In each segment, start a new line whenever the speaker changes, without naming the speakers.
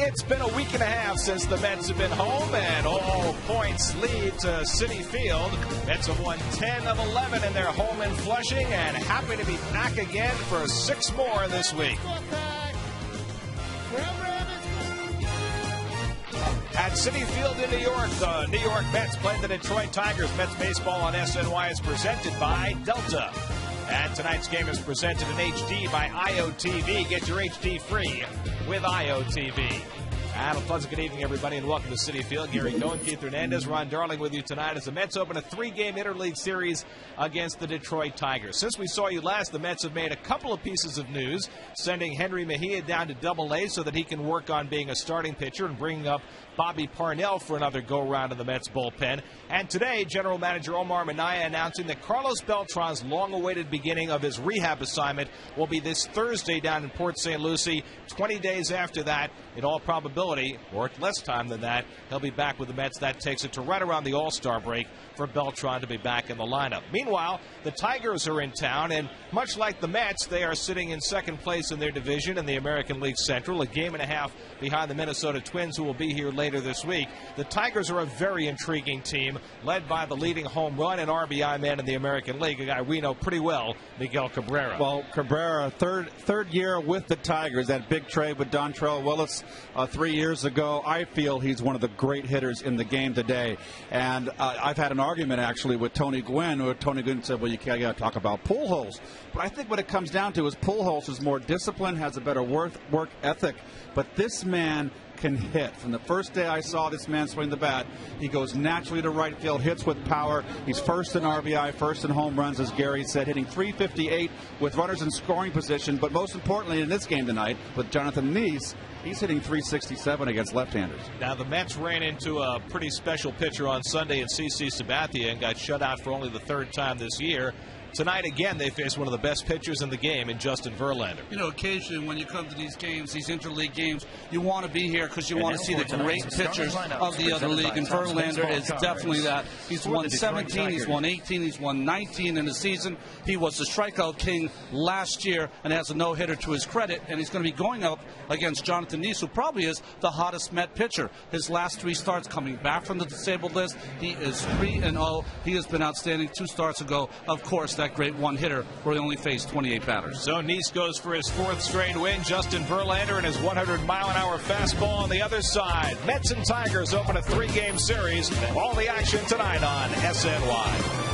It's been a week and a half since the Mets have been home, and all points lead to Citi Field. Mets have won 10 of 11 in their home in Flushing, and happy to be back again for 6 more this week. At Citi Field in New York, the New York Mets play the Detroit Tigers. Mets baseball on SNY is presented by Delta. And tonight's game is presented in HD by IOTV. Get your HD free with IOTV. And a pleasant good evening, everybody, and welcome to Citi Field. Gary Cohen, Keith Hernandez, Ron Darling with you tonight as the Mets open a 3-game interleague series against the Detroit Tigers. Since we saw you last, the Mets have made a couple of pieces of news, sending Henry Mejia down to Double-A so that he can work on being a starting pitcher and bringing up Bobby Parnell for another go-round in the Mets bullpen. And today, General Manager Omar Minaya announcing that Carlos Beltran's long-awaited beginning of his rehab assignment will be this Thursday down in Port St. Lucie. 20 days after that, in all probability, or less time than that, he'll be back with the Mets. That takes it to right around the All-Star break for Beltran to be back in the lineup. Meanwhile, the Tigers are in town, and much like the Mets, they are sitting in second place in their division in the American League Central, a game and a half behind the Minnesota Twins, who will be here later this week. The Tigers are a very intriguing team, led by the leading home run and RBI man in the American League, a guy we know pretty well, Miguel Cabrera.
Well, Cabrera, third year with the Tigers, that big trade with Dontrell Willis 3 years ago. I feel he's one of the great hitters in the game today. And I've had an argument, actually, with Tony Gwynn, where Tony Gwynn said, well, you got to talk about Pujols. But I think what it comes down to is Pujols is more disciplined, has a better work ethic. But this man can hit. From the first day I saw this man swing the bat, he goes naturally to right field, hits with power. He's first in RBI, first in home runs, as Gary said, hitting .358 with runners in scoring position. But most importantly in this game tonight, with Jonathan Neese, he's hitting .367 against left-handers.
Now, the Mets ran into a pretty special pitcher on Sunday in CC Sabathia and got shut out for only the third time this year. Tonight, again, they face one of the best pitchers in the game in Justin Verlander.
You know, occasionally when you come to these games, these interleague games, you want to be here because you want to see the great pitchers of the other league, and Verlander is definitely that. He's won 17, he's won 18, he's won 19 in the season. He was the strikeout king last year and has a no-hitter to his credit, and he's going to be going up against Jonathan Neese, who probably is the hottest Met pitcher. His last 3 starts coming back from the disabled list, he is 3-0. He has been outstanding 2 starts ago. Of course, that great one-hitter where he only faced 28 batters.
So Neese goes for his 4th straight win. Justin Verlander and his 100-mile-an-hour fastball on the other side. Mets and Tigers open a 3-game series. All the action tonight on SNY.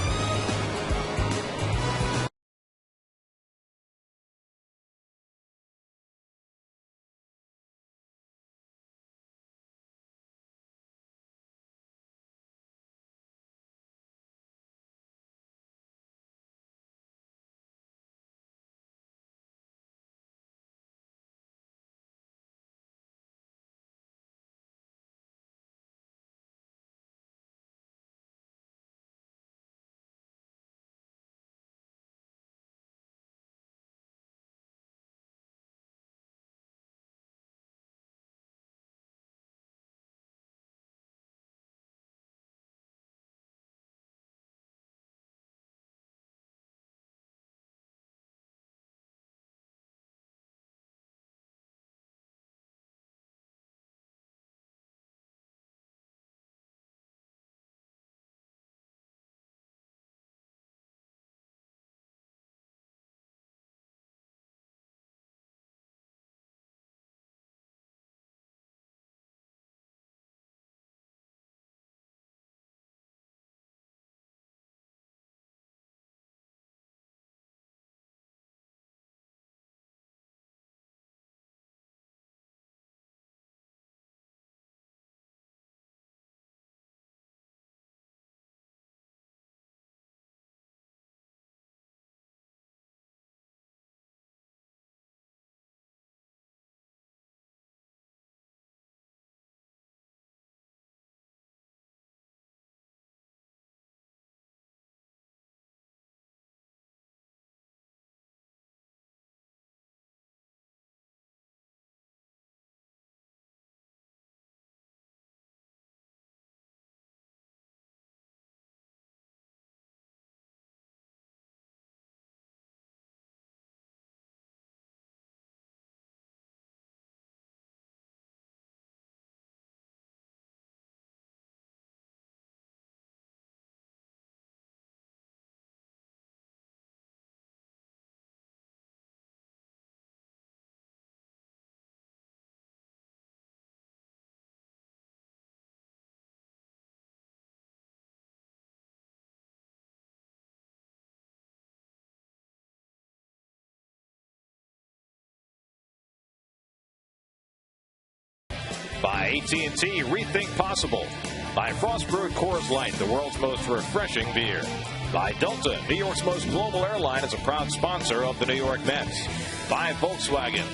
By AT&T, rethink possible. By Frostbrewed Coors Light, the world's most refreshing beer. By Delta, New York's most global airline, is a proud sponsor of the New York Mets. By Volkswagen.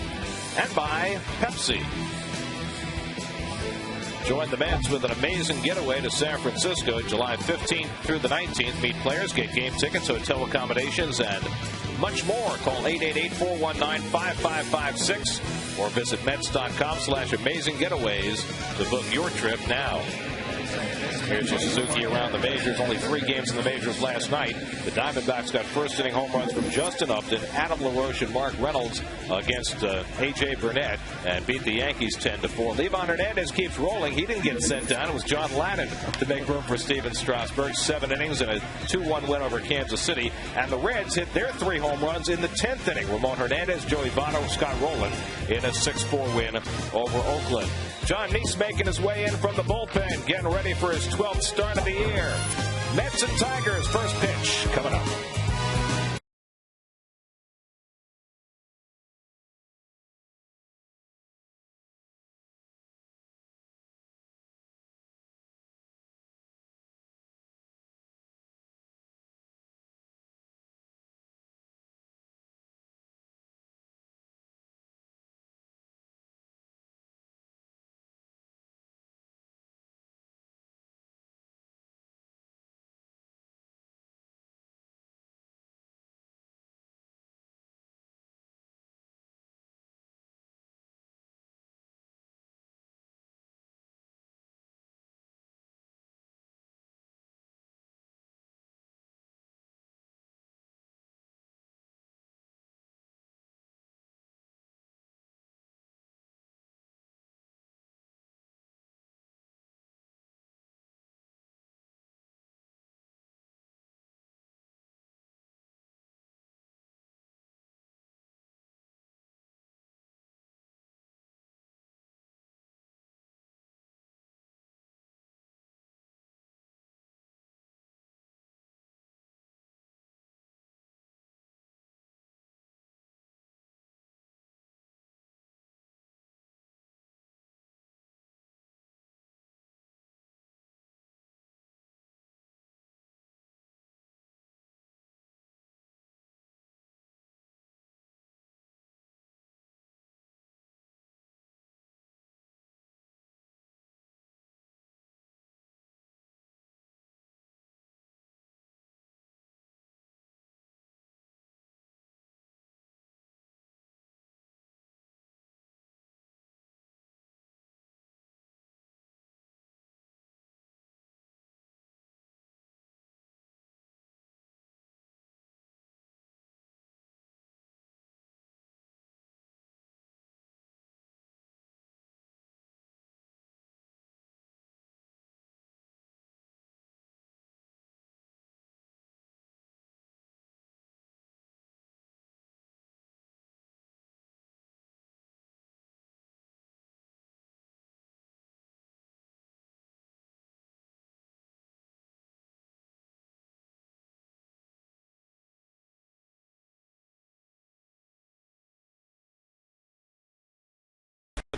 And by Pepsi. Join the Mets with an amazing getaway to San Francisco July 15th through the 19th. Meet players, get game tickets, hotel accommodations, and much more. Call 888-419-5556 or visit Mets.com/amazing-getaways to book your trip now. Here's your Suzuki around the majors. Only 3 games in the majors last night. The Diamondbacks got first-inning home runs from Justin Upton, Adam LaRoche, and Mark Reynolds against A.J. Burnett and beat the Yankees 10-4. Levan Hernandez keeps rolling. He didn't get sent down. It was John Ladden to make room for Steven Strasburg. 7 innings and a 2-1 win over Kansas City. And the Reds hit their 3 home runs in the 10th inning. Ramon Hernandez, Joey Votto, Scott Rowland in a 6-4 win over Oakland. John Neese making his way in from the bullpen, getting ready for his 12th start of the year. Mets and Tigers, first pitch coming up.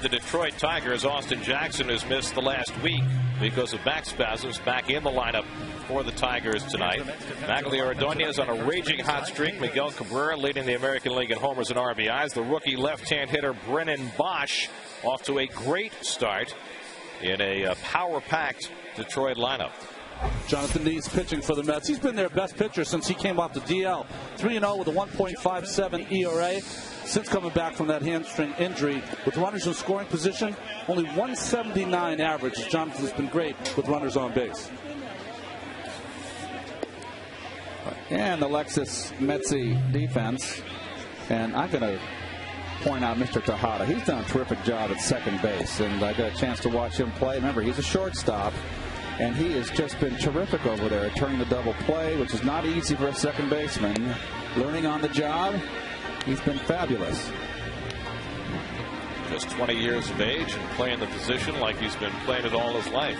The Detroit Tigers, Austin Jackson, has missed the last week because of back spasms, back in the lineup for the Tigers tonight. Magglio Ordonez on a raging hot streak. Miguel Cabrera leading the American League in homers and RBIs. The rookie left-hand hitter Brennan Bosch off to a great start in a power-packed Detroit lineup.
Jonathan Neese pitching for the Mets. He's been their best pitcher since he came off the DL. 3-0 with a 1.57 ERA. Since coming back from that hamstring injury, with runners in scoring position, only 179 average. Jonathan's been great with runners on base.
And the Lexus Metsy defense. And I'm going to point out Mr. Tejada. He's done a terrific job at second base, and I got a chance to watch him play. Remember, he's a shortstop, and he has just been terrific over there, turning the double play, which is not easy for a second baseman. Learning on the job. He's been fabulous.
Just 20 years of age and playing the position like he's been playing it all his life.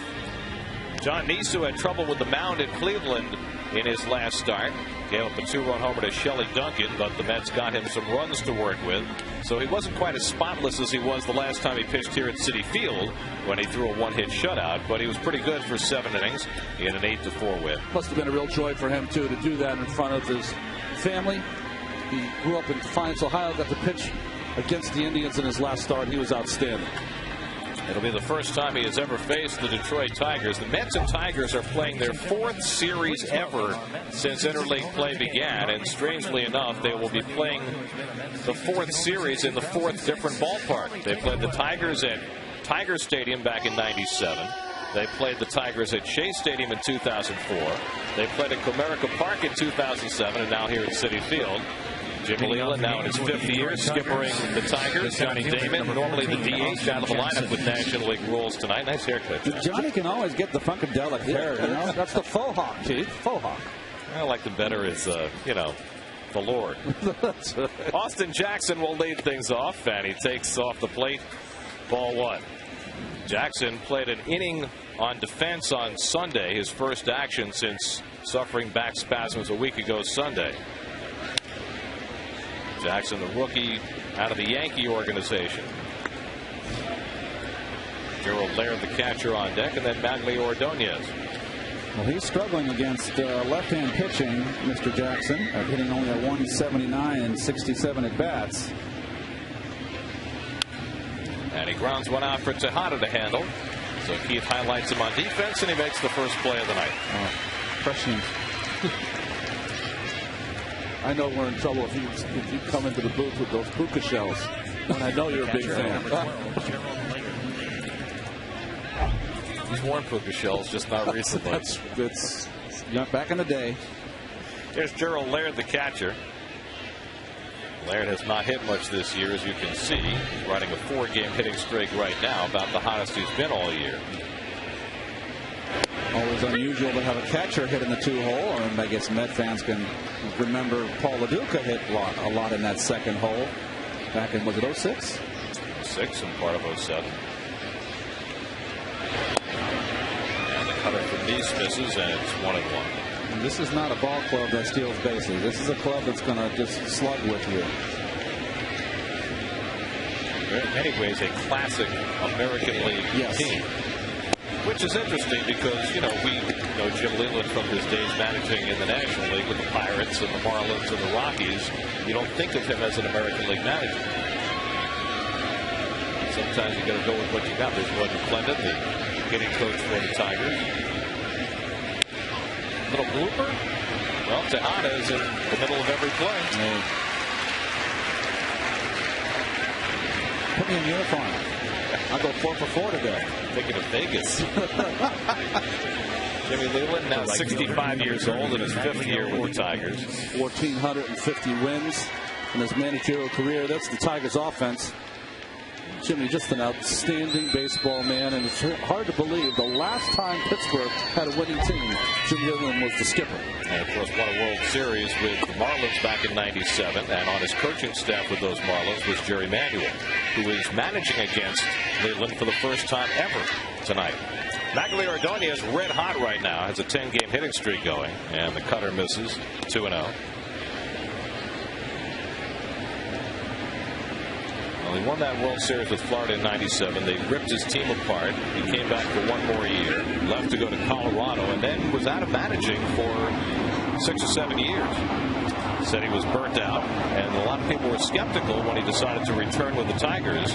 John Neese, who had trouble with the mound in Cleveland in his last start,
Gave up a 2-run homer to Shelley Duncan, but the Mets got him some runs to work with. So he wasn't quite as spotless as he was the last time he pitched here at Citi Field when he threw a 1-hit shutout. But he was pretty good for 7 innings. He had an 8-4 win.
Must have been a real joy for him, too, to do that in front of his family. He grew up in Defiance, Ohio, got to pitch against the Indians in his last start. He was outstanding.
It'll be the first time he has ever faced the Detroit Tigers. The Mets and Tigers are playing their 4th series ever since interleague play began. And strangely enough, they will be playing the 4th series in the 4th different ballpark. They played the Tigers at Tiger Stadium back in '97. They played the Tigers at Shea Stadium in 2004. They played at Comerica Park in 2007, and now here at Citi Field. Jimmy Leland now in his 5th year, skippering the Tigers. Johnny Damon, normally the DH, out of the lineup with National League rules tonight. Nice haircut, Josh.
Johnny can always get the funkadelic hair, you know?
That's the faux hawk, Keith. Faux hawk.
I like the better is, you know, the Lord.
That's right.
Austin Jackson will lead things off, and he takes off the plate. Ball 1. Jackson played an inning on defense on Sunday, his first action since suffering back spasms a week ago Sunday. Jackson, the rookie out of the Yankee organization. Gerald Laird, the catcher, on deck, and then Magley Ordonez.
Well, he's struggling against left-hand pitching, Mr. Jackson, hitting only a 179 and 67 at bats.
And he grounds one out for Tejada to handle. So Keith highlights him on defense, and he makes the first play of the night.
Oh, prescient.
I know we're in trouble if you come into the booth with those puka shells. And I know you're a big fan.
He's worn puka shells, just not recently.
That's back in the day.
There's Gerald Laird, the catcher. Laird has not hit much this year, as you can see. He's riding a 4-game hitting streak right now, about the hottest he's been all year.
Always unusual to have a catcher hit in the 2-hole, and I guess Met fans can remember Paul LaDuca hit a lot in that second hole back in, was it 06?
06 and part of 07. And the cutter from Nice misses, and it's 1-1.
And this is not a ball club that steals bases. This is a club that's going to just slug with you.
In many ways, a classic American League team. Which is interesting because, you know, we know Jim Leland from his days managing in the National League with the Pirates and the Marlins and the Rockies. You don't think of him as an American League manager. Sometimes you got to go with what you got. There's Bud McClendon, the hitting coach for the Tigers. Little blooper. Well, Tejada is in the middle of every play.
Put me in uniform. I'll go 4 for 4 today.
Thinking of Vegas. Jimmy Leland, now 65 years old in his 5th year with the Tigers.
1,450 wins in his managerial career. That's the Tigers' offense. Jimmy, just an outstanding baseball man, and it's hard to believe the last time Pittsburgh had a winning team, Jimmy Leland was the skipper.
And, of course, won a World Series with the Marlins back in '97, and on his coaching staff with those Marlins was Jerry Manuel, who is managing against Leland for the first time ever tonight. Magley Ordonez red hot right now, has a 10-game hitting streak going, and the cutter misses, 2-0. He won that World Series with Florida in '97. They ripped his team apart. He came back for 1 more year, left to go to Colorado, and then was out of managing for 6 or 7 years. Said he was burnt out, and a lot of people were skeptical when he decided to return with the Tigers.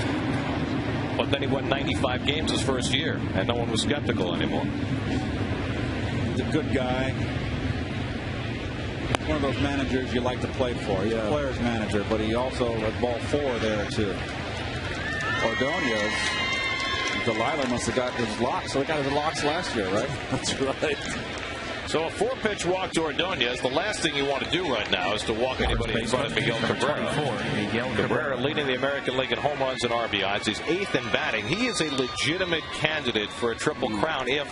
But then he won 95 games his first year, and no one was skeptical anymore.
He's a good guy. One of those managers you like to play for. He's a player's manager, but he also had ball 4 there too. Ordonez, Delilah must have got his locks. So he got his locks last year, right?
That's right.
So a 4-pitch walk to Ordonez. The last thing you want to do right now is to walk anybody in front of Miguel Cabrera. Cabrera leading the American League in home runs and RBIs. He's 8th in batting. He is a legitimate candidate for a Triple Crown if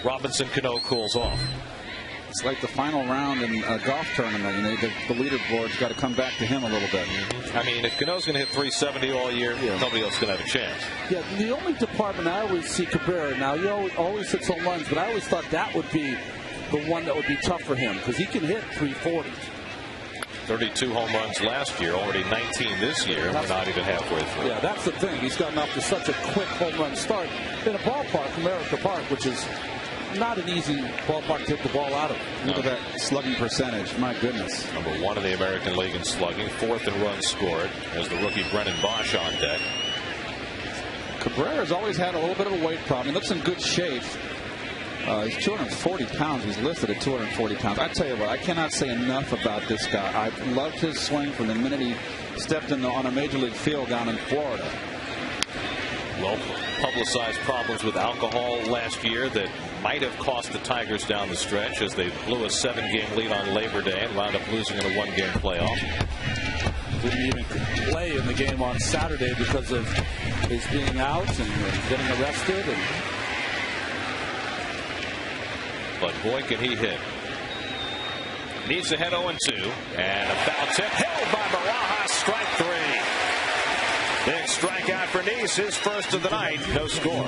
Robinson Cano cools off.
It's like the final round in a golf tournament. You know, the leaderboard's got to come back to him a little bit.
I mean, if Cano's going to hit 370 all year, nobody else is going to have a chance.
Yeah, the only department I always see Cabrera. Now, he always hits home runs, but I always thought that would be the one that would be tough for him, because he can hit 340.
32 home runs last year, already 19 this year. We're not even halfway through.
Yeah, that's the thing. He's gotten off to such a quick home run start in a ballpark, America Park, which is not an easy ballpark to hit the ball out of.
Look at that slugging percentage. My goodness.
Number 1 in the American League in slugging, 4th in runs scored, as the rookie Brennan Bosch on deck.
Cabrera's always had a little bit of a weight problem. He looks in good shape. He's 240 pounds. He's listed at 240 pounds. I tell you what, I cannot say enough about this guy. I've loved his swing from the minute he stepped on a major league field down in Florida.
Well, publicized problems with alcohol last year that might have cost the Tigers down the stretch, as they blew a 7-game lead on Labor Day and wound up losing in a 1-game playoff.
Didn't even play in the game on Saturday because of his being out and getting arrested.
But boy, can he hit. Needs to head 0-2, and a foul tip held by Barajas, strike 3. Big strikeout for Nice, his first of the night, no score.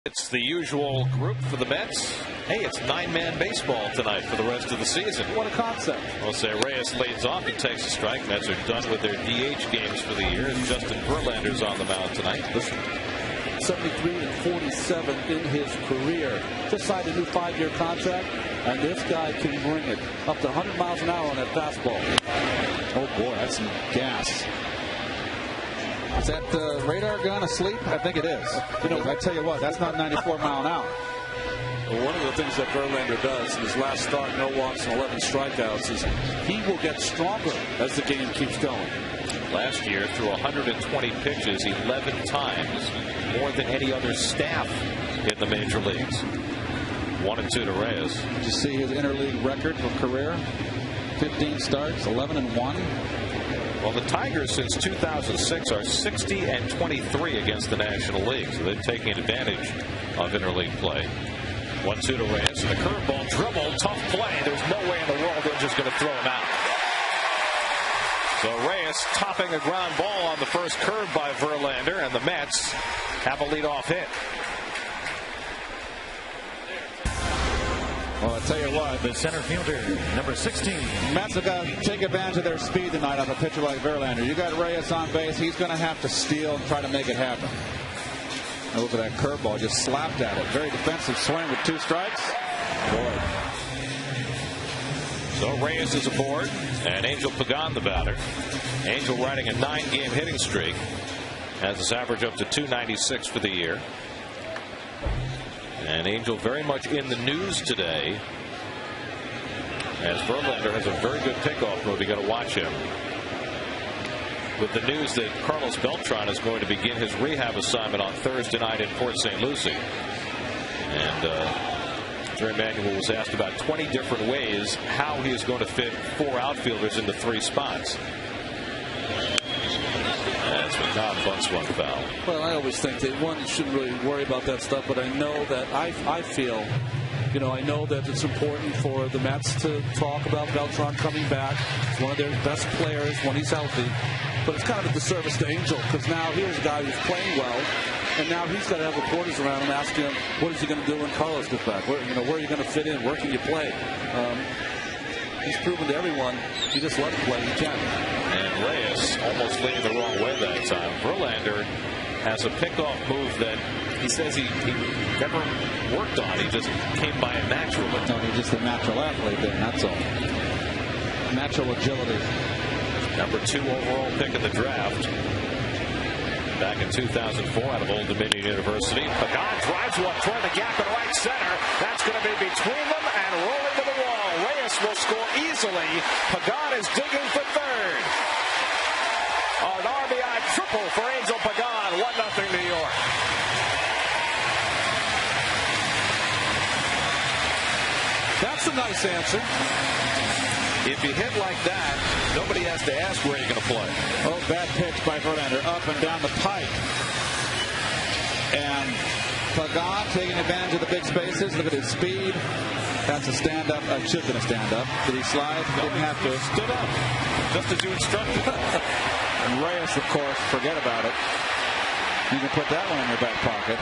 It's the usual group for the Mets. Hey, it's 9-man baseball tonight for the rest of the season.
What a concept.
Jose Reyes leads off and takes a strike. Mets are done with their DH games for the year. Justin Verlander's on the mound tonight.
73-47 in his career. Just signed a new 5-year contract, and this guy can bring it up to 100 miles an hour on that fastball.
Oh, boy, that's some gas. Is that the radar gun asleep? I think it is. You know, I tell you what, that's not 94 mile an hour.
Well, one of the things that Verlander does in his last start, no walks and 11 strikeouts, is he will get stronger as the game keeps going.
Last year, threw 120 pitches 11 times, more than any other staff in the major leagues. 1-2 to Reyes.
Did you see his interleague record for career? 15 starts, 11-1.
Well, the Tigers since 2006 are 60-23 against the National League, so they're taking advantage of interleague play. 1-2 to Reyes, and a curveball dribble, tough play. There's no way in the world they're just going to throw him out. So Reyes topping a ground ball on the first curve by Verlander, and the Mets have a leadoff hit.
Well, I tell you what,
the center fielder, number 16.
Mets have got to take advantage of their speed tonight on a pitcher like Verlander. You got Reyes on base. He's going to have to steal and try to make it happen. Now look at that curveball, just slapped at it. Very defensive swing with 2 strikes. Boy.
So Reyes is aboard, and Angel Pagan the batter. Angel riding a 9-game hitting streak. has his average up to 296 for the year. And Angel very much in the news today, as Verlander has a very good pickoff move. You got to watch him. With the news that Carlos Beltran is going to begin his rehab assignment on Thursday night in Port St. Lucie. And Jerry Manuel was asked about 20 different ways how he is going to fit 4 outfielders into 3 spots. That's McNabb bunts one foul.
Well, I always think that one shouldn't really worry about that stuff, but I know that I feel, you know, I know that it's important for the Mets to talk about Beltran coming back. He's one of their best players when he's healthy. But it's kind of a disservice to Angel, because now here's a guy who's playing well, and now he's got to have reporters around him asking him, what is he going to do when Carlos gets back? Where are you going to fit in? Where can you play? He's proven to everyone he just loves to play. He can.
And Reyes almost leaning the wrong way that time. Verlander has a pickoff move that he says he never worked on. He just came by it naturally.
No, he's just a natural athlete there, that's all. Natural agility.
Number 2 overall pick in the draft. Back in 2004 out of Old Dominion University. Pagan drives one toward the gap in right center. That's going to be between them and rolling to the wall. Reyes will score easily. Pagan is digging for third. An RBI triple for Angel Pagan. 1-0 New York.
That's a nice answer.
If you hit like that, nobody has to ask where you're going to play.
Oh, bad pitch by Verlander up and down the pipe. And Pagan taking advantage of the big spaces. Look at his speed. That's a stand-up. Should have been a stand-up. Did he slide? Didn't have to.
Stood up, just as you instructed.
And Reyes, of course, forget about it. You can put that one in your back pocket.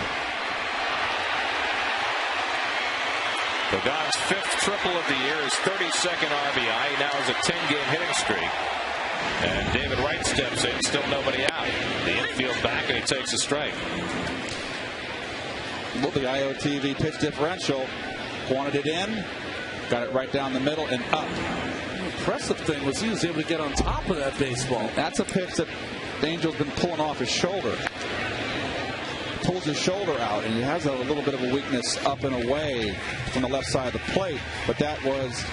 Pagan's 5th triple of the year, his 32nd RBI. He now has a 10-game hitting streak. And David Wright steps in, still nobody out. The infield back, and he takes a strike.
Well, the IOTV pitch differential wanted it in, got it right down the middle and up.
The impressive thing was he was able to get on top of that baseball.
That's a pitch that Angel's been pulling off his shoulder. Pulls his shoulder out, and he has a little bit of a weakness up and away from the left side of the plate, but that was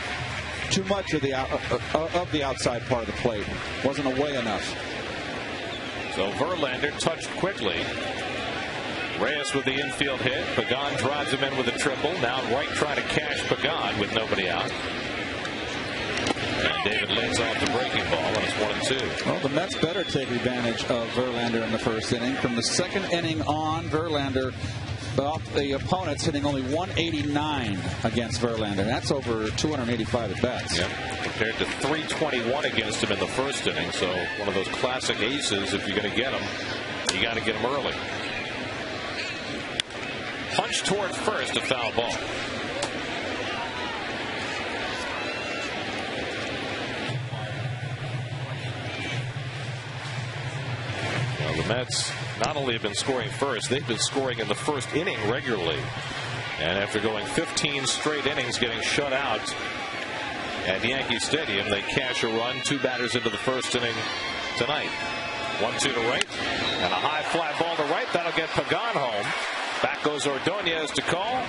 too much of the outside part of the plate. Wasn't away enough.
So Verlander touched quickly. Reyes with the infield hit. Pagan drives him in with a triple. Now Wright trying to cash Pagan with nobody out. And David lays off the breaking ball, and it's 1-2.
Well, the Mets better take advantage of Verlander in the first inning. From the second inning on, Verlander, the opponents hitting only 189 against Verlander. That's over 285 at bats.
Yep. Compared to 321 against him in the first inning. So one of those classic aces. If you're going to get him, you got to get him early. Punch toward first, a foul ball. Well, the Mets not only have been scoring first, they've been scoring in the first inning regularly. And after going 15 straight innings getting shut out at Yankee Stadium, they cash a run, 2 batters into the first inning tonight. 1-2 to right, and a high fly ball to right. That'll get Pagan home. Back goes Ordonez to call.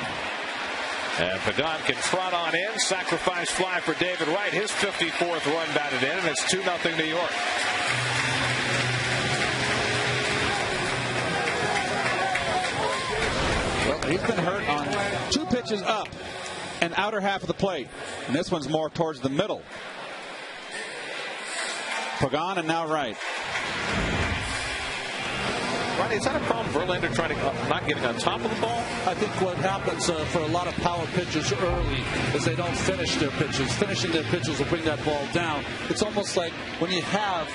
And Pagan can trot on in. Sacrifice fly for David Wright. His 54th run batted in, and it's 2-0 New York.
Well, he's been hurt on 2 pitches up and outer half of the plate. And this one's more towards the middle. Pagan and now Wright.
Ronnie, is that a problem? Verlander trying to not getting on top of the ball?
I think what happens for a lot of power pitchers early is they don't finish their pitches. Finishing their pitches will bring that ball down. It's almost like when you have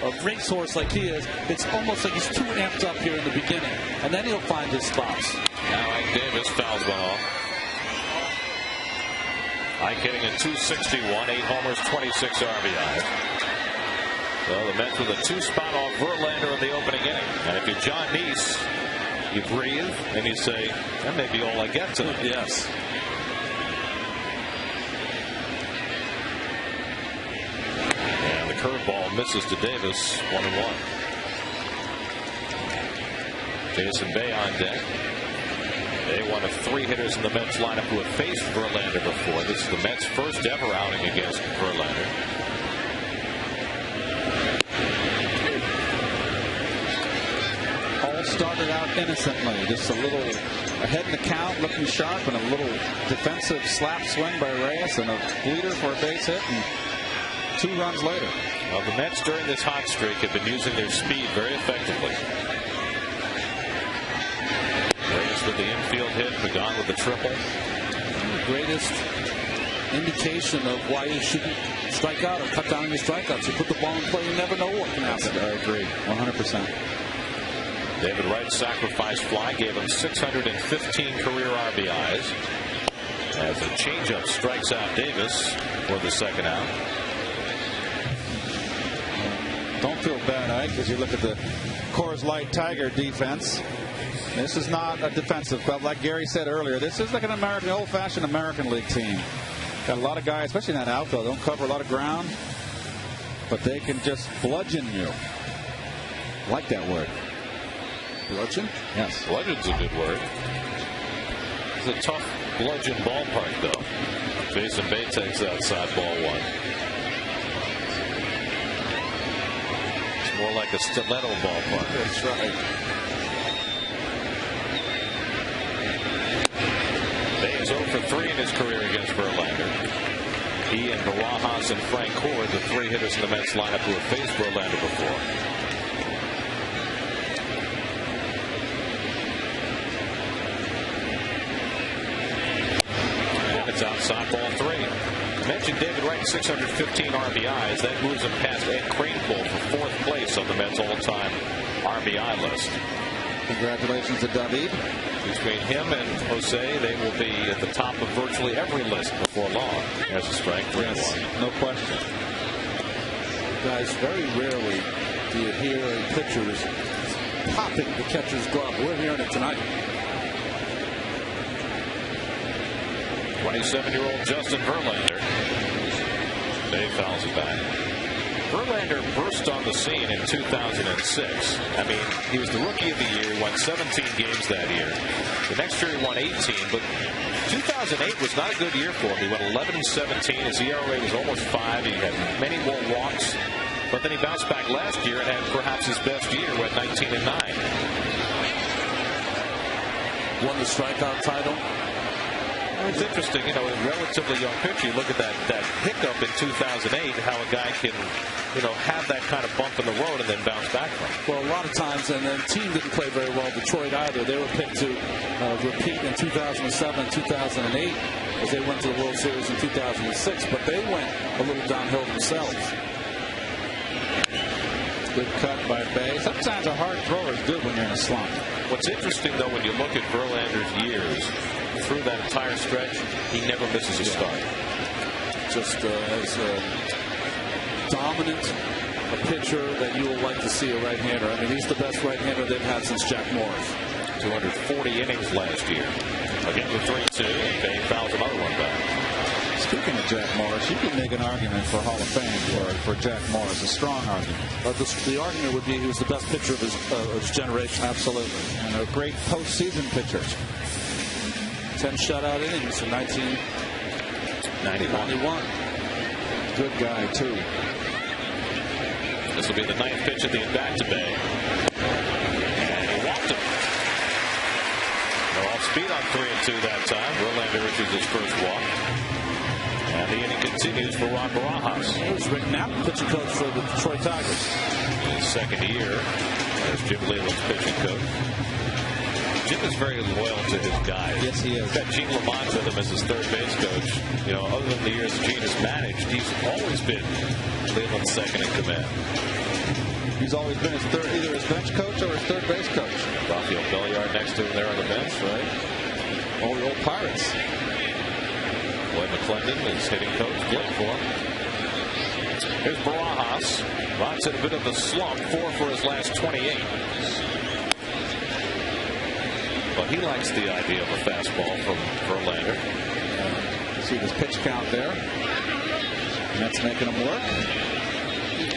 a racehorse like he is, it's almost like he's too amped up here in the beginning, and then he'll find his spots.
Now Ike Davis fouls one off. Ike hitting at 261, 8 homers, 26 RBI. So the Mets with a 2-spot off Verlander in the opening inning. And if you're John Neese, you breathe and you say, that may be all I get tonight.
Yes.
And the curveball misses to Davis, 1-1. Jason Bay on deck. They one of 3 hitters in the Mets lineup who have faced Verlander before. This is the Mets' first ever outing against Verlander.
All started out innocently, just a little ahead in the count, looking sharp, and a little defensive slap swing by Reyes, and a bleeder for a base hit, and 2 runs later.
Well, the Mets during this hot streak have been using their speed very effectively. Reyes with the infield hit, Pregame with the triple.
The greatest indication of why you shouldn't strike out or cut down your strikeouts. You put the ball in play, you never know what can happen.
I agree, 100%.
David Wright's sacrifice fly gave him 615 career RBIs. As a changeup strikes out Davis for the second out.
Don't feel bad, Ike, because you look at the Coors Light Tiger defense. This is not a defensive club. Like Gary said earlier, this is like an old-fashioned American League team. Got a lot of guys, especially in that outfield, don't cover a lot of ground, but they can just bludgeon you. Like that word.
Bludgeon?
Yes.
Bludgeon's a good word. It's a tough bludgeon ballpark, though. Jason Bay takes outside ball 1. It's more like a stiletto ballpark.
That's right.
Bay is 0 for 3 in his career against Verlander. He and Barajas and Frank Core, the 3 hitters in the Mets lineup who have faced Verlander before. It's outside ball 3. I mentioned David Wright, 615 RBIs. That moves him past Ed Kranepool for 4th place on the Mets all-time RBI list.
Congratulations to David.
Between him and Jose, they will be at the top of virtually every list before long. There's a strike.
Yes, no question.
Guys, very rarely do you hear a pitcher is popping the catcher's glove. We're hearing it tonight.
27-year-old Justin Verlander. Dave fouls it back. Verlander burst on the scene in 2006. I mean, he was the rookie of the year. He won 17 games that year. The next year he won 18, but 2008 was not a good year for him. He went 11-17. His ERA was almost 5. He had many more walks, but then he bounced back last year and had perhaps his best year, went 19-9.
Won the strikeout title.
It's interesting, you know, a relatively young pitcher. You look at that hiccup in 2008, how a guy can, you know, have that kind of bump in the road and then bounce back from it.
Well, a lot of times, and the team didn't play very well. Detroit either. They were picked to repeat in 2007, 2008, as they went to the World Series in 2006. But they went a little downhill themselves.
Good cut by Bay. Sometimes a hard thrower is good when you're in a slump.
What's interesting, though, when you look at Verlander's years, through that entire stretch, he never misses a start.
Just as dominant a pitcher that you would like to see, a right-hander. I mean, he's the best right-hander they've had since Jack Morris.
240 innings last year. Again with 3-2, and Bay fouls another one back.
Speaking of Jack Morris, you can make an argument for Hall of Fame for Jack Morris, a strong argument.
The argument would be he was the best pitcher of his generation.
Absolutely. And a great postseason pitcher.
10 shutout innings in 1991.
Good guy, too.
This will be the 9th pitch of the at-bat to Bay. And he walked him. No off-speed on 3-2 that time. Verlander issues his first walk. And the inning continues for Ron Barajas.
Here's Rick Knapp, pitching coach for the Detroit Tigers.
His second year as Jim Leyland's pitching coach. Jim is very loyal to his guys.
Yes, he is.
He's got Gene Lamont with him as his third base coach. You know, other than the years Gene has managed, he's always been Leyland's second in command.
He's always been either his bench coach or his third base coach.
Rafael Belliard next to him there on the bench, right?
All the old Pirates.
Lloyd McClendon is hitting coach. Good for him. Here's Barajas. Ron's in a bit of a slump, 4 for his last 28. But he likes the idea of a fastball from Verlander.
See this pitch count there. And that's making him work.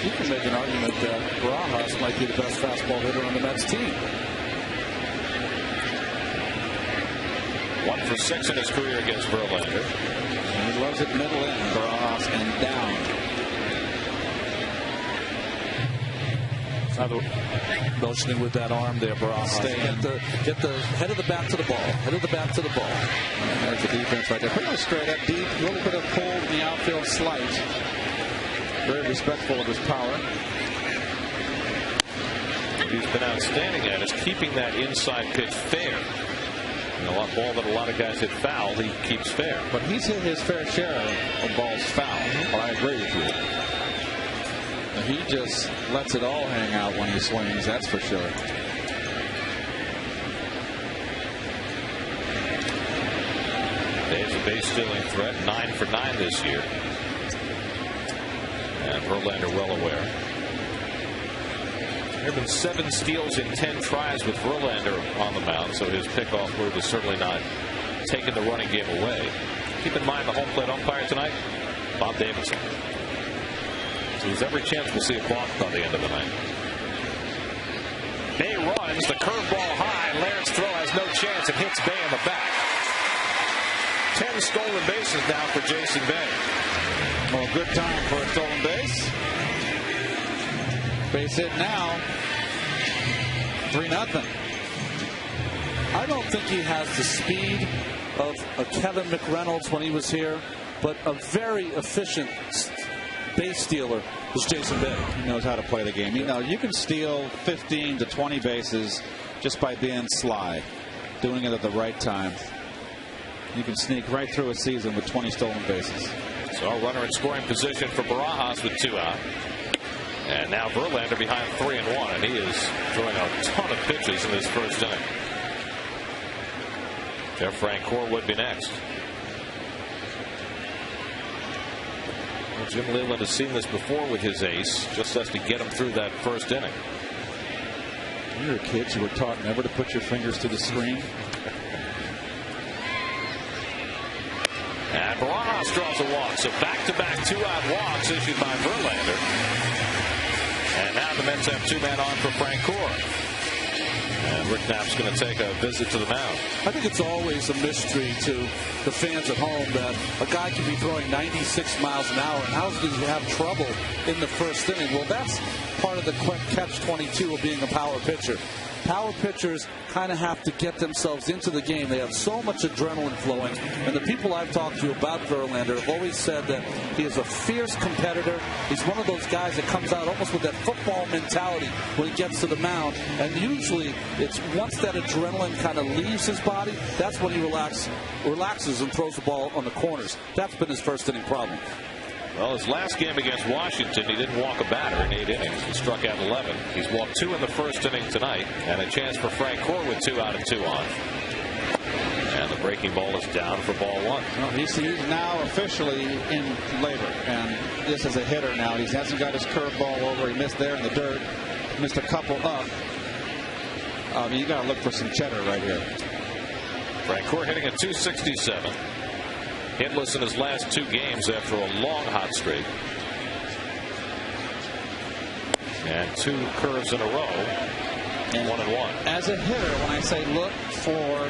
You can make an argument that Barajas might be the best fastball hitter on the Mets team.
1 for 6 in his career against Verlander.
And he loves it middle in, Barajas, and down.
Motioning with that arm there, Barajas. Get the head of the bat to the ball. Head of the bat to the ball.
And there's the defense right there. Pretty much straight up deep. A little bit of pull in the outfield slight. Very respectful of his power.
What he's been outstanding at is keeping that inside pitch fair. And a ball that a lot of guys hit foul, he keeps fair.
But he's hit his fair share of balls foul. But I agree with you. He just lets it all hang out when he swings, that's for sure.
Dave's a base stealing threat, 9 for 9 this year. And Verlander well aware. There have been 7 steals in 10 tries with Verlander on the mound, so his pickoff move is certainly not taking the running game away. Keep in mind the home plate umpire tonight, Bob Davidson. So there's every chance we'll see a block by the end of the night. Bay runs, the curveball high. Laird's throw has no chance. It hits Bay in the back. 10 stolen bases now for Jason Bay.
Well, good time for a stolen base. Base hit now. 3-0.
I don't think he has the speed of a Kevin McReynolds when he was here, but a very efficient base stealer is Jason Bay.
He knows how to play the game. You know, you can steal 15 to 20 bases just by being sly, doing it at the right time. You can sneak right through a season with 20 stolen bases.
So a runner in scoring position for Barajas with 2 out. And now Verlander behind 3-1, and he is throwing a ton of pitches in his first inning. Jeff Francoeur would be next. Well, Jim Leyland has seen this before with his ace. Just has to get him through that first inning.
When you were kids, you were taught never to put your fingers to the screen.
And Barajas draws a walk. So back-to-back 2-out walks issued by Verlander. And now the Mets have 2 men on for Francoeur. And Rick Knapp's going to take a visit to the mound.
I think it's always a mystery to the fans at home that a guy can be throwing 96 miles an hour, and how does he have trouble in the first inning? Well, that's part of the catch-22 of being a power pitcher. Power pitchers kind of have to get themselves into the game. They have so much adrenaline flowing. And the people I've talked to about Verlander have always said that he is a fierce competitor. He's one of those guys that comes out almost with that football mentality when he gets to the mound. And usually it's once that adrenaline kind of leaves his body, that's when he relaxes and throws the ball on the corners. That's been his first inning problem.
Well, his last game against Washington, he didn't walk a batter in 8 innings. He struck out 11. He's walked 2 in the first inning tonight, and a chance for Francoeur with 2 out and 2 on. And the breaking ball is down for ball 1.
Well, he's now officially in labor, and this is a hitter now. He hasn't got his curveball over. He missed there in the dirt. Missed a couple up. You got to look for some cheddar right here.
Francoeur hitting at .267. Hitless in his last 2 games after a long hot streak. And 2 curves in a row. And 1-1.
As a hitter, when I say look for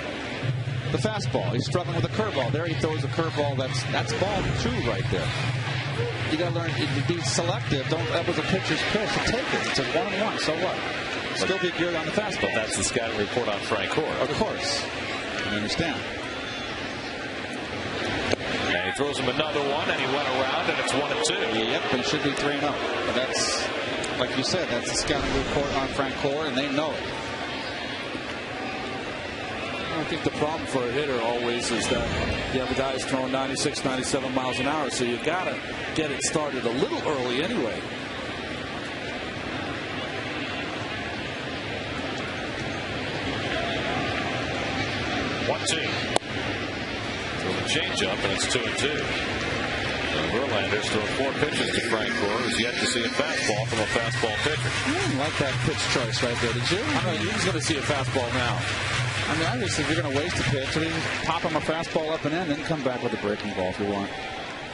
the fastball, he's struggling with a curveball. There he throws a curveball that's ball 2 right there. You got to learn to be selective. That was a pitcher's pitch. Take it. It's a 1-1. So what? Still be good on the fastball.
But that's the scouting report on Francoeur.
Of course. I understand.
And he throws him another one, and he went around, and it's 1-2.
Yep, he should be 3-0. But that's, like you said, that's the scouting report on Francoeur, and they know it.
I think the problem for a hitter always is that you have a guy who's throwing 96, 97 miles an hour, so you got to get it started a little early anyway.
Changeup, and it's 2-2. Verlander's thrown 4 pitches to Francoeur, who's yet to see a fastball from a fastball pitcher.
I didn't like that pitch choice right there, did you?
I mean, he's going to see a fastball now.
I mean, obviously, if you're going to waste a pitch, then pop him a fastball up and in, then come back with a breaking ball if you want.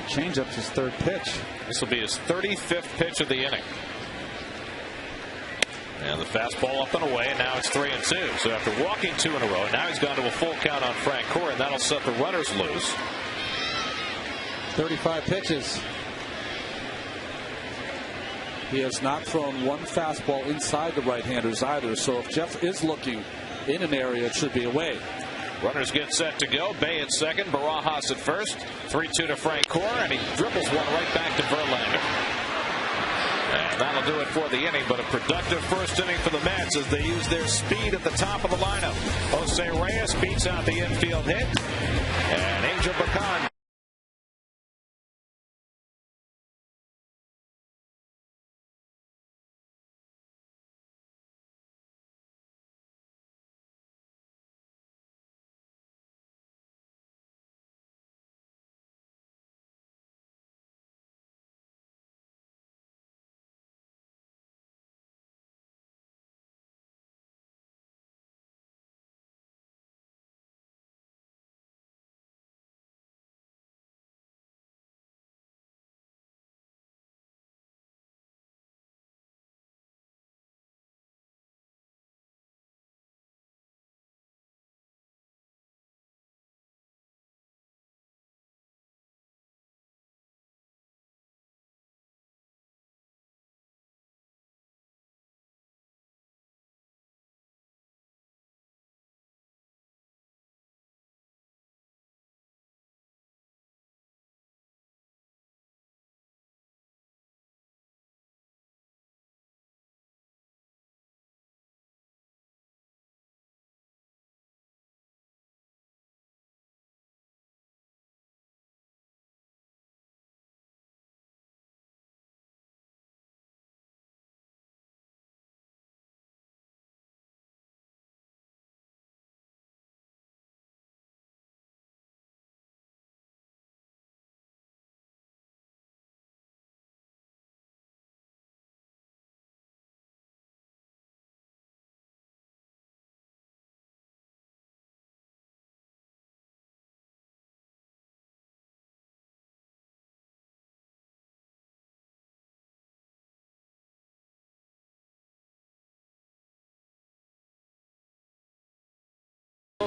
Changeup's his 3rd pitch.
This will be his 35th pitch of the inning. And the fastball up and away, and now it's 3-2. So after walking 2 in a row, now he's gone to a full count on Frank Core, and that'll set the runners loose.
35 pitches. He has not thrown one fastball inside the right-handers either. So if Jeff is looking in an area, it should be away.
Runners get set to go. Bay at second, Barajas at first. 3-2 to Frank Core, and he dribbles one right back to Verlander. And that'll do it for the inning, but a productive first inning for the Mets as they use their speed at the top of the lineup. Jose Reyes beats out the infield hit, and Angel Bacan.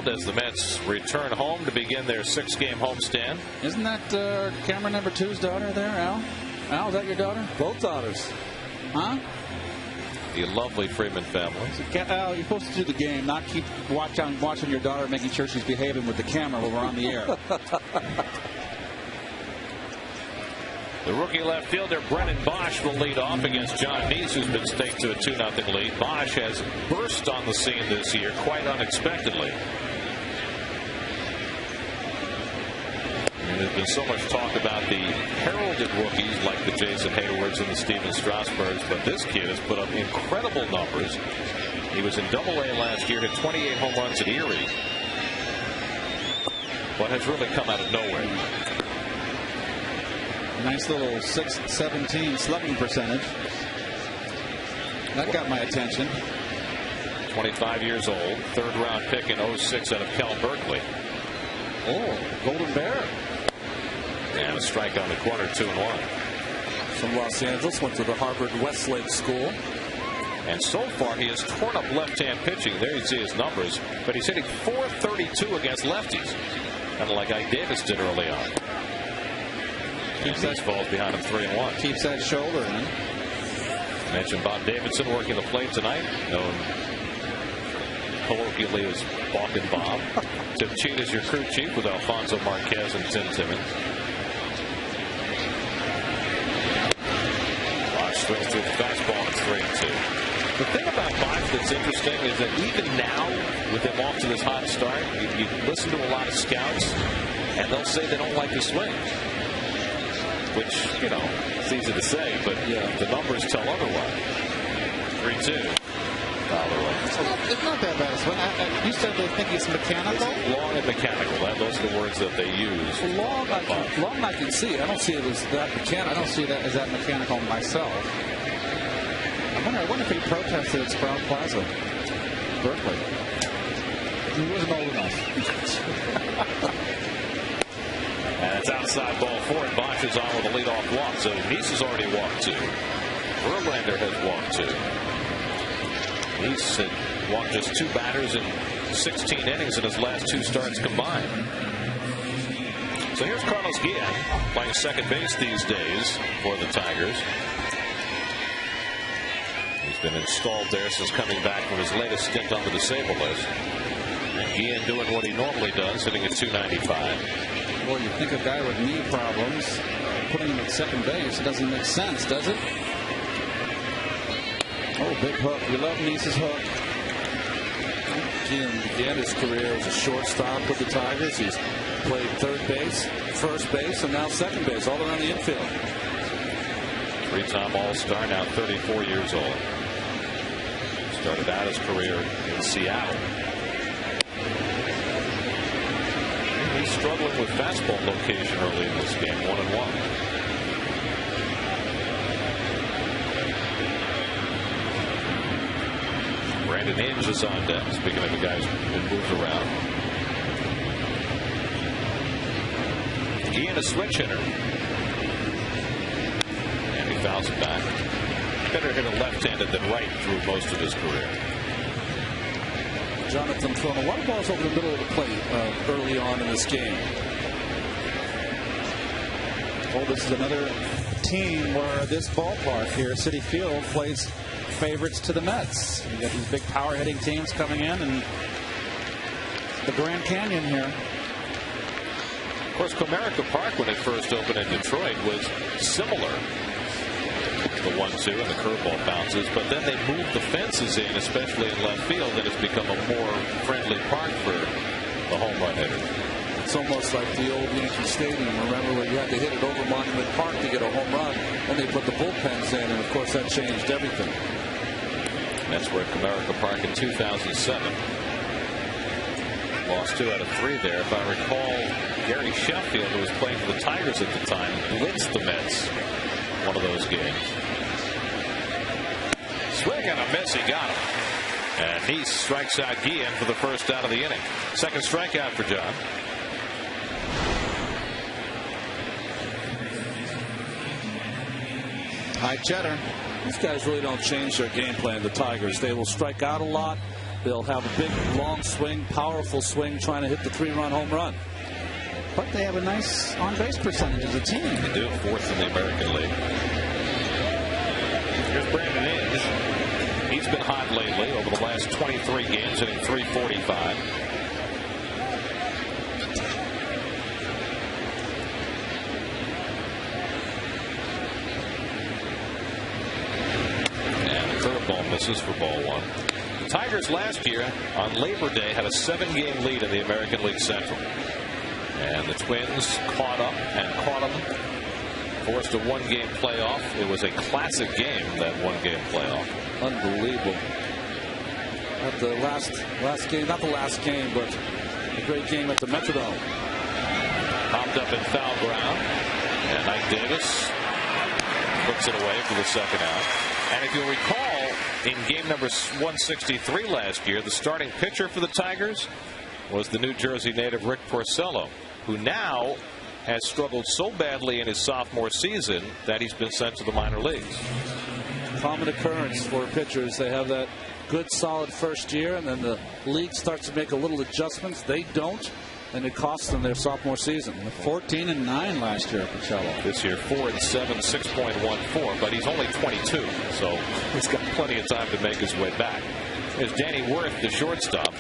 As the Mets return home to begin their 6-game homestand.
Isn't that camera number 2's daughter there, Al? Al, is that your daughter? Both daughters. Huh?
The lovely Freeman family.
So, Al, you're supposed to do the game, not keep watching your daughter, making sure she's behaving with the camera when we're on the air.
The rookie left fielder Brennan Bosch will lead off against John Neese, who's been staked to a 2-0 lead. Bosch has burst on the scene this year quite unexpectedly. And there's been so much talk about the heralded rookies like the Jason Haywards and the Steven Strasburgs, but this kid has put up incredible numbers. He was in Double-A last year, hit 28 home runs at Erie, but has really come out of nowhere.
Nice little .617 slugging percentage. That got my attention.
25 years old, 3rd-round pick in '06 out of Cal Berkeley.
Oh, Golden Bear.
And a strike on the corner, 2-1.
From Los Angeles, went to the Harvard Westlake School.
And so far, he has torn up left-hand pitching. There you see his numbers. But he's hitting .432 against lefties, kind of like Ike Davis did early on. And these falls behind him 3-1.
Keeps that shoulder in.
Mentioned Bob Davidson working the plate tonight, known colloquially as Balkan Bob. Tim Cheetah's your crew chief with Alfonso Marquez and Tim Timmons. Bosch swings through the fastball, it's 3-2. The thing about Bosch that's interesting is that even now, with him off to this hot start, you listen to a lot of scouts, and they'll say they don't like the swing. Which, you know, it's easy to say, but the numbers tell otherwise. 3-2.
It's not that bad a swing. You said they think it's mechanical?
It's long and mechanical. Those are the words that they use.
Well, long I can see. I don't see it as that mechanical.
I don't see that as that mechanical myself. I wonder if he protested at Sprout Plaza, Berkeley. He wasn't old enough.
And it's outside ball 4, and Bosch is on with a leadoff walk. So Neese has already walked 2. Verlander has walked 2. He's walked just 2 batters in 16 innings in his last 2 starts combined. So here's Carlos Guillen playing second base these days for the Tigers. He's been installed there since coming back from his latest stint on the disabled list. And Guillen doing what he normally does, hitting at .295.
Well, you think a guy with knee problems, putting him at second base, it doesn't make sense, does it? Oh, big hook. We love Nice's hook.
Guillen began his career as a shortstop with the Tigers. He's played third base, first base, and now second base, all around the infield.
3-time All-Star, now 34 years old. Started out his career in Seattle. He's struggling with fastball location early in this game, 1-1. Brandon Inge is on deck. Speaking of the guys who moves around. Guillen, a switch hitter. And he fouls it back. Better hit a left-handed than right through most of his career.
Jonathan throwing a lot of balls over the middle of the plate early on in this game.
Oh, this is another team where this ballpark here, Citi Field, plays favorites to the Mets. You got these big power hitting teams coming in, and the Grand Canyon here.
Of course, Comerica Park, when it first opened in Detroit, was similar. The 1-2 and the curveball bounces, but then they moved the fences in, especially in left field, and it's become a more friendly park for the home run hitter.
It's almost like the old Yankee Stadium. Remember when you had to hit it over Monument Park to get a home run, and they put the bullpens in, and of course that changed everything.
That's where Comerica Park in 2007. Lost 2 out of 3 there. If I recall, Gary Sheffield, who was playing for the Tigers at the time, blitzed the Mets one of those games. Swing and a miss, he got him. And Nice strikes out Guillen for the first out of the inning. Second strikeout for John.
High cheddar.
These guys really don't change their game plan, the Tigers. They will strike out a lot. They'll have a big, long swing, powerful swing, trying to hit the 3-run home run.
But they have a nice on-base percentage as a team.
They do, 4th in the American League. Here's Brandon Inge. He's been hot lately over the last 23 games, hitting .345. And the curveball misses for ball 1. The Tigers last year on Labor Day had a 7-game lead in the American League Central. And the Twins caught up and caught them. Forced a 1-game playoff. It was a classic game, that 1-game playoff.
Unbelievable. At the last game, not the last game, but a great game at the Metrodome.
Popped up in foul ground. And Ike Davis puts it away for the second out. And if you'll recall, in game number 163 last year, the starting pitcher for the Tigers was the New Jersey native Rick Porcello, who now has struggled so badly in his sophomore season that he's been sent to the minor leagues.
Common occurrence for pitchers. They have that good, solid first year, and then the league starts to make a little adjustments. They don't, and it costs them their sophomore season.
14-9 last year, Porcello.
This year, 4-7, 6.14, but he's only 22, so he's got plenty of time to make his way back. There's Danny Wirth, the shortstop.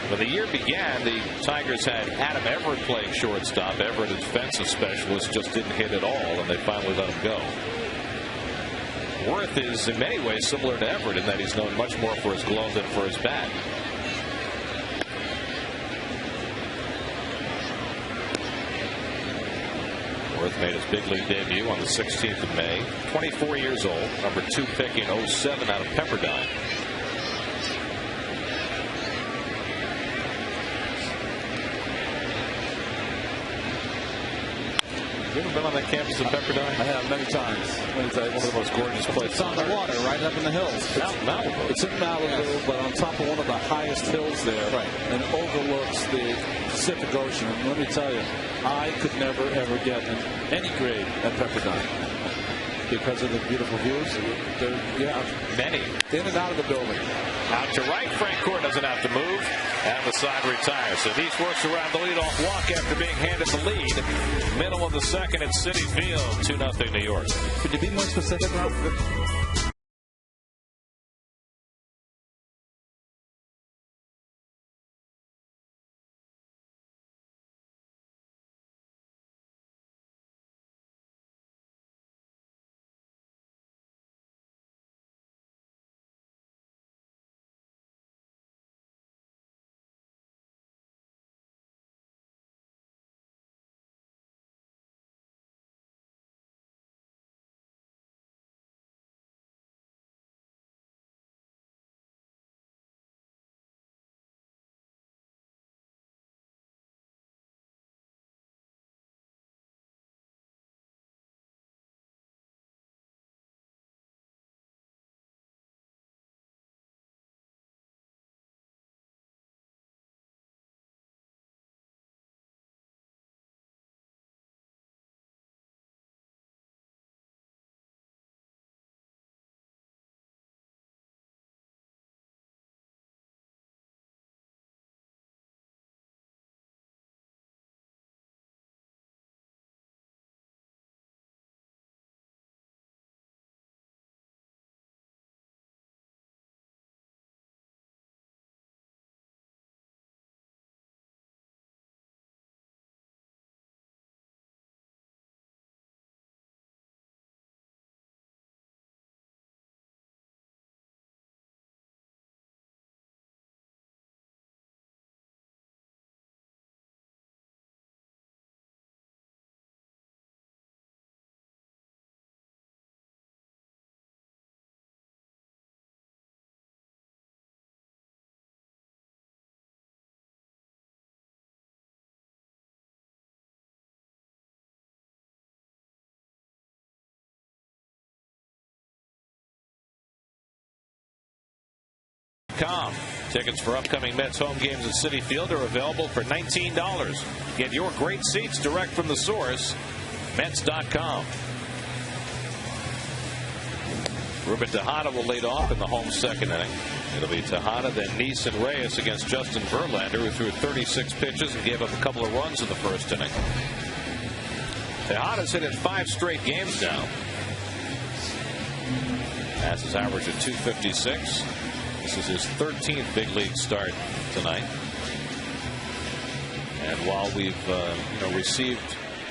When the year began, the Tigers had Adam Everett playing shortstop. Everett, a defensive specialist, just didn't hit at all, and they finally let him go. Wirth is in many ways similar to Everett in that he's known much more for his glove than for his bat. Wirth made his big league debut on the 16th of May. 24 years old, number 2 pick in '07 out of Pepperdine. Have you ever been on that campus at Pepperdine?
I have many times.
One of the most gorgeous places.
It's on the water, right up in the hills.
Malibu.
It's in Malibu, but on top of one of the highest hills there,
right,
and overlooks the Pacific Ocean. And let me tell you, I could never, ever get in any grade at Pepperdine. because of the beautiful views.
Many.
In and out of the building.
Out to right. Frank Gore doesn't have to move. And the side retires. So Nice works around the leadoff walk after being handed the lead. Middle of the second at Citi Field. 2-0 New York.
Could you be more specific, Rob?
Tickets for upcoming Mets home games at Citi Field are available for $19. Get your great seats direct from the source, Mets.com. Ruben Tejada will lead off in the home second inning. It'll be Tejada, then Nice and Reyes against Justin Verlander, who threw 36 pitches and gave up a couple of runs in the first inning. Tejada's hit in 5 straight games now. That's his average of .256. This is his 13th big league start tonight. And while we've received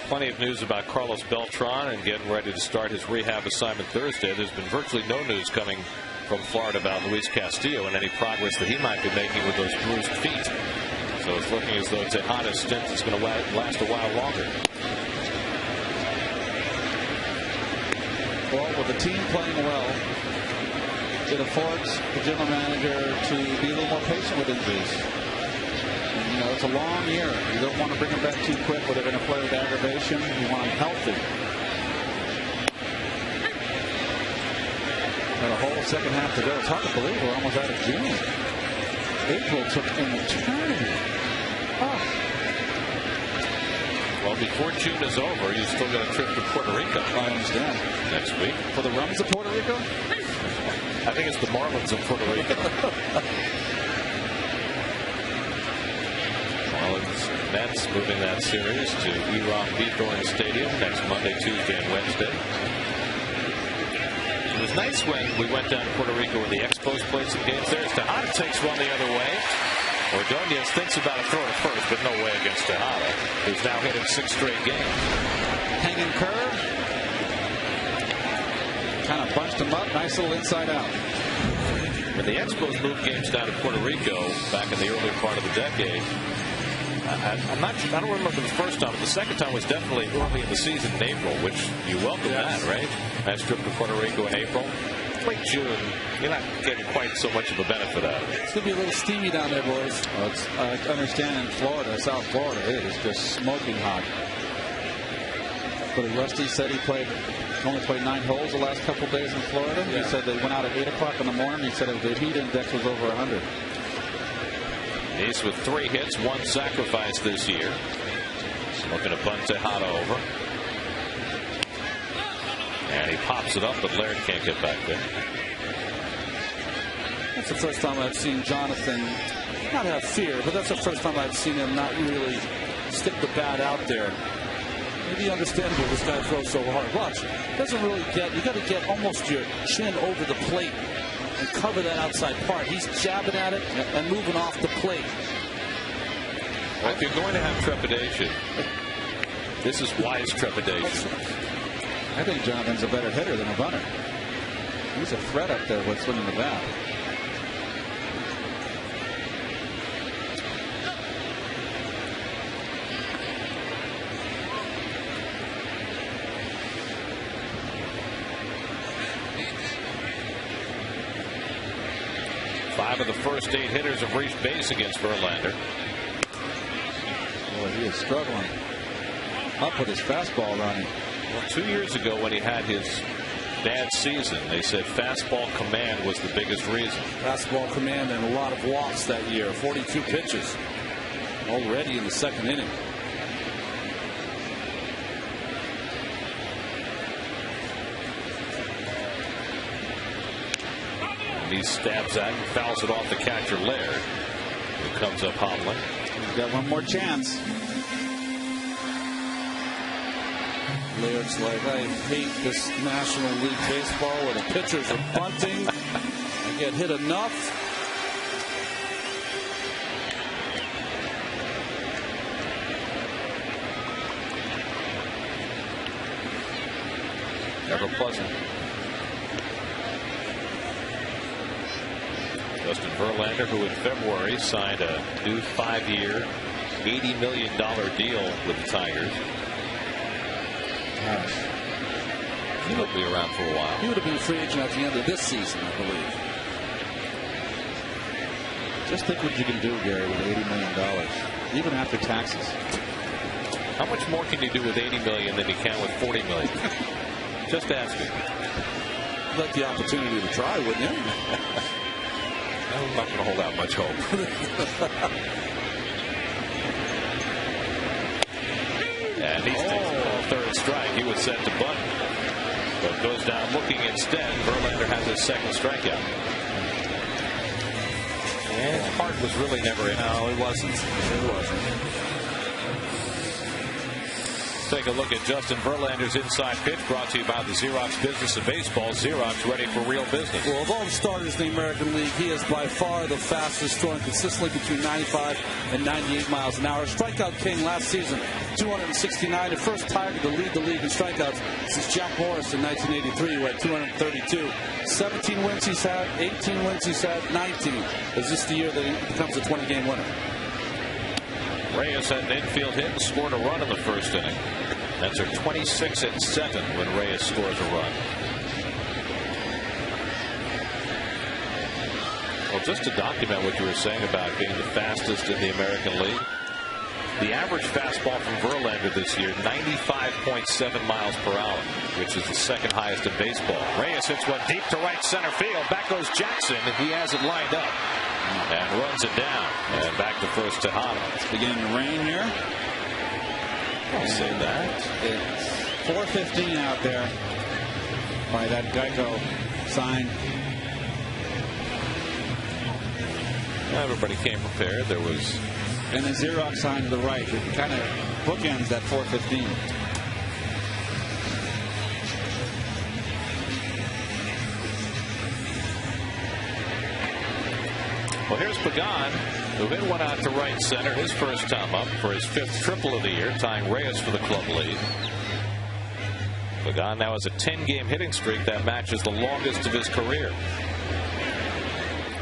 plenty of news about Carlos Beltran and getting ready to start his rehab assignment Thursday, there's been virtually no news coming from Florida about Luis Castillo and any progress that he might be making with those bruised feet. So it's looking as though Tejada's stint is going to last a while longer.
Well, with the team playing well, it affords the general manager to be a little more patient with injuries. And, it's a long year. You don't want to bring them back too quick where they're going to play with aggravation. You want them healthy. Got a whole second half to go. It's hard to believe we're almost out of June. April took an eternity. Oh.
Well, before June is over, you still got a trip to Puerto Rico.
I understand.
Next week.
For the runs of Puerto Rico?
I think it's the Marlins of Puerto Rico. Marlins Mets moving that series to E-Rock Bithorn Stadium next Monday, Tuesday, and Wednesday. It was nice when we went down to Puerto Rico where the Expos played some games there. Tejada takes one the other way. Ordonez thinks about a throw to first, but no way against Tejada, who's now hit in 6 straight games.
Hanging curve. Kind of bunched him up. Nice little inside out.
When the Expos moved games down to Puerto Rico back in the earlier part of the decade, I don't remember the first time, but the second time was definitely early in the season in April, which you welcome that, right? Nice trip to Puerto Rico in April. Late June, you're not getting quite so much of a benefit out of it.
It's going to be a little steamy down there, boys.
Well, I understand in Florida, South Florida, it is just smoking hot. But Rusty said he only played 9 holes the last couple of days in Florida. Yeah. He said they went out at 8 o'clock in the morning. He said the heat index was over 100.
Nice with 3 hits, 1 sacrifice this year. Looking to bunt Tejada over. And he pops it up, but Laird can't get back there.
That's the first time I've seen Jonathan not have fear, but that's the first time I've seen him not really stick the bat out there. Maybe understandable this guy throws so hard. Watch, doesn't really get, you got to get almost your chin over the plate and cover that outside part. He's jabbing at it and moving off the plate.
Well, if you're going to have trepidation, this is wise trepidation.
I think Jonathan's a better hitter than a bunter. He's a threat up there with swinging the bat.
Five of the first 8 hitters have reached base against Verlander.
Boy, he is struggling up with his fastball running.
Well, 2 years ago when he had his bad season, they said fastball command was the biggest reason.
Fastball command and a lot of walks that year. 42 pitches already in the second inning.
He stabs at and fouls it off the catcher Laird, who comes up hobbling.
He's got one more chance.
Laird's like, I hate this National League Baseball where the pitchers are bunting. I get hit enough.
Never pleasant. Justin Verlander, who in February signed a new 5-year, $80 million deal with the Tigers. He'll be around for a while.
He would have been a free agent at the end of this season, I believe.
Just think what you can do, Gary, with $80 million, even after taxes.
How much more can you do with $80 million than you can with $40 million? Just asking.
Like the opportunity to try, wouldn't you?
I'm not going to hold out much hope. And he's taking third strike. He was set to bunt, but goes down looking instead. Verlander has his second strikeout. And his heart was really never in.
No, it wasn't. It wasn't.
Take a look at Justin Verlander's inside pitch, brought to you by the Xerox Business of Baseball. Xerox, ready for real business.
Well, of all the starters in the American League, he is by far the fastest, throwing consistently between 95 and 98 miles an hour. Strikeout king last season, 269. The first Tiger to lead the league in strikeouts since Jack Morris in 1983, who had 232. 17 wins he's had, 18 wins he's had, 19. Is this the year that he becomes a 20-game winner?
Reyes had an infield hit and scored a run in the first inning. That's her 26 at 7 when Reyes scores a run. Well, just to document what you were saying about being the fastest in the American League, the average fastball from Verlander this year, 95.7 miles per hour, which is the second highest in baseball. Reyes hits one deep to right center field. Back goes Jackson. He has it lined up and runs it down. And back to first Tejada.
It's beginning to rain here.
I'll say that.
It's 4:15 out there by that Geico sign.
Everybody came prepared. There was.
And the Xerox sign to the right. It kind of bookends that 4:15.
Well, here's Pregame, who hit one out to right center, his first time up for his 5th triple of the year, tying Reyes for the club lead. Pregame now has a 10-game hitting streak that matches the longest of his career.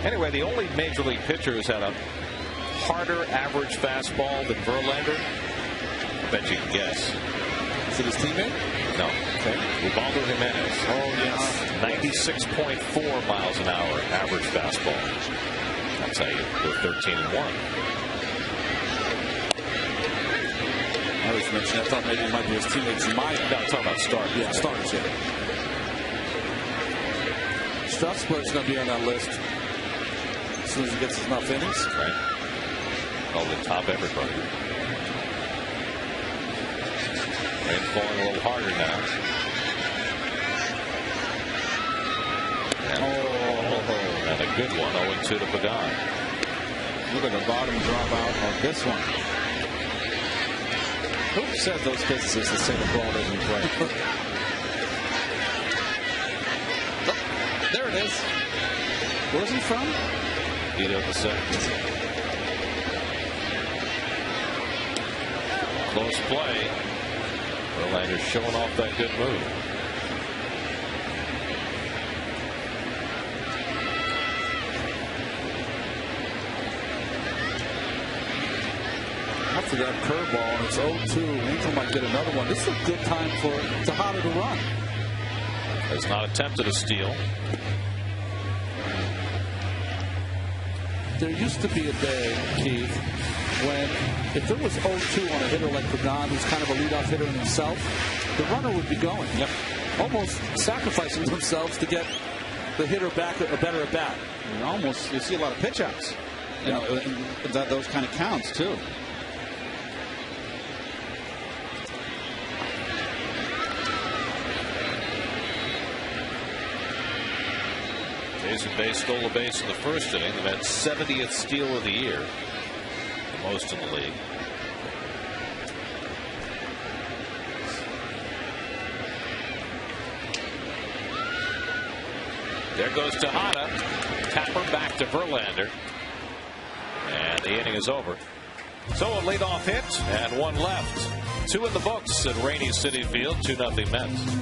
Anyway, the only major league pitcher who's had a harder average fastball than Verlander, I bet you can guess.
Is it his teammate?
No.
Okay.
Ubaldo Jimenez.
Oh, yes.
96.4 miles an hour average fastball. That's how you go 13-1.
I was mentioning, I thought maybe it might be his teammates.
No, I'm talking about starters.
Yeah, starters, yeah. Strasburg's going to be on that list as soon as he gets enough innings.
Right. All the top everybody. Rain falling a little harder now. And a good one, 0-2 to Pregame.
Look at the bottom drop out of this one. Who says those physicists that say the ball doesn't play?
Oh, there it is. Where's he from?
Either the second. Close play. Verlander's showing off that good move.
After that curveball, and it's 0-2. Angel might get another one. This is a good time for Tejada to run.
Has not attempted a steal.
There used to be a day, Keith, when if there was 0-2 on a hitter like Pregame, who's kind of a leadoff hitter in himself, the runner would be going.
Yep.
Almost sacrificing themselves to get the hitter back a better at bat.
You see a lot of pitch outs. You know, those kind of counts too.
Jason Bay stole a base in the first inning. The Mets' 70th steal of the year, the most in the league. There goes Tejada. Tapper back to Verlander. And the inning is over. So a leadoff hit and one left. 2 in the books at Rainy City Field. 2-0 Mets.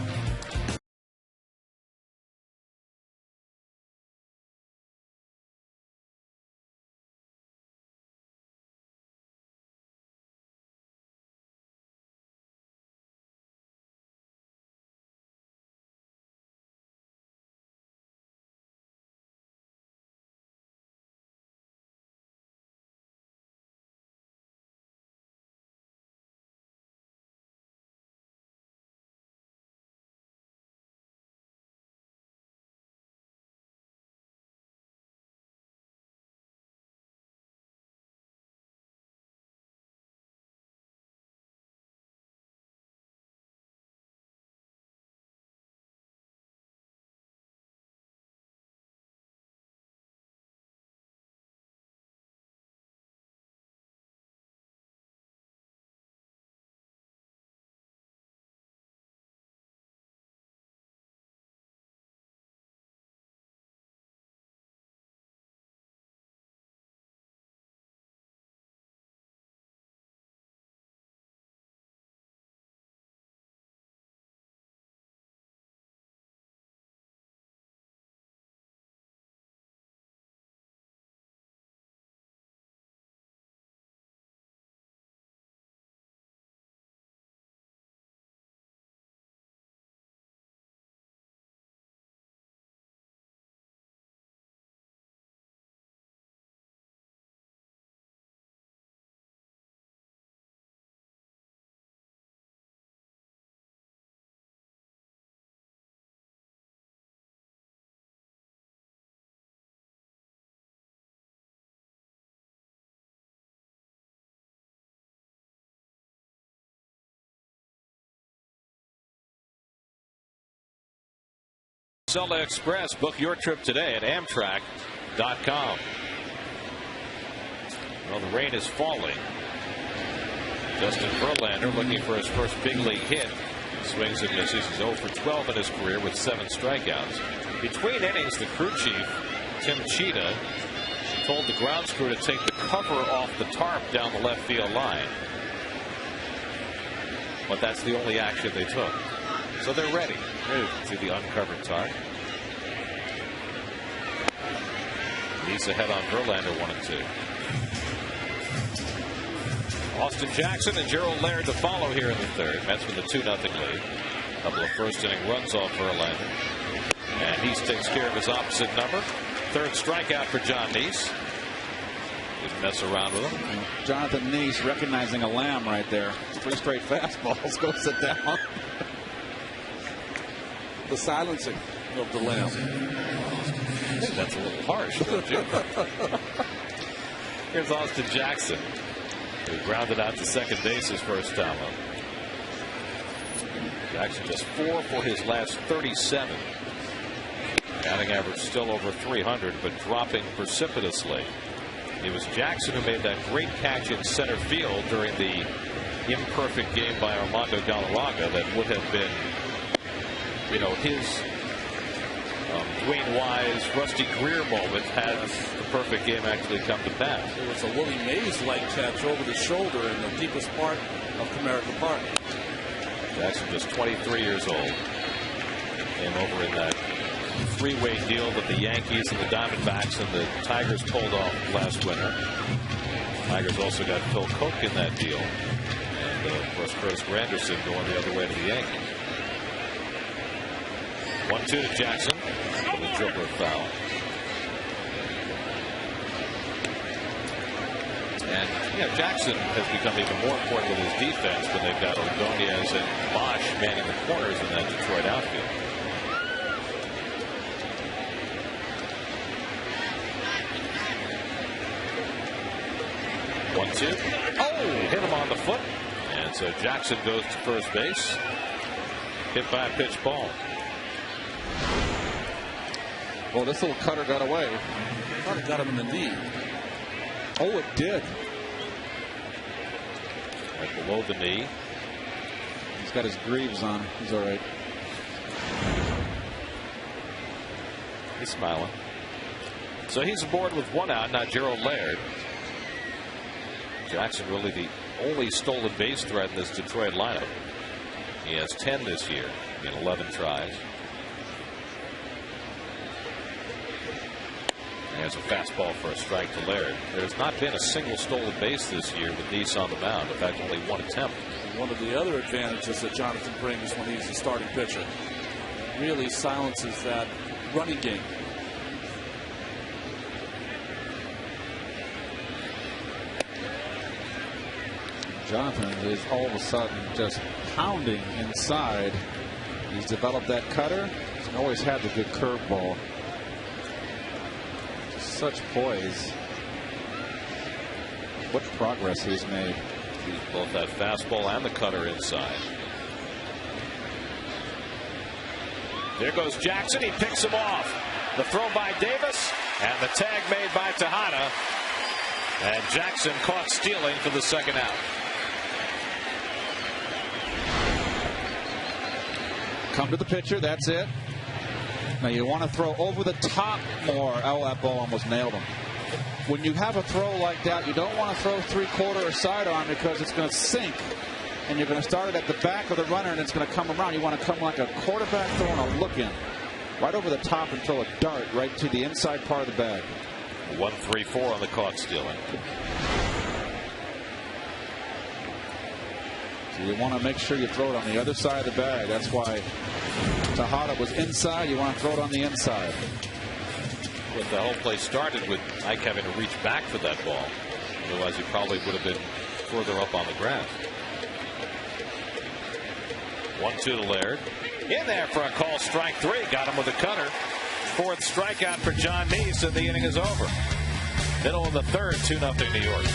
Acela Express. Book your trip today at Amtrak.com. Well, the rain is falling. Justin Verlander looking for his first big league hit. Swings and misses. He's 0 for 12 in his career with 7 strikeouts. Between innings, the crew chief, Tim Cheetah, told the grounds crew to take the cover off the tarp down the left field line. But that's the only action they took. So they're ready to the uncovered tarp. He's ahead on Verlander, 1-2. Austin Jackson and Gerald Laird to follow here in the third. Mets with a 2-0 lead. A couple of first inning runs off Verlander. And he takes care of his opposite number. Third strikeout for John Neese. Didn't mess around with him.
And Jonathan Neese recognizing a lamb right there. 3 straight fastballs. Go sit down.
The silencing of the lamb.
I think that's a little harsh, don't you? Here's Austin Jackson, who grounded out to second base his first time up. Jackson just 4 for his last 37. Batting average still over 300, but dropping precipitously. It was Jackson who made that great catch in center field during the imperfect game by Armando Galarraga that would have been, you know, his Dwayne Wise, Rusty Greer moment had the perfect game actually come to pass.
It was a Willie Mays-like catch over the shoulder in the deepest part of Comerica Park.
Jackson just 23 years old. Came over in that three-way deal that the Yankees and the Diamondbacks and the Tigers pulled off last winter. Tigers also got Phil Koch in that deal. And, of course, Curtis Granderson going the other way to the Yankees. 1-2 to Jackson for the dribbler foul. And yeah, Jackson has become even more important with his defense when they've got Ordonez and Bosch manning the corners in that Detroit outfield. Oh, hit him on the foot. And so Jackson goes to first base. Hit by a pitch ball.
Well, this little cutter got away.
I thought it got him in the knee.
Oh, it did.
Right below the knee.
He's got his greaves on. He's all right.
He's smiling. So he's aboard with one out, now Gerald Laird. Jackson really the only stolen base threat in this Detroit lineup. He has 10 this year in 11 tries. There's a fastball for a strike to Laird. There's not been a single stolen base this year with Neese on the mound. In fact, only one attempt.
One of the other advantages that Jonathan brings when he's the starting pitcher really silences that running game.
Jonathan is all of a sudden just pounding inside. He's developed that cutter. He's always had the good curveball. Such poise. What progress he's made.
He's both that fastball and the cutter inside. There goes Jackson. He picks him off. The throw by Davis and the tag made by Tejada. And Jackson caught stealing for the second out.
Come to the pitcher. That's it. Now you want to throw over the top more. Oh, that ball almost nailed him. When you have a throw like that, you don't want to throw three-quarter or sidearm because it's going to sink. And you're going to start it at the back of the runner and it's going to come around. You want to come like a quarterback throwing a look-in. Right over the top and throw a dart right to the inside part of the bag.
1-3-4 on the caught stealing.
So you want to make sure you throw it on the other side of the bag. That's why Tejada was inside. You want to throw it on the inside.
But the whole play started with Ike having to reach back for that ball. Otherwise, he probably would have been further up on the grass. 1-2 to Laird. In there for a call, strike three. Got him with a cutter. Fourth strikeout for John Neese, and the inning is over. Middle of the third, 2-0 New York.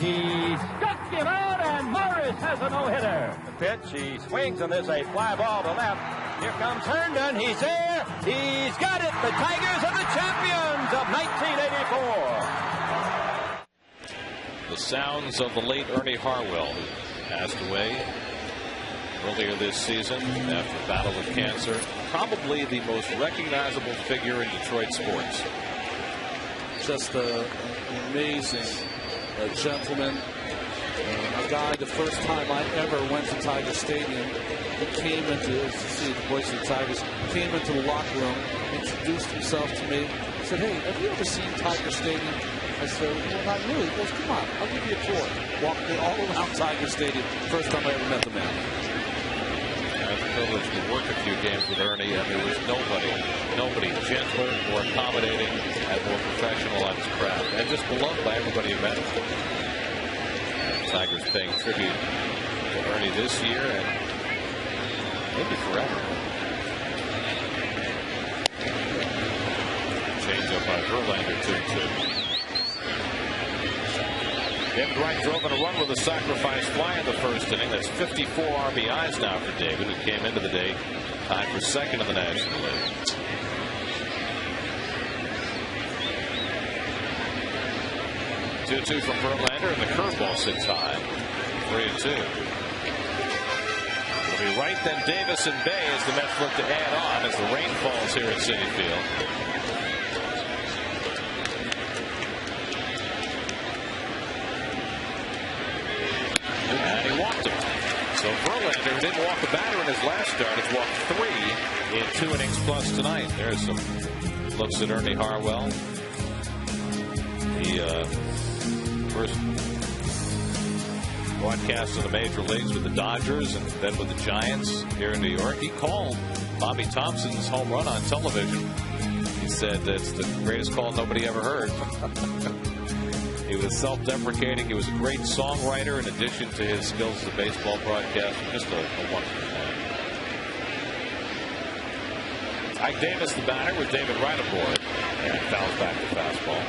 He struck him out, and Morris has a no-hitter. The pitch, he swings, and there's a fly ball to left. Here comes Herndon. He's there. He's got it. The Tigers are the champions of 1984.
The sounds of the late Ernie Harwell, who passed away earlier this season after a battle with cancer. Probably the most recognizable figure in Detroit sports.
Just an amazing gentleman. A guy, the first time I ever went to Tiger Stadium, he came into, to see the voice of the Tigers, came into the locker room, introduced himself to me, said, "Hey, have you ever seen Tiger Stadium?" I said, "Well, not really." He goes, "Come on, I'll give you a tour." Walked me all around Tiger Stadium. First time I ever met the man.
I had the privilege to work a few games with Ernie, and there was nobody gentler, more accommodating, and more professional on his craft, and just beloved by everybody who met him. And the Tigers paying tribute to Ernie this year, and maybe forever. Change up by Verlander, 2-2. David Wright drove in a run with a sacrifice fly in the first inning. That's 54 RBIs now for David, who came into the day tied for second in the National League. 2-2 from Verlander, and the curveball sits high. 3-2. It'll be Wright, then Davis and Bay as the Mets look to add on as the rain falls here at Citi Field. And he walked him. So Verlander, who didn't walk the batter in his last start, has walked 3 in 2 innings plus tonight. There's some looks at Ernie Harwell. The first broadcast in the major leagues with the Dodgers and then with the Giants here in New York. He called Bobby Thompson's home run on television. He said that's the greatest call nobody ever heard. He was self-deprecating. He was a great songwriter in addition to his skills as a baseball broadcaster. Just a wonderful man. Ike Davis, the batter, with David Wright aboard, and fouls back the fastball.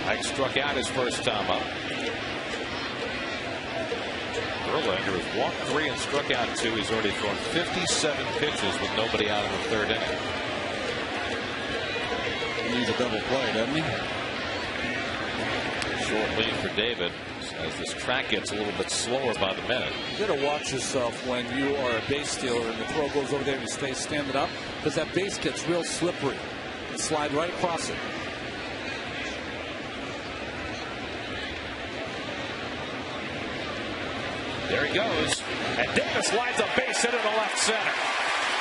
Ike struck out his first time up. Verlander has walked 3 and struck out 2. He's already thrown 57 pitches with nobody out in the third inning.
He needs a double play, doesn't he?
Short lead for David as this track gets a little bit slower by the minute.
You got to watch yourself when you are a base stealer and the throw goes over there and you stay standing up, because that base gets real slippery and slide right across it.
There he goes, and Davis lines a base hit in the left center.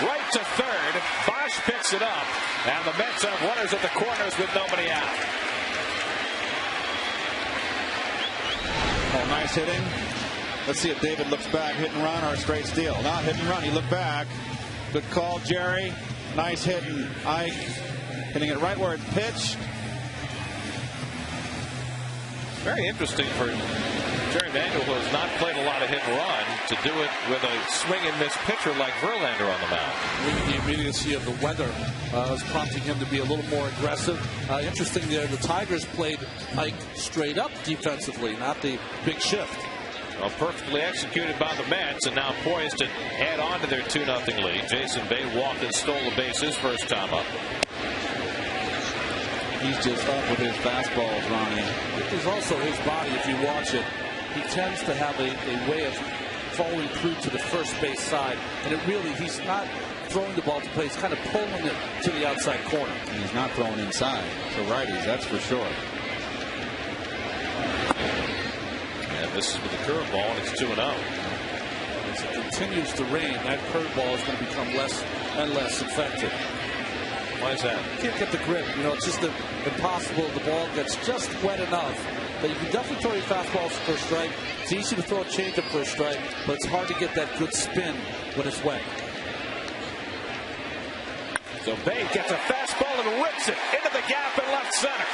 Right to third. Bosch picks it up, and the Mets have runners at the corners with nobody out.
Oh, nice hitting. Let's see if David looks back. Hit and run or a straight steal. Not hit and run. He looked back. Good call, Jerry. Nice hitting. Ike hitting it right where it's pitched.
Very interesting for Jerry Manuel, who has not played a lot of hit and run, to do it with a swing and miss pitcher like Verlander on the mound.
The immediacy of the weather is prompting him to be a little more aggressive. Interesting there, the Tigers played Ike straight up defensively, not the big shift.
Well, perfectly executed by the Mets, and now poised to add on to their 2-0 lead. Jason Bay walked and stole the bases first time up.
He's just up with his fastballs, Ronnie.
It is also his body, if you watch it. He tends to have a way of falling through to the first base side, and it really, he's not throwing the ball to play. He's kind of pulling it to the outside corner.
And he's not throwing inside to righties, that's for sure.
And this is with the curveball, and it's 2-0.
As it continues to rain, that curveball is going to become less and less effective.
Why is that?
You can't get the grip. You know, it's just impossible. The ball gets just wet enough that you can definitely throw your fastballs for a strike. It's easy to throw a changeup for a strike, but it's hard to get that good spin when it's wet.
So Bay gets a fastball and rips it into the gap in left center.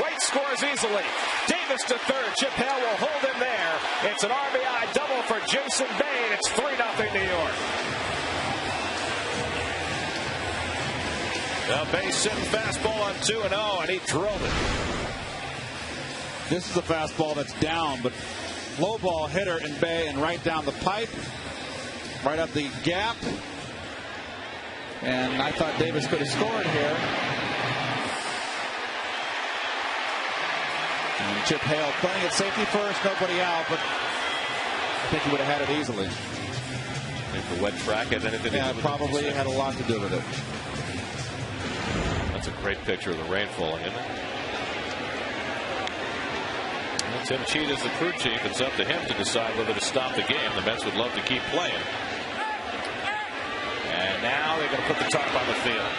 Wright scores easily. Davis to third. Chip Hale will hold him there. It's an RBI double for Jason Bay, and it's 3-0 New York. The base sitting fastball on 2-0, and he drove it.
This is a fastball that's down, but low ball hitter in bay and right down the pipe, right up the gap. And I thought Davis could have scored here. And Chip Hale playing at safety first, nobody out, but I think he would have had it easily.
I think the wet track had anything to do with it?
Yeah, probably had a lot to do with it.
That's a great picture of the rain falling, isn't it? Well, Tim Cheetah's the crew chief. It's up to him to decide whether to stop the game. The Mets would love to keep playing. And now they're going to put the tarp on the field.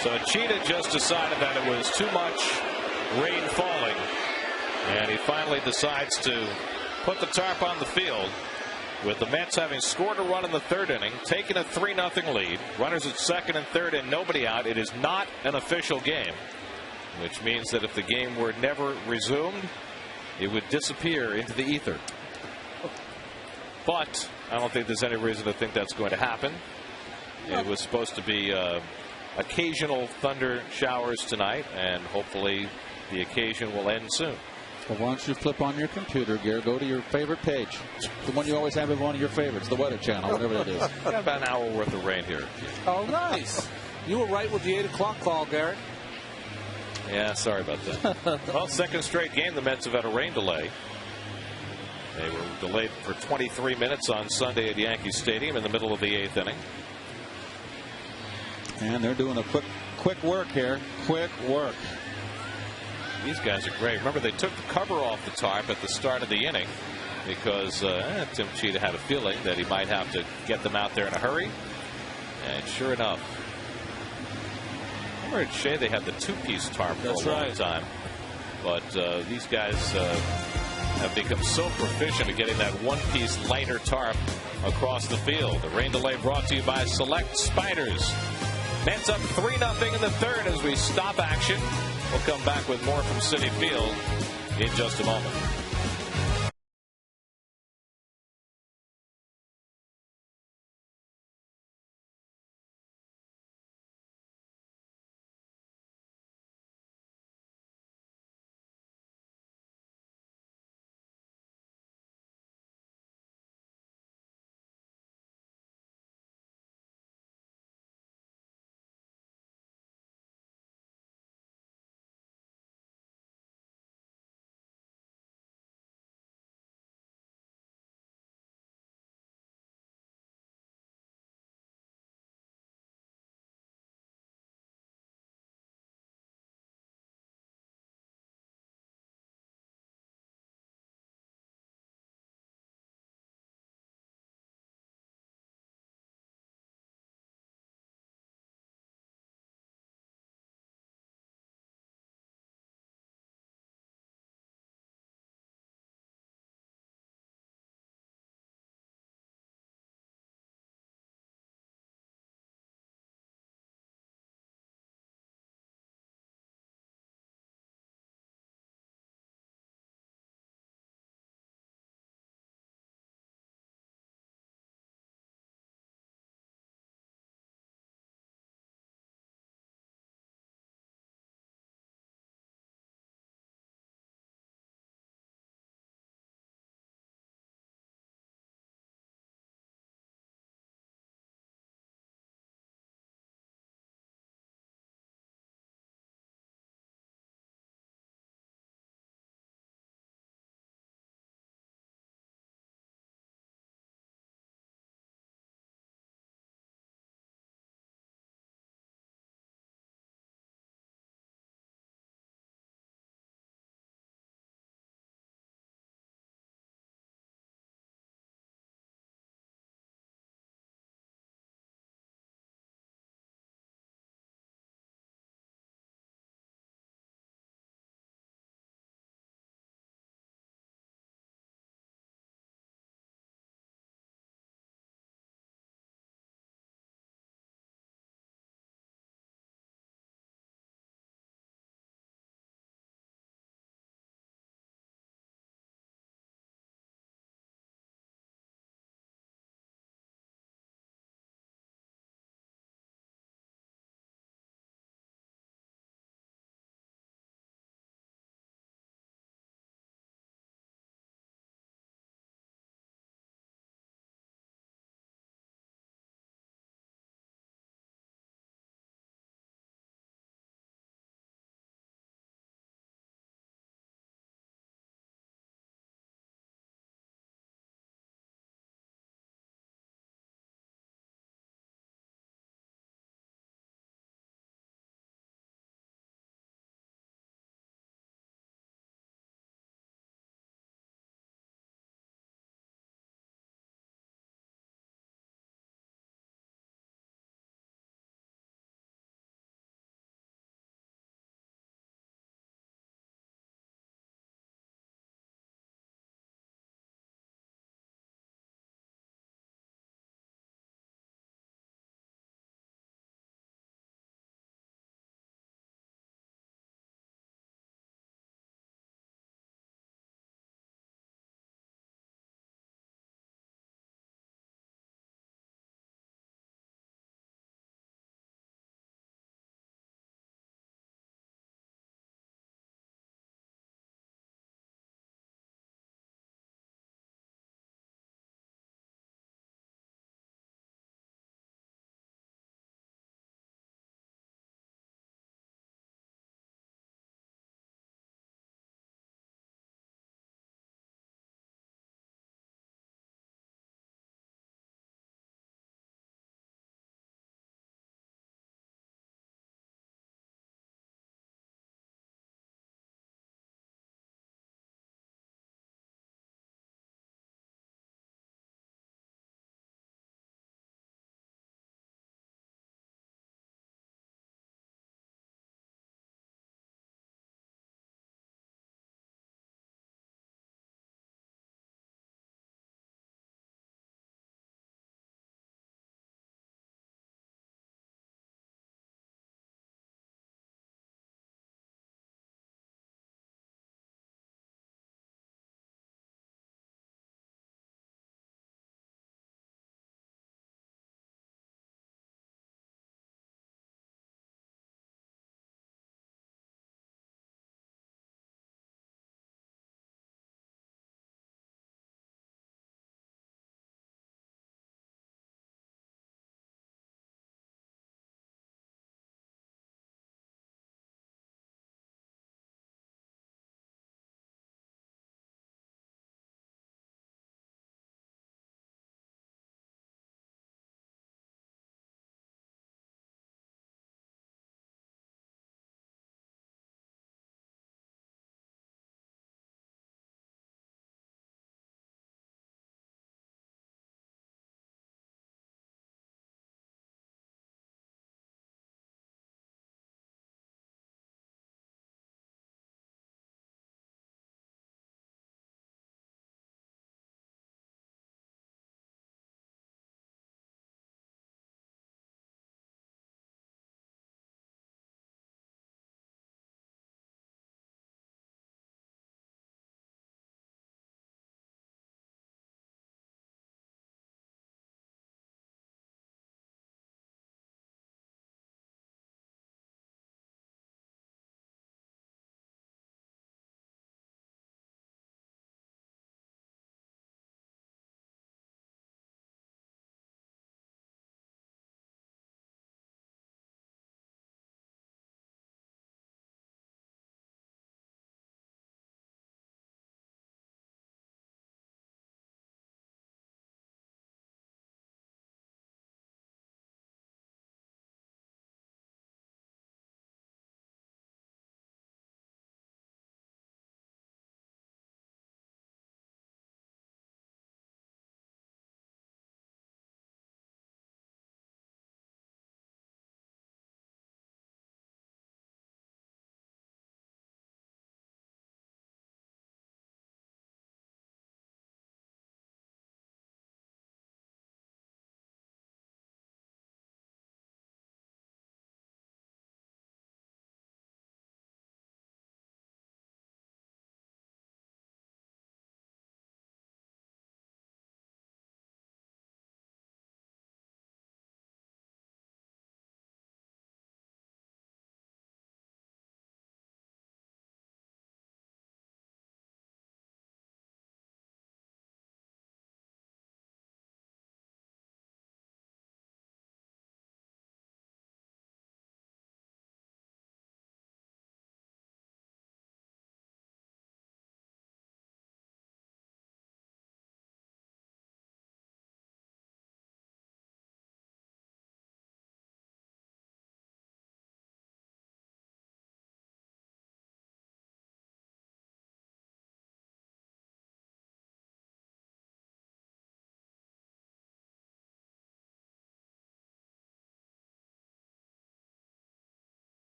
So Cheetah just decided that it was too much rain falling. And he finally decides to put the tarp on the field, with the Mets having scored a run in the third inning, taking a 3-0 lead. Runners at second and third and nobody out. It is not an official game, which means that if the game were never resumed, it would disappear into the ether. But I don't think there's any reason to think that's going to happen. It was supposed to be occasional thunder showers tonight, and hopefully the occasion will end soon.
Well, why don't you flip on your computer, Gary? Go to your favorite page, the one you always have as one of your favorites, the Weather Channel, whatever it is.
We got about an hour worth of rain here.
Oh, nice. You were right with the 8 o'clock call, Garrett.
Yeah, sorry about that. Well, second straight game, the Mets have had a rain delay. They were delayed for 23 minutes on Sunday at Yankee Stadium in the middle of the 8th inning.
And they're doing a quick work here. Quick work.
These guys are great. Remember, they took the cover off the tarp at the start of the inning because Tim Cheetah had a feeling that he might have to get them out there in a hurry. And sure enough, remember at Shea they had the two-piece tarp for a long time. But these guys have become so proficient at getting that one-piece lighter tarp across the field. The rain delay brought to you by Select Spiders. Mets up 3-0 in the third as we stop action. We'll come back with more from Citi Field in just a moment.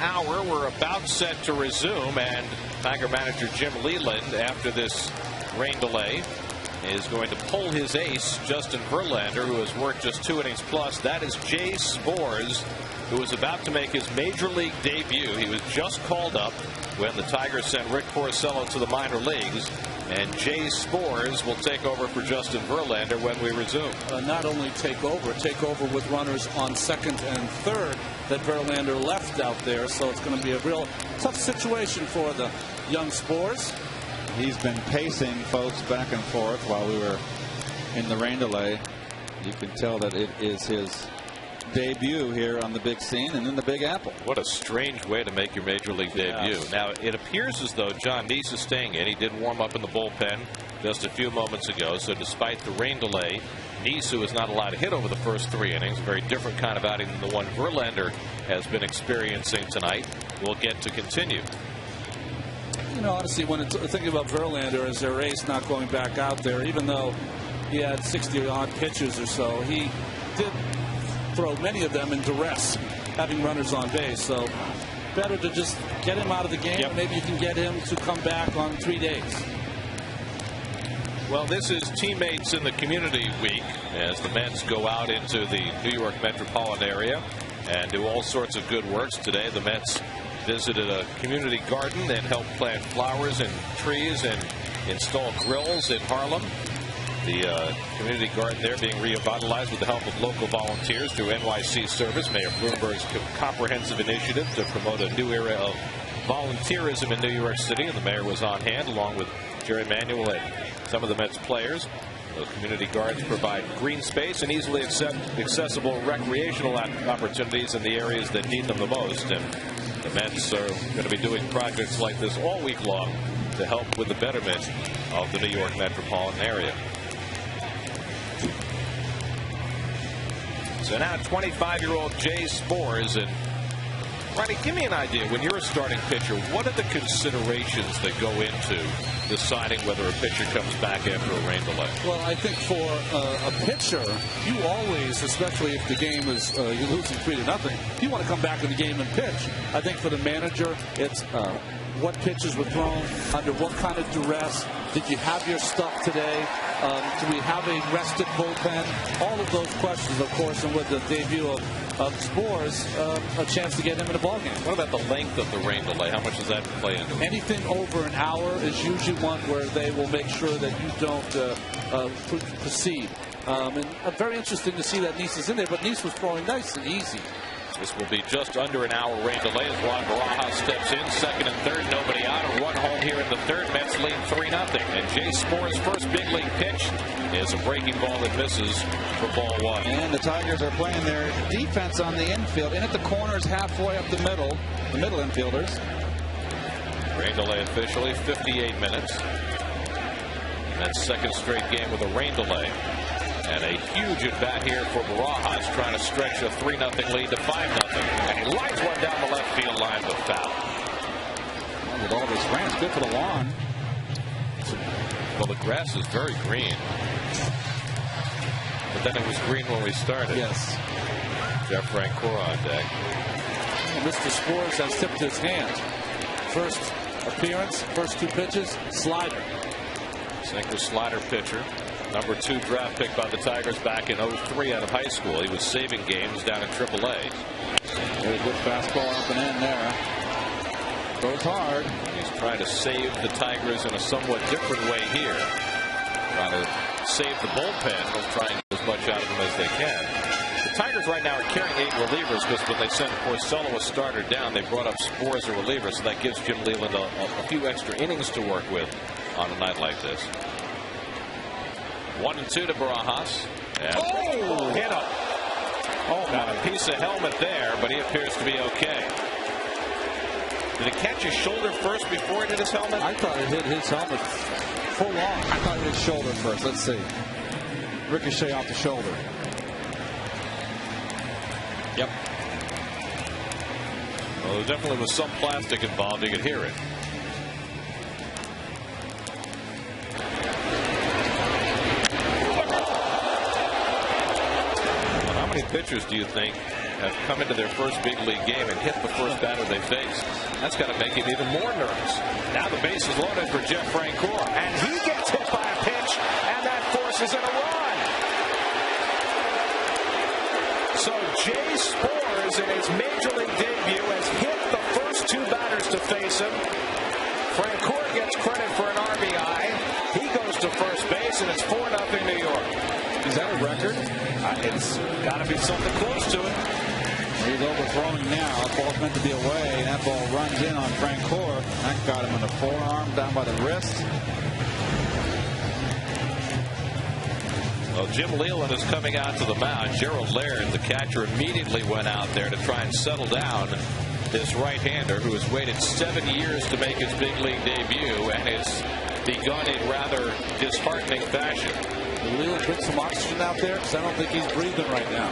hour. We're about set to resume, and Tiger manager Jim Leland, after this rain delay, is going to pull his ace, Justin Verlander, who has worked just 2 innings plus. That is Jay Spores, who is about to make his major league debut. He was just called up when the Tigers sent Rick Porcello to the minor leagues. And Jay Spores will take over for Justin Verlander when we resume.
Not only take over with runners on second and third that Verlander left out there. So it's going to be a real tough situation for the young Spores.
He's been pacing folks back and forth while we were in the rain delay. You can tell that it is his debut here on the big scene and in the Big Apple.
What a strange way to make your major league debut. Now, it appears as though John Neese is staying in. He did warm up in the bullpen just a few moments ago. So despite the rain delay, Neese, who is not allowed to hit over the first 3 innings, a very different kind of outing than the one Verlander has been experiencing tonight, will get to continue.
You know, honestly, when thinking about Verlander as their ace not going back out there, even though he had 60-odd pitches or so, he did throw many of them in duress, having runners on base. So better to just get him out of the game. Yep. Maybe you can get him to come back on 3 days.
Well, this is Teammates in the Community Week as the Mets go out into the New York metropolitan area and do all sorts of good works. Today, the Mets visited a community garden and helped plant flowers and trees and install grills in Harlem. The community garden there being revitalized with the help of local volunteers through NYC Service, Mayor Bloomberg's comprehensive initiative to promote a new era of volunteerism in New York City. And the mayor was on hand along with Jerry Manuel and some of the Mets players. The community gardens provide green space and easily accessible recreational opportunities in the areas that need them the most. And the Mets are going to be doing projects like this all week long to help with the betterment of the New York metropolitan area. So now 25-year-old Jay Spores. And Ronnie, give me an idea. When you're a starting pitcher, what are the considerations that go into deciding whether a pitcher comes back after a rain delay?
Well, I think for a pitcher, you always, especially if the game is you're losing 3-0, you want to come back in the game and pitch. I think for the manager, it's what pitches were thrown, under what kind of duress. Did you have your stuff today? Do we have a rested bullpen? All of those questions, of course, and with the debut of Spores, a chance to get him in a ballgame.
What about the length of the rain delay? How much does that play into it?
Anything over an hour is usually one where they will make sure that you don't proceed. And very interesting to see that Neese is in there, but Neese was throwing nice and easy.
This will be just under an hour rain delay as Juan Barajas steps in. Second and third, nobody out. A run home here in the third. Mets lead 3-0. And Jay Spores' first big league pitch is a breaking ball that misses for ball 1.
And the Tigers are playing their defense on the infield. In at the corners, halfway up the middle infielders.
Rain delay officially 58 minutes. And that's second straight game with a rain delay. And a huge at bat here for Barajas, trying to stretch a 3-0 lead to 5-0. And he lines one down the left field line, but foul.
Well, with all this rain, it's good for the lawn.
Well, the grass is very green. But then it was green when we started.
Yes.
Jeff Francoeur on deck.
And Mr. Spores has tipped his hand. First appearance, first 2 pitches, slider.
Sinker slider pitcher. Number 2 draft pick by the Tigers back in 03 out of high school. He was saving games down in AAA.
Very good fastball up and in there. Goes hard.
He's trying to save the Tigers in a somewhat different way here. Trying to save the bullpen. They'll try and get as much out of them as they can. The Tigers right now are carrying 8 relievers because when they sent Porcello a starter down, they brought up Spores a reliever, so that gives Jim Leland a few extra innings to work with on a night like this. 1-2 to Barajas. And hit him. Got a piece of helmet there, but he appears to be okay. Did it catch his shoulder first before it hit his helmet?
I thought it hit his helmet full on.
I thought it hit his shoulder first. Let's see. Ricochet off the shoulder. Yep.
Well, there definitely was some plastic involved. You could hear it. How many pitchers do you think have come into their first big league game and hit the first batter they face. That's got to make him even more nervous. Now the base is loaded for Jeff Francoeur, and he gets hit by a pitch, and that forces in a run. So Jay Spores in his major league debut has hit the first two batters to face him. Francoeur gets credit for an RBI. He goes to first base, and it's 4-0 New York.
Is that a record?
It's got to be something close to it.
He's overthrowing now. The ball's meant to be away, and that ball runs in on Francoeur. That got him in the forearm, down by the wrist.
Well, Jim Leyland is coming out to the mound. Gerald Laird, the catcher, immediately went out there to try and settle down this right-hander who has waited 7 years to make his big league debut and has begun in rather disheartening fashion.
Will Leyland put some oxygen out there? Because I don't think he's breathing right now.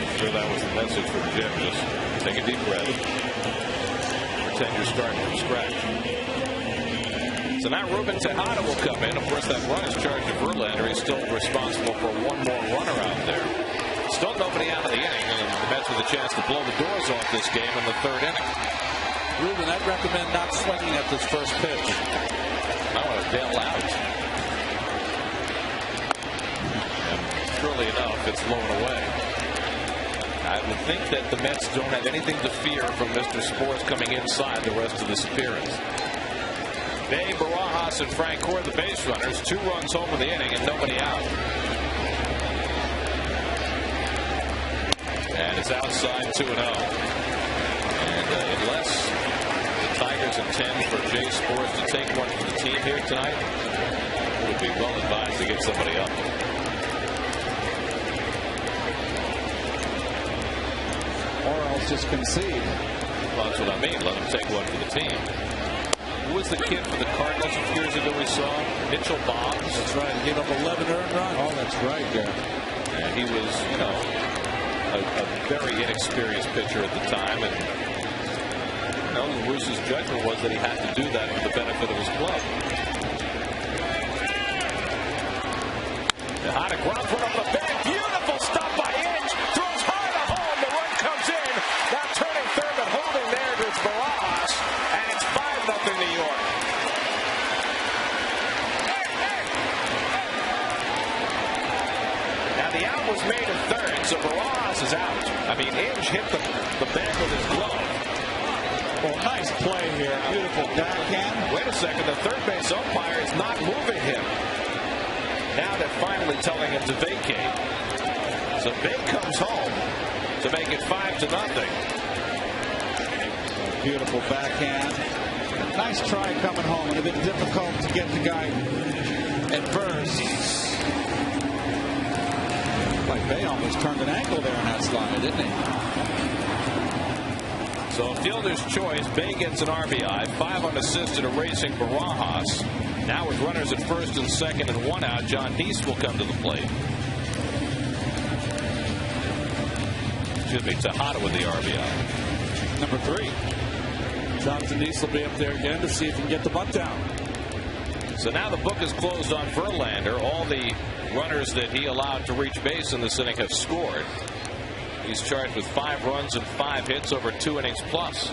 I'm sure that was the message from Jim. Just take a deep breath. Pretend you're starting from scratch. So now Ruben Tejada will come in. Of course, that run is charged to Verlander. He's still responsible for one more runner out there. Still nobody out of the inning, and the Mets with a chance to blow the doors off this game in the third inning.
Ruben, I'd recommend not swinging at this first pitch.
I want to bail out. And surely enough, it's blown away. I would think that the Mets don't have anything to fear from Mr. Spores coming inside the rest of this appearance. Bay, Barajas, and Francoeur, the base runners. 2 runs home in the inning and nobody out. And it's outside 2-0. And unless the Tigers intend for Jay Spores to take one for the team here tonight, it would be well advised to get somebody up.
Or else just concede.
Well, that's what I mean. Let him take one for the team. Who was the kid for the Cardinals a few years ago we saw? Mitchell Boggs.
That's right. He gave up 11 earned runs.
Oh, that's right, yeah.
And he was, you know, a very inexperienced pitcher at the time. And, you know, the Roos's judgment was that he had to do that for the benefit of his club. Tejada grounds one over the bag. Beautiful stop by Inge. Throws high to home. The run comes in. Now turning third but holding there is Barajas. And it's 5-0 New York. Now the out was made in third, so Barajas is out. I mean, Inge hit the bag with his glove.
Well, nice play here. Beautiful backhand.
Wait a second. The third base umpire is not moving him. Now they're finally telling him to vacate. So Bay comes home to make it 5-0.
Beautiful backhand. Nice try coming home. It would have been difficult to get the guy at first. Like Bay almost turned an ankle there in that slide, didn't he?
So a fielder's choice. Bay gets an RBI. 5 unassisted, erasing Barajas. Now with runners at first and second and 1 out, John Deese will come to the plate. Excuse me, Tejada with the RBI.
Number 3. Jonathan Deese will be up there again to see if he can get the bunt down.
So now the book is closed on Verlander. All the runners that he allowed to reach base in this inning have scored. He's charged with 5 runs and 5 hits over 2 innings plus.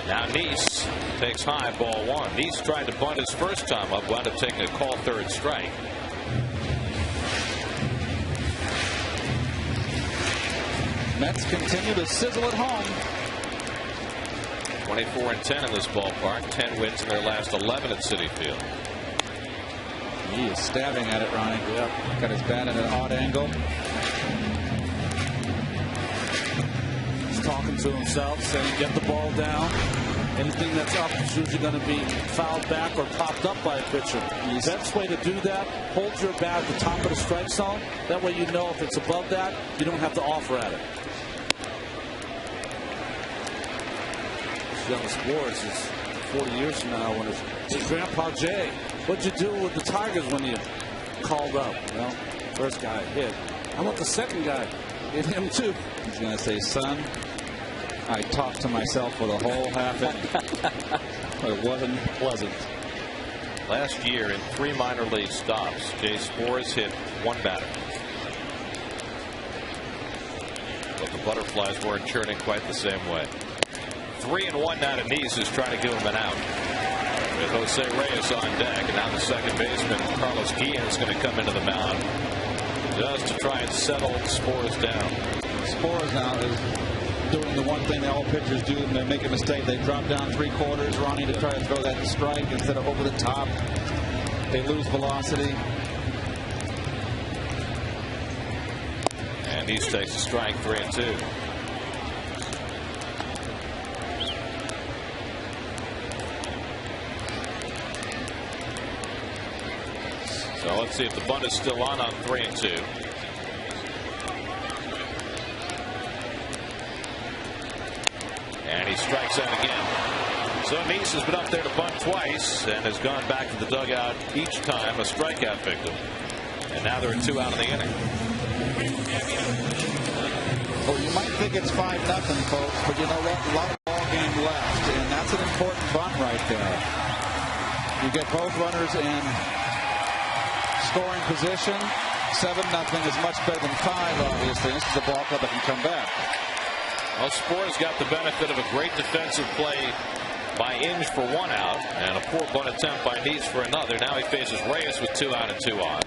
Now Neese takes high, ball 1. Neese tried to bunt his first time up, wound up taking a call third strike.
Mets continue to sizzle at home.
24-10 in this ballpark. 10 wins in their last 11 at Citi Field.
He is stabbing at it, Ronnie. Yep. Got his bat at an odd angle.
He's talking to himself, saying get the ball down. Anything that's up is usually going to be fouled back or popped up by a pitcher. The best way to do that, hold your bat at the top of the strike zone. That way you know if it's above that, you don't have to offer at it. Young Spores is 40 years from now when his Grandpa Jay. What'd you do with the Tigers when you called up? You know, first guy hit. How about the second guy? Hit him too.
He's going to say, son, I talked to myself for the whole half inning. It wasn't pleasant.
Last year in 3 minor league stops, Jay Spores hit 1 batter. But the Butterflies weren't churning quite the same way. 3-1 now to Nice, who's trying to give him an out. With Jose Reyes on deck, and now the second baseman Carlos Guillen is going to come into the mound just to try and settle Spores down.
Spores now is doing the one thing that all pitchers do when they make a mistake. They drop down 3/4, Ronnie, to try to throw that strike instead of over the top. They lose velocity.
And Nice takes a strike, 3-2. So let's see if the bunt is still on 3-2. And he strikes out again. So Nice has been up there to bunt twice and has gone back to the dugout each time a strikeout victim. And now there are 2 out in the inning.
Well, you might think it's 5-0, folks, but you know what? A lot of ball game left, and that's an important bunt right there. You get both runners in scoring position. 7-0 is much better than 5, obviously. This is a ball club that can come back.
Well, Spores got the benefit of a great defensive play by Inge for 1 out and a poor bunt attempt by Nice for another. Now he faces Reyes with 2 out and 2 on.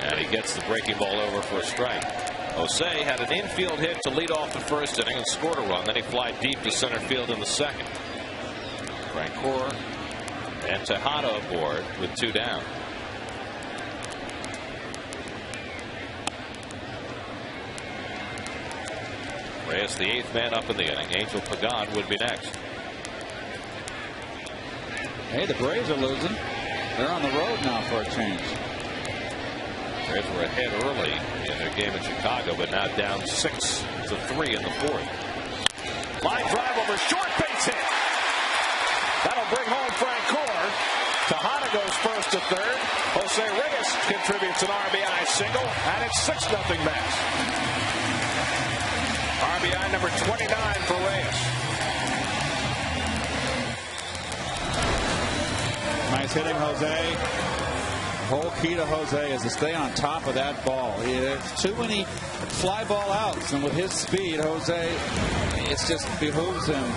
And he gets the breaking ball over for a strike. Jose had an infield hit to lead off the first inning and scored a run. Then he flied deep to center field in the second. Francoeur and Tejada aboard with 2 down. Reyes, the 8th man up in the inning. Angel Pagan would be next.
Hey, the Braves are losing. They're on the road now for a change.
Braves were ahead early in their game in Chicago, but now down 6-3 in the 4th. Line drive over short, base hit. That'll bring home Francoeur. Tejada goes first to third. Jose Reyes contributes an RBI single, and it's 6-0 Mets. RBI number 29 for Reyes.
Nice hitting, Jose. The whole key to Jose is to stay on top of that ball. There's too many fly ball outs, and with his speed, Jose, it just behooves him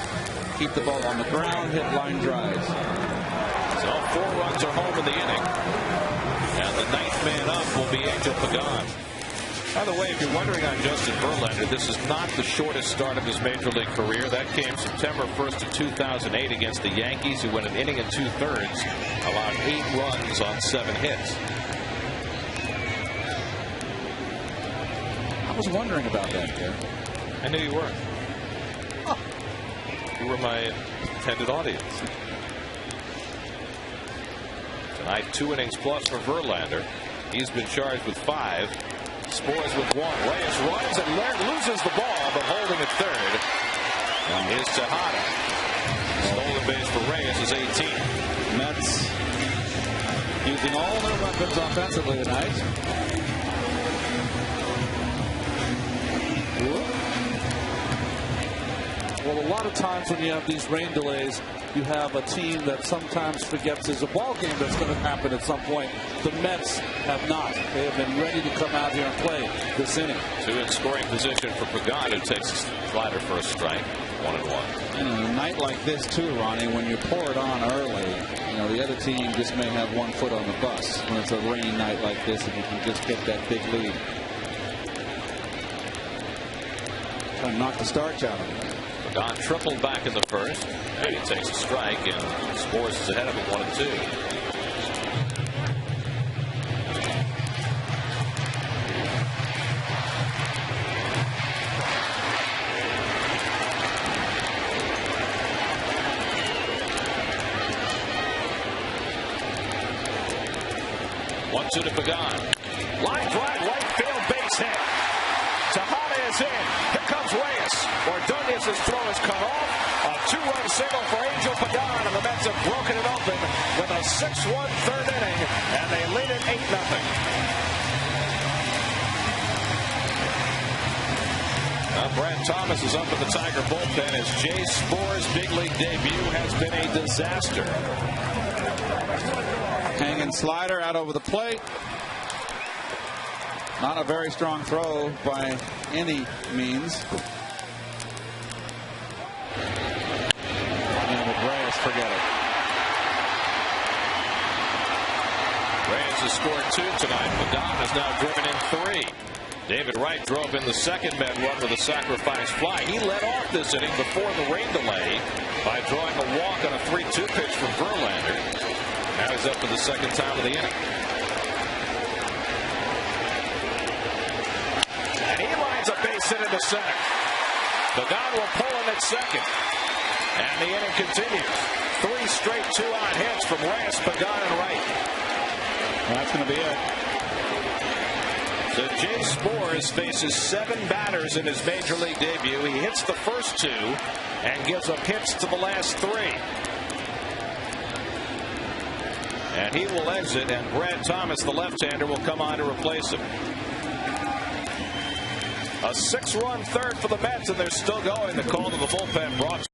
keep the ball on the ground, hit line drives.
So 4 runs are home in the inning, and the 9th man up will be Angel Pagan. By the way, if you're wondering on Justin Verlander, this is not the shortest start of his major league career. That came September 1st of 2008 against the Yankees, who went an inning and 2/3, allowed 8 runs on 7 hits.
I was wondering about that, Gary.
I knew you were. You were my intended audience. Tonight, 2 innings plus for Verlander. He's been charged with 5. Spores with 1. Reyes runs and loses the ball, but holding at third is Tejada. Stolen base for Reyes is 18.
Mets using all their weapons offensively tonight.
Well, a lot of times when you have these rain delays, you have a team that sometimes forgets there's a ball game that's going to happen at some point. The Mets have not. They have been ready to come out here and play this inning.
2 in scoring position for Pagan, who takes a slider for a strike. 1-1.
And on a night like this, too, Ronnie, when you pour it on early, you know, the other team just may have 1 foot on the bus when it's a rainy night like this, if you can just get that big lead. Trying to knock the starch out of it.
Pagan tripled back in the first, and he takes a strike, and Spores is ahead of him 1-2. One-two to Pagan. Line drive, right field, base hit. Tejada is in. Here comes Reyes. Ordonez's throw is cut off. A 2-run single for Angel Pagan, and the Mets have broken it open with a 6-1 third inning, and they lead it 8-0. Brad Thomas is up in the Tiger bullpen as Jay Spores' big league debut has been a disaster.
Hanging slider out over the plate. Not a very strong throw by any means. And with Reyes, forget it.
Reyes has scored 2 tonight. Pagan has now driven in 3. David Wright drove in the second Met run with a sacrifice fly. He led off this inning before the rain delay by drawing a walk on a 3-2 pitch from Verlander. Now he's up for the second time of the inning. And he lines a base hit into center. Pagan will pull him at second. And the inning continues. 3 straight 2-out hits from Reyes, Pagan, and Wright.
That's going to be it.
So Jay Spores faces 7 batters in his major league debut. He hits the first 2 and gives up hits to the last 3. And he will exit, and Brad Thomas, the left-hander, will come on to replace him. A 6-run third for the Mets, and they're still going. The call to the bullpen brought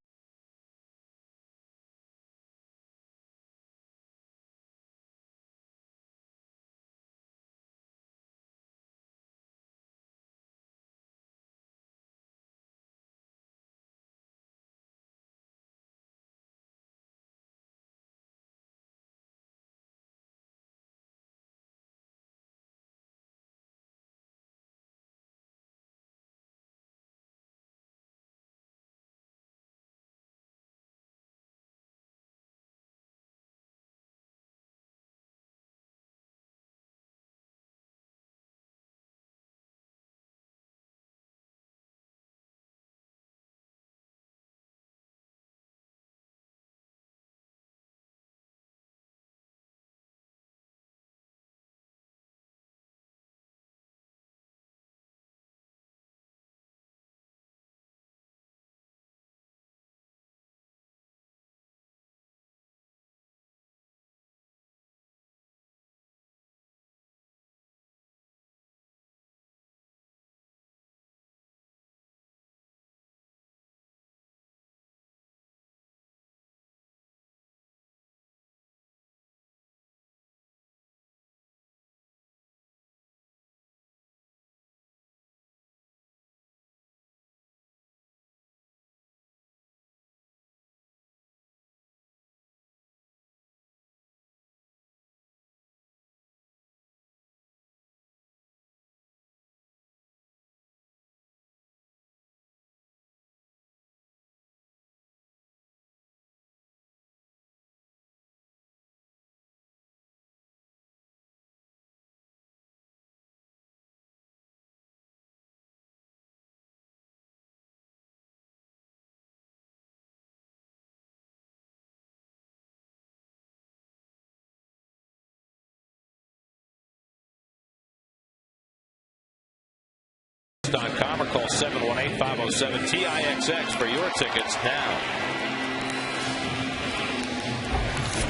.com or call 718-507-TIXX for your tickets now.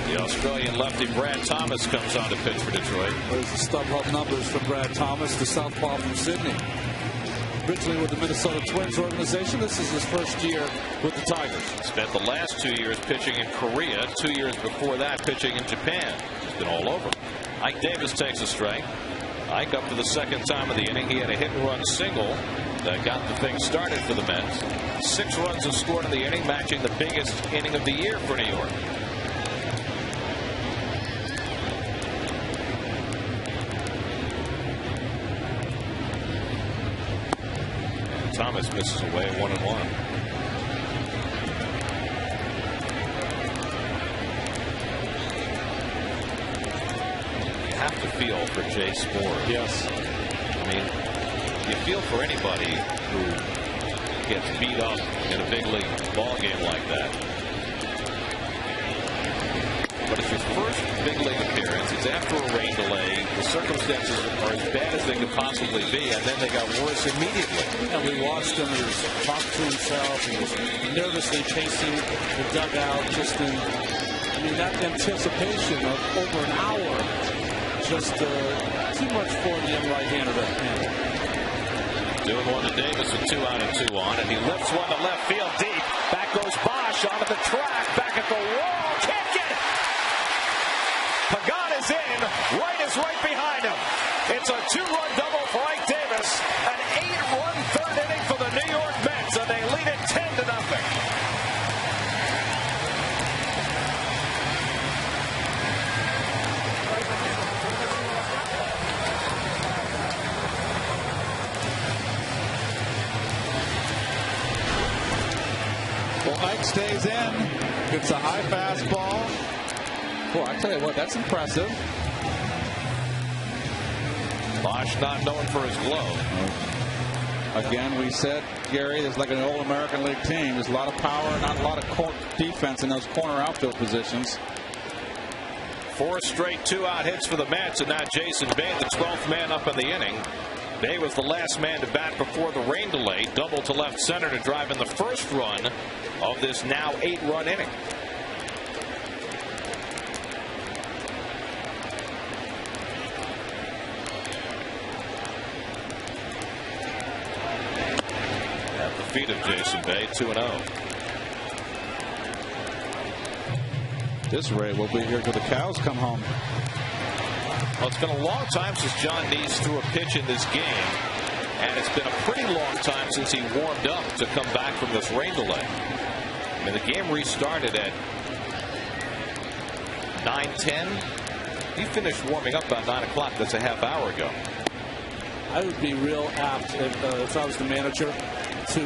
The Australian lefty Brad Thomas comes on to pitch for Detroit.
There's the StubHub numbers for Brad Thomas, the southpaw from Sydney. Originally with the Minnesota Twins organization, this is his first year with the Tigers.
Spent the last 2 years pitching in Korea, 2 years before that pitching in Japan. He's been all over. Ike Davis takes a strike. Ike up for the second time of the inning. He had a hit-and-run single that got the thing started for the Mets. 6 runs are scored in the inning, matching the biggest inning of the year for New York. And Thomas misses away 1-1. Have to feel for Jay Spores.
Yes.
I mean, you feel for anybody who gets beat up in a big league ball game like that. But it's your first big league appearance. It's after a rain delay. The circumstances are as bad as they could possibly be, and then they got worse immediately.
And we watched him. He was talking to himself. He was nervously pacing the dugout. Just in, I mean, that anticipation of over an hour. Just too much for the young right-hander to handle.
Doing one to Davis with 2 out and 2 on, and he lifts one to left field deep. Back goes Bosch onto the track, back at the wall, can't get it. Pagan is
Ike stays in. It's a high fastball.
Boy, I tell you what, that's impressive.
Bosch not known for his glove.
Again, we said, Gary, it's like an old American League team. There's a lot of power, not a lot of defense in those corner outfield positions.
4 straight 2-out hits for the Mets, and now Jason Bay, the 12th man up in the inning. Bay was the last man to bat before the rain delay. Double to left center to drive in the first run of this now 8-run inning. At the feet of Jason Bay, 2-0.
This Ray will be here till the cows come home.
Well, it's been a long time since John Neese threw a pitch in this game, and it's been a pretty long time since he warmed up to come back from this rain delay. I mean, the game restarted at 9:10. He finished warming up about 9 o'clock. That's a half hour ago.
I would be real apt if I was the manager to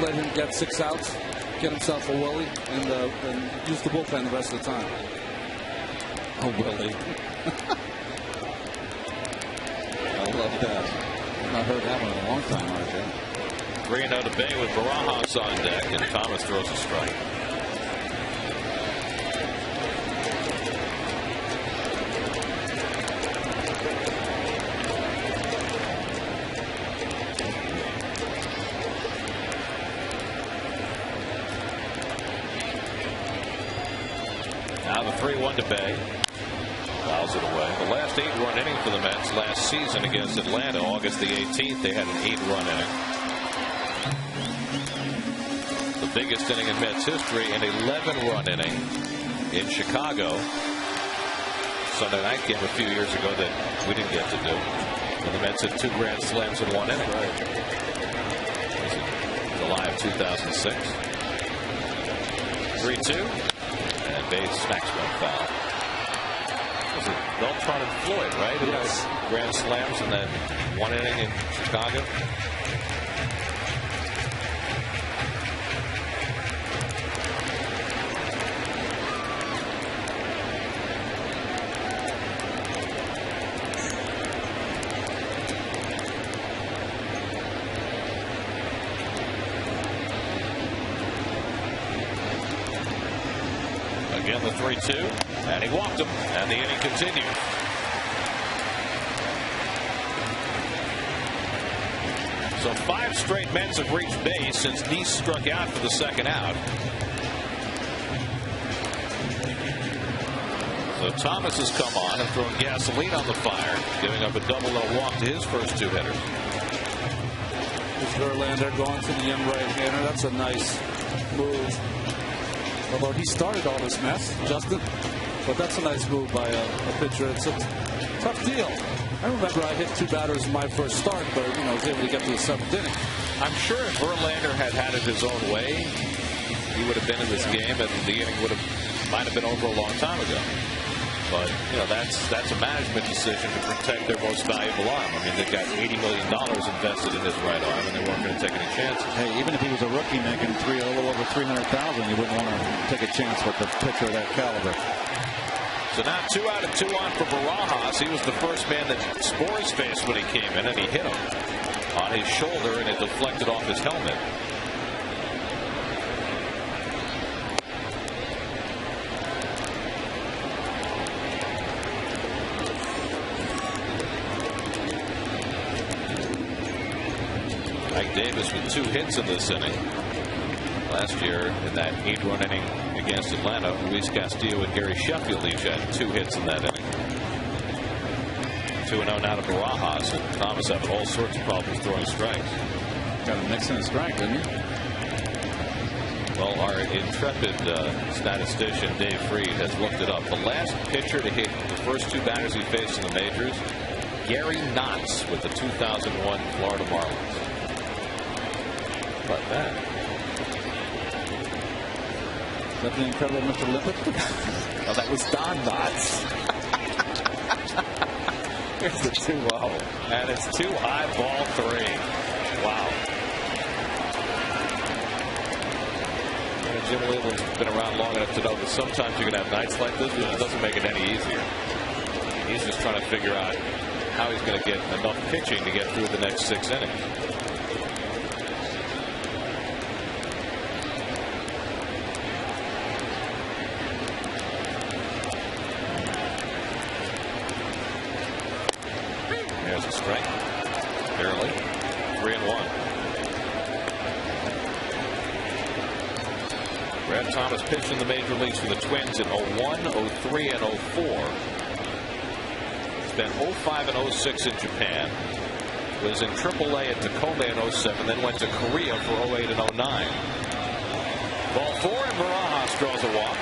let him get 6 outs, get himself a Willie, and use the bullpen the rest of the time.
Oh, Willie. I love that. I've not heard that one in a long time, RJ.
3-0 to Bay with Barajas on deck, and Thomas throws a strike. Now the 3-1 to Bay. Fouls it away. The last 8-run inning for the Mets last season against Atlanta, August the 18th, they had an 8-run inning. The biggest inning in Mets history, an 11-run inning in Chicago. Sunday night game a few years ago that we didn't get to do. And the Mets had 2 grand slams in 1 inning. Right. It was in July of 2006. 3-2. And Bay smacks one foul. Was it Beltran and Floyd, right?
Yes.
Grand slams and then 1 inning in Chicago. Again, the 3-2, and he walked him, and the inning continued. So 5 straight Mets have reached base since Neese struck out for the second out. So Thomas has come on and thrown gasoline on the fire, giving up a double and a walk to his first 2 hitters.
This Verlander going to the right-hander. That's a nice move. Although he started all this mess, Justin. But that's a nice move by a pitcher. It's a tough deal. I remember I hit 2 batters in my first start, but I was able to get to the 7th inning.
I'm sure if Verlander had had it his own way, he would have been in this game, and the inning might have been over a long time ago. But that's a management decision to protect their most valuable arm. I mean, they've got $80 million invested in his right arm, and they weren't going to take any chances.
Hey, even if he was a rookie making a little over $300,000, you wouldn't want to take a chance with a pitcher of that caliber.
So now 2 out and 2 on for Barajas. He was the first man that Spores faced when he came in, and he hit him on his shoulder, and it deflected off his helmet. Davis with 2 hits in this inning. Last year in that 8-run inning against Atlanta, Luis Castillo and Gary Sheffield each had 2 hits in that inning. 2-0 now to Barajas, and Thomas having all sorts of problems throwing strikes.
Got a mix and a strike, didn't he?
Well, our intrepid statistician Dave Freed has looked it up. The last pitcher to hit the first 2 batters he faced in the majors, Gary Knotts with the 2001 Florida Marlins. About that.
Is that the incredible Mr. Lippett?
Oh, that was Don Knotts. Here's the 2-0. And it's 2 high, ball 3. Wow. Jim Leland's been around long enough to know that sometimes you're going to have nights like this, but it doesn't make it any easier. He's just trying to figure out how he's going to get enough pitching to get through the next 6 innings. There's a strike. Barely. 3-1. Brad Thomas pitched in the major leagues for the Twins in 01, 03, and 04. Spent 05 and 06 in Japan. Was in AAA at Tacoma in 07, then went to Korea for 08 and 09. Ball 4, and Barajas draws a walk.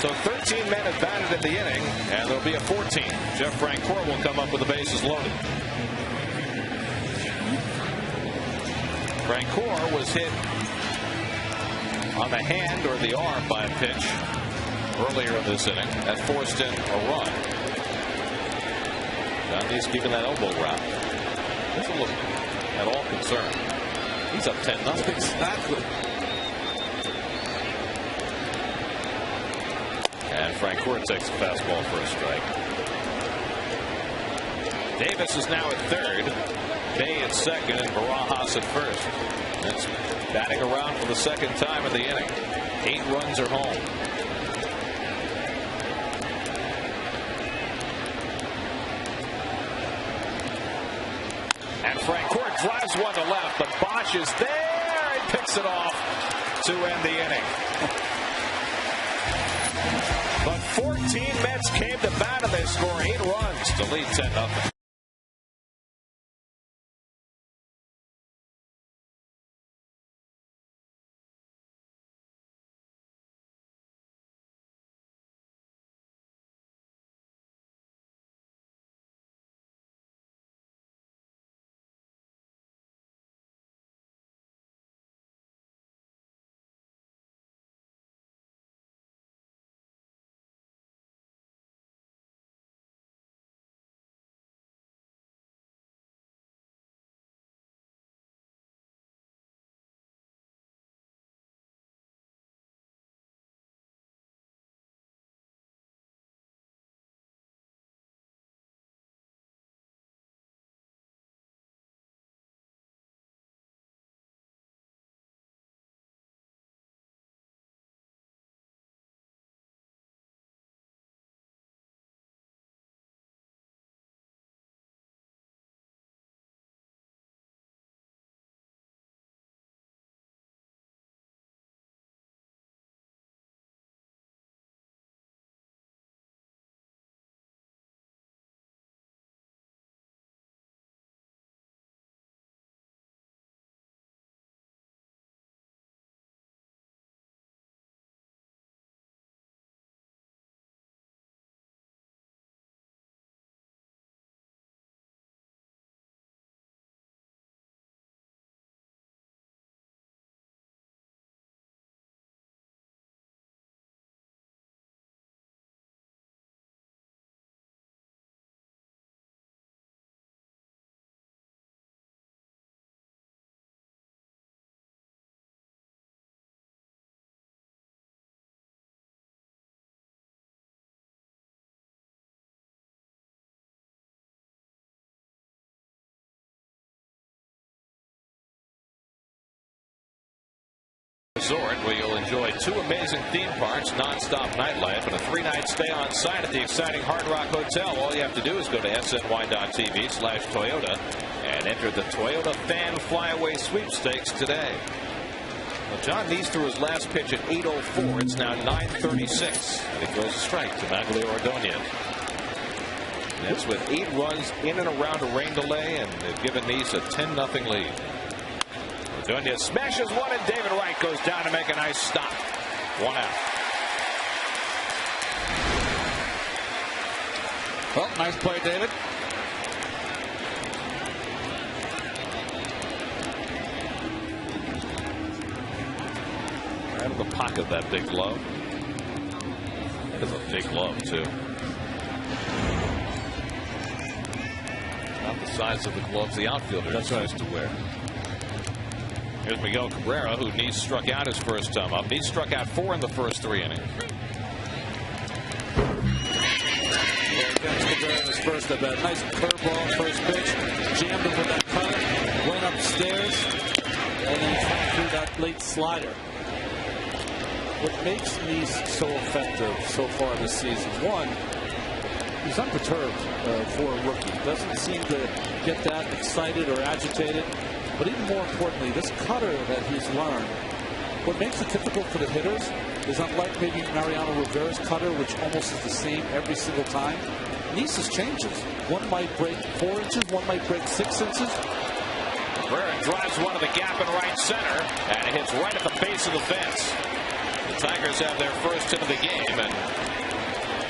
So 13 men have batted in the inning, and there'll be a 14th. Jeff Francoeur will come up with the bases loaded. Francoeur was hit on the hand or the arm by a pitch earlier in this inning that forced in a run. Dundee's keeping that elbow wrap. Doesn't look at all concerned. He's up 10-0.
Exactly.
And Francoeur takes a fastball for a strike. Davis is now at third. Day at second, and Barajas at first. That's batting around for the second time in the inning. 8 runs are home. And Francoeur drives one to left, but Bosch is there and picks it off to end the inning. But 14 Mets came to bat, and they score 8 runs to lead 10-0. Resort, where you'll enjoy 2 amazing theme parks, non-stop nightlife, and a 3-night stay on site at the exciting Hard Rock Hotel. All you have to do is go to sny.tv/Toyota and enter the Toyota Fan Flyaway Sweepstakes today. Well, John Neese threw his last pitch at 8:04. It's now 9:36, and he throws a strike to Maglio Ordonez. That's with 8 runs in and around a rain delay, and they've given Neese a 10-0 lead. Ordonez smashes one, and David Wright goes down to make a nice stop. 1 out.
Well, nice play, David.
Right in the pocket, that big glove. That is a big glove, too. Not the size of the gloves the outfielders used to wear. Here's Miguel Cabrera, who Nice struck out his first time up. Nice struck out 4 in the first 3 innings.
Cabrera in his first at bat. Nice curveball, first pitch. Jammed him with that cutter. Went upstairs. And then threw that late slider. What makes Nice so effective so far this season? One, he's unperturbed for a rookie. Doesn't seem to get that excited or agitated. But even more importantly, this cutter that he's learned, what makes it difficult for the hitters is, unlike maybe Mariano Rivera's cutter, which almost is the same every single time, Nice's changes. One might break 4 inches, one might break 6 inches.
Cabrera drives one to the gap in right center, and it hits right at the base of the fence. The Tigers have their first hit of the game, and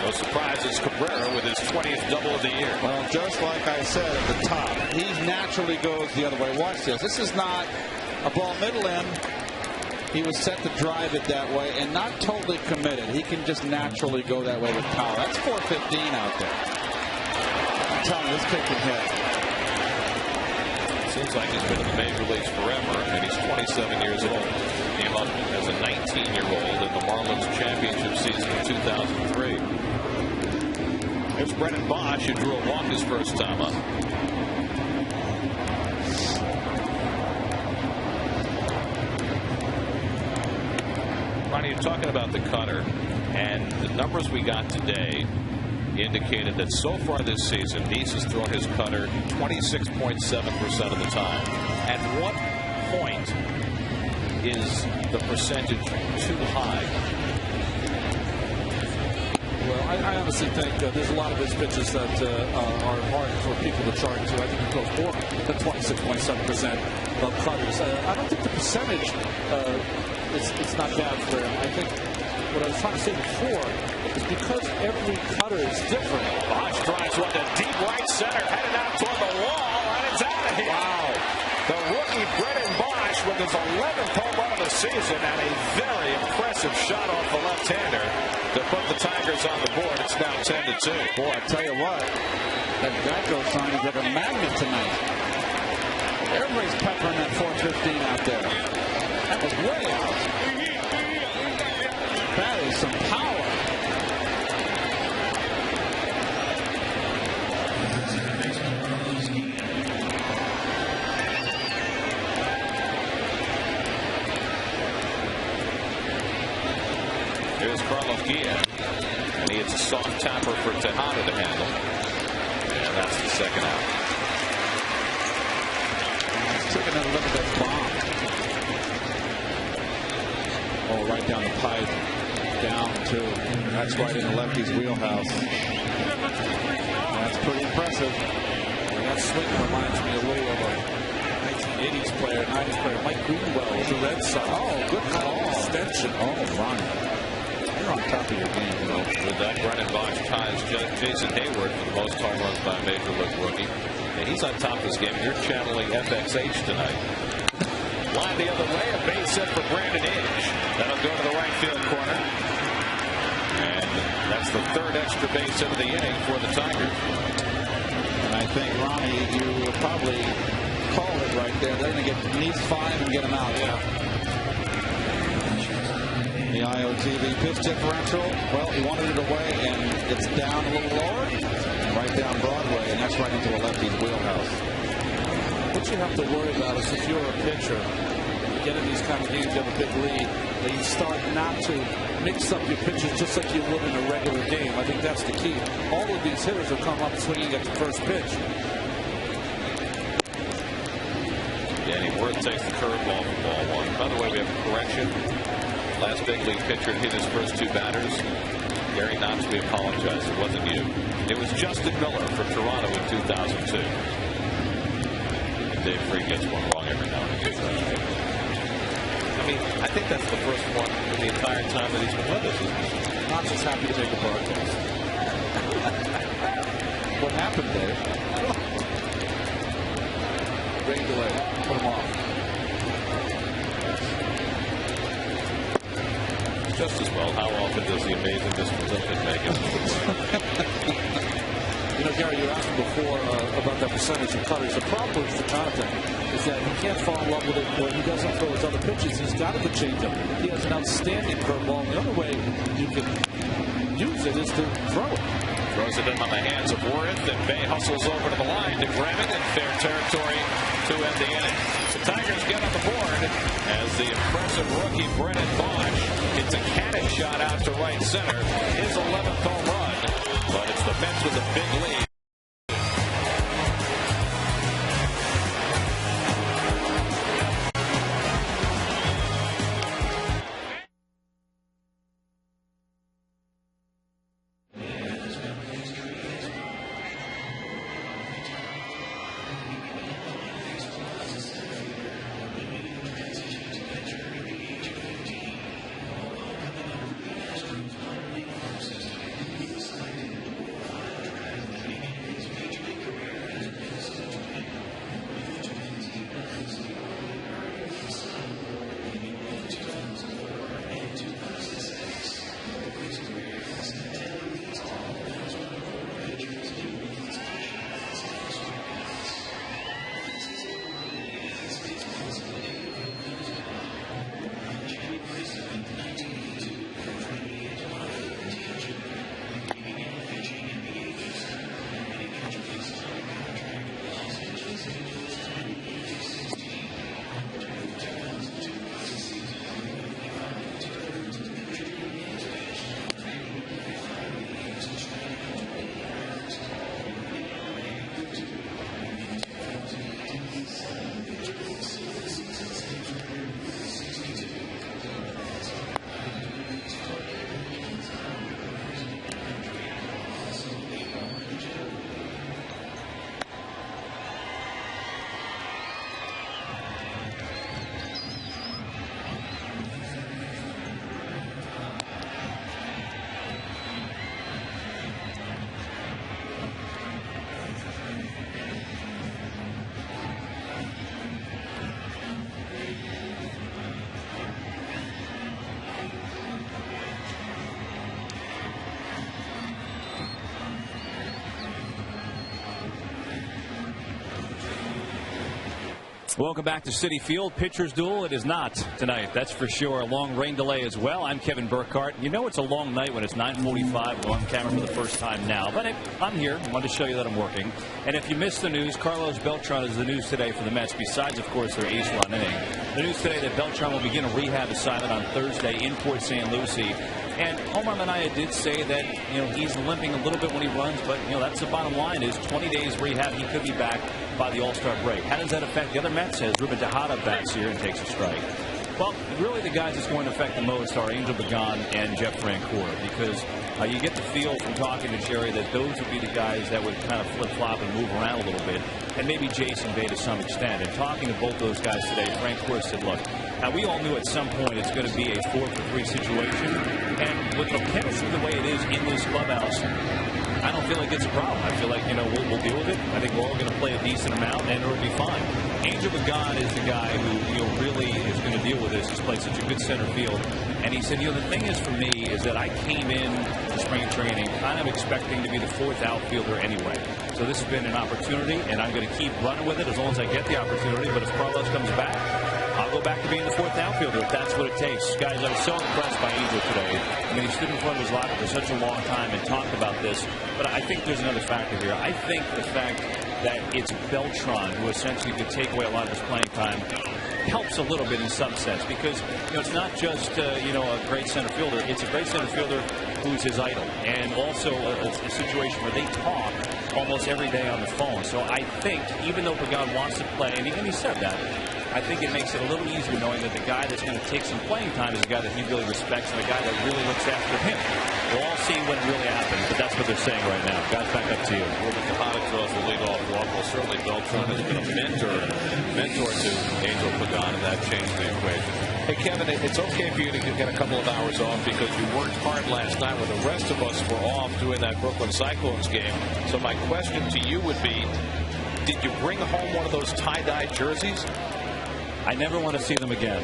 no surprise, it's Cabrera with his 20th double of the year.
Well, just like I said at the top, he naturally goes the other way. Watch this. This is not a ball middle end. He was set to drive it that way and not totally committed. He can just naturally go that way with power. That's 415 out there. I'm telling you, this kid can hit.
Seems like he's been in the major leagues forever, and he's 27 years old. Came up as a 19-year-old in the Marlins championship season of 2003. There's Brennan Bosch, who drew a walk his first time up. Ronnie, you're talking about the cutter, and the numbers we got today indicated that so far this season, Nice has thrown his cutter 26.7% of the time. At what point is the percentage too high?
Well, I honestly think there's a lot of his pitches that are hard for people to chart to. I think he goes more than 26.7% of cutters. I don't think the percentage it's not bad for him. I think what I was trying to say before is because every cutter is different.
Bosch drives one to deep right center, headed out toward the wall, and it's out of here.
Wow.
The rookie Brennan Bosch with his 11th home run of the season and a very impressive shot off the left-hander to put the Tigers on the board. It's now 10-2.
Boy, I tell you what, that Geico sign is like a magnet tonight. Everybody's peppering that 415 out there. That was way out. That is some power.
Here's Carlos Guillen, and he hits a soft tapper for Tejada to handle. And that's the second out.
He's taking a look at that bomb. Oh, right down the pipe. Down, too. That's right in the lefty's wheelhouse. That's pretty impressive.
And that swing reminds me a little of a 1980s player, 90s player, Mike Greenwell with the Red Sox.
Oh, good call.
Extension.
Oh, Ronnie. You're on top of your game, you know.
With that, Brennan Bosch ties Jason Hayward for the most home runs by a major league rookie. And he's on top of his game. You're channeling FXH tonight. Line the other way, a base hit for Brandon Inge. That'll go to the right field corner. And that's the third extra base hit of the inning for the Tigers.
And I think, Ronnie, you probably called it right there. They're going to get Nice 5 and get him out.
Yeah.
The IOTV pitch differential, well, he wanted it away, and it's down a little lower, right down Broadway, and that's right into the lefty's wheelhouse.
What you have to worry about is if you're a pitcher, you get in these kind of games, you have a big lead, that you start not to mix up your pitches just like you would in a regular game. I think that's the key. All of these hitters will come up swinging at the first pitch.
Danny Worth takes the curveball for ball one. By the way, we have a correction. Last big league pitcher hit his first 2 batters. Gary Knotts, we apologize. It wasn't you. It was Justin Miller for Toronto in 2002. And Dave Freed gets one wrong every now and again. I mean, I think that's the first one in the entire time that he's been with us.
Knotts is happy to take the broadcast. What happened, Dave?
Rain delay. Put him off.
Just as well. How often does the amazing Mr. Lincoln make it?
You know, Gary, you asked before about that percentage of cutters. The problem with Jonathan is that he can't fall in love with it when he doesn't throw his other pitches. He's got a good changeup. He has an outstanding curveball. The only way you can use it is to throw it.
Throws it in on the hands of Worth, and Bay hustles over to the line to grab it in fair territory to end the inning. The Tigers get on the board as the impressive rookie Brennan Bosch hits a cannon shot out to right center. His 11th home run, but it's the Mets with a big lead.
Welcome back to Citi Field. Pitcher's duel. It is not tonight, that's for sure. A long rain delay as well. I'm Kevin Burkhardt. You know it's a long night when it's 9:45. We're on camera for the first time now. But I'm here. I wanted to show you that I'm working. And if you missed the news, Carlos Beltran is the news today for the Mets, besides, of course, their ace-run inning. The news today that Beltran will begin a rehab assignment on Thursday in Port St. Lucie. And Omar Minaya did say that, he's limping a little bit when he runs, but, that's the bottom line is 20 days rehab. He could be back by the All-Star break. How does that affect the other Mets as Ruben Tejada bats here and takes a strike? Well, really the guys it's going to affect the most are Angel Pagan and Jeff Francoeur, because you get the feel from talking to Jerry that those would be the guys that would kind of flip-flop and move around a little bit, and maybe Jason Bay to some extent. And talking to both those guys today, Francoeur said, look, now we all knew at some point it's going to be a 4-for-3 situation, and with the chemistry the way it is in this clubhouse, I don't feel like it's a problem. I feel like, we'll deal with it. I think we're all going to play a decent amount, and it'll be fine. Angel Pagan is the guy who, really is going to deal with this. He's played such a good center field. And he said, the thing is for me is that I came in to spring training kind of expecting to be the fourth outfielder anyway. So this has been an opportunity, and I'm going to keep running with it as long as I get the opportunity. But if Carlos comes back, I'll go back to being the fourth outfielder if that's what it takes. Guys, I was so impressed by Angel today. I mean, he stood in front of his locker for such a long time and talked about this. But I think there's another factor here. I think the fact that it's Beltran who essentially could take away a lot of his playing time helps a little bit in some sense, because it's not just a great center fielder. It's a great center fielder who's his idol, and also a situation where they talk almost every day on the phone. So I think even though Pagan wants to play, and he said that, I think it makes it a little easier knowing that the guy that's going to take some playing time is a guy that he really respects and a guy that really looks after him. We'll all see when it really happens, but that's what they're saying right now. Guys, back up to you.
Ruben Tejada throws the leadoff walk. Well, certainly Beltran has been a mentor to Angel Pagan, and that changed the equation. Hey, Kevin, it's okay for you to get a couple of hours off because you worked hard last night when the rest of us were off doing that Brooklyn Cyclones game. So my question to you would be, did you bring home one of those tie-dye jerseys?
I never want to see them again.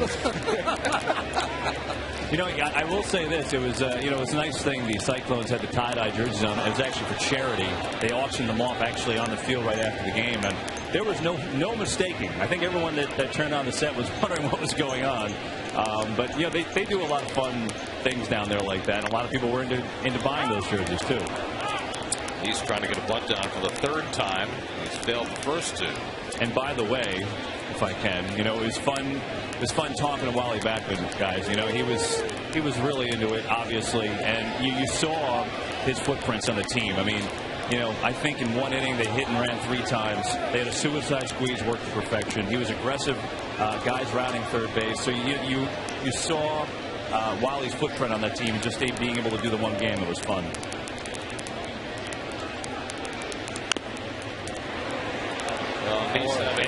You know, I will say this. It was, you know, it was a nice thing. The Cyclones had the tie-dye jerseys on. It was actually for charity. They auctioned them off actually on the field right after the game. And there was no mistaking. I think everyone that turned on the set was wondering what was going on. But, you know, they do a lot of fun things down there like that. And a lot of people were into buying those jerseys, too.
He's trying to get a bunt down for the third time. He's failed the first two.
And by the way, if I can, you know, it was fun. It was fun talking to Wally Backman, guys. You know, he was really into it, obviously, and you saw his footprints on the team. I mean, you know, I think in one inning they hit and ran 3 times. They had a suicide squeeze worked to perfection. He was aggressive, guys rounding third base. So you saw Wally's footprint on that team, just being able to do the one game. It was fun.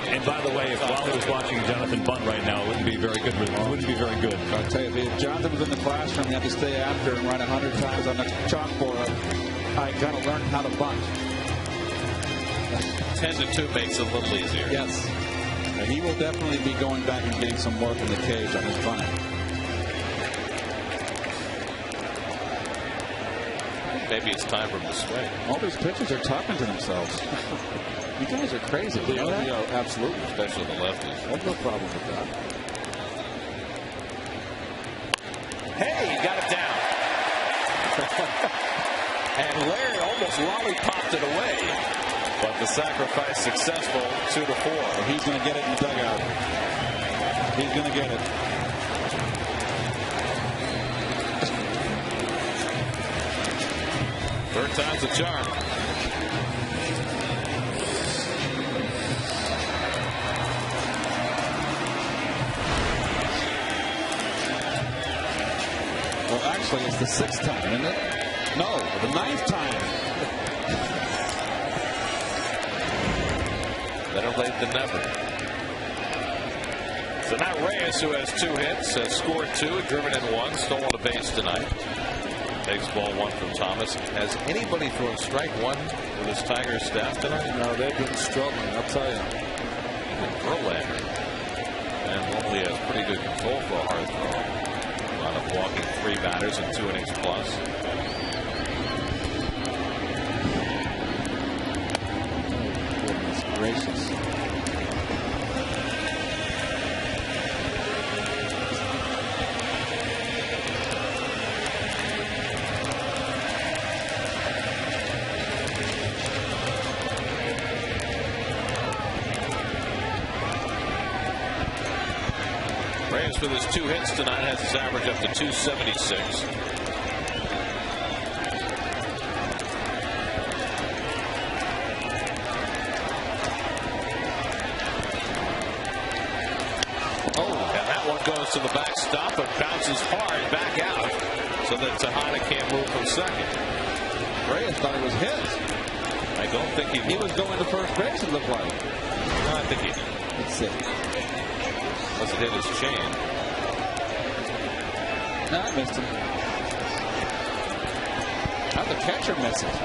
And by the way, if Wally was watching Jonathan bunt right now, it wouldn't be very good. It wouldn't be very good.
I'll tell you, if Jonathan was in the classroom, he had to stay after and run 100 times on the chalkboard. I kind of learned how to bunt.
10-2 makes it a little easier.
Yes. And he will definitely be going back and getting some work in the cage on his bunting.
Maybe it's time for him to swing.
All these pitchers are talking to themselves. You guys are crazy. You know that?
Yeah, absolutely, especially the lefties.
I have no problem with that.
Hey, he got it down. And Larry almost lollipopped it away. But the sacrifice successful, 2-4.
Well, he's going to get it in the dugout. He's going to get it.
Third time's a charm.
Well, actually, it's the 6th time, isn't it? No, the 9th time.
Better late than never. So now Reyes, who has 2 hits, has scored 2, driven in 1, stolen a base tonight. Takes ball 1 from Thomas. Has anybody thrown strike 1 with his Tigers staff tonight?
No, they've been struggling, I'll tell you.
Even Verlander. And normally has pretty good control for a hard throw. Wound up walking 3 batters in 2 innings plus.
Goodness gracious.
Reyes with his 2 hits tonight has his average up to 276. And that one goes to the backstop, but bounces hard back out so that Tejada can't move from second.
Reyes thought it was his.
I don't think he
was going to first base, it looked like.
No, I think he did.
Let's see.
Unless it hit his chain.
No, I missed him. How'd the catcher miss it?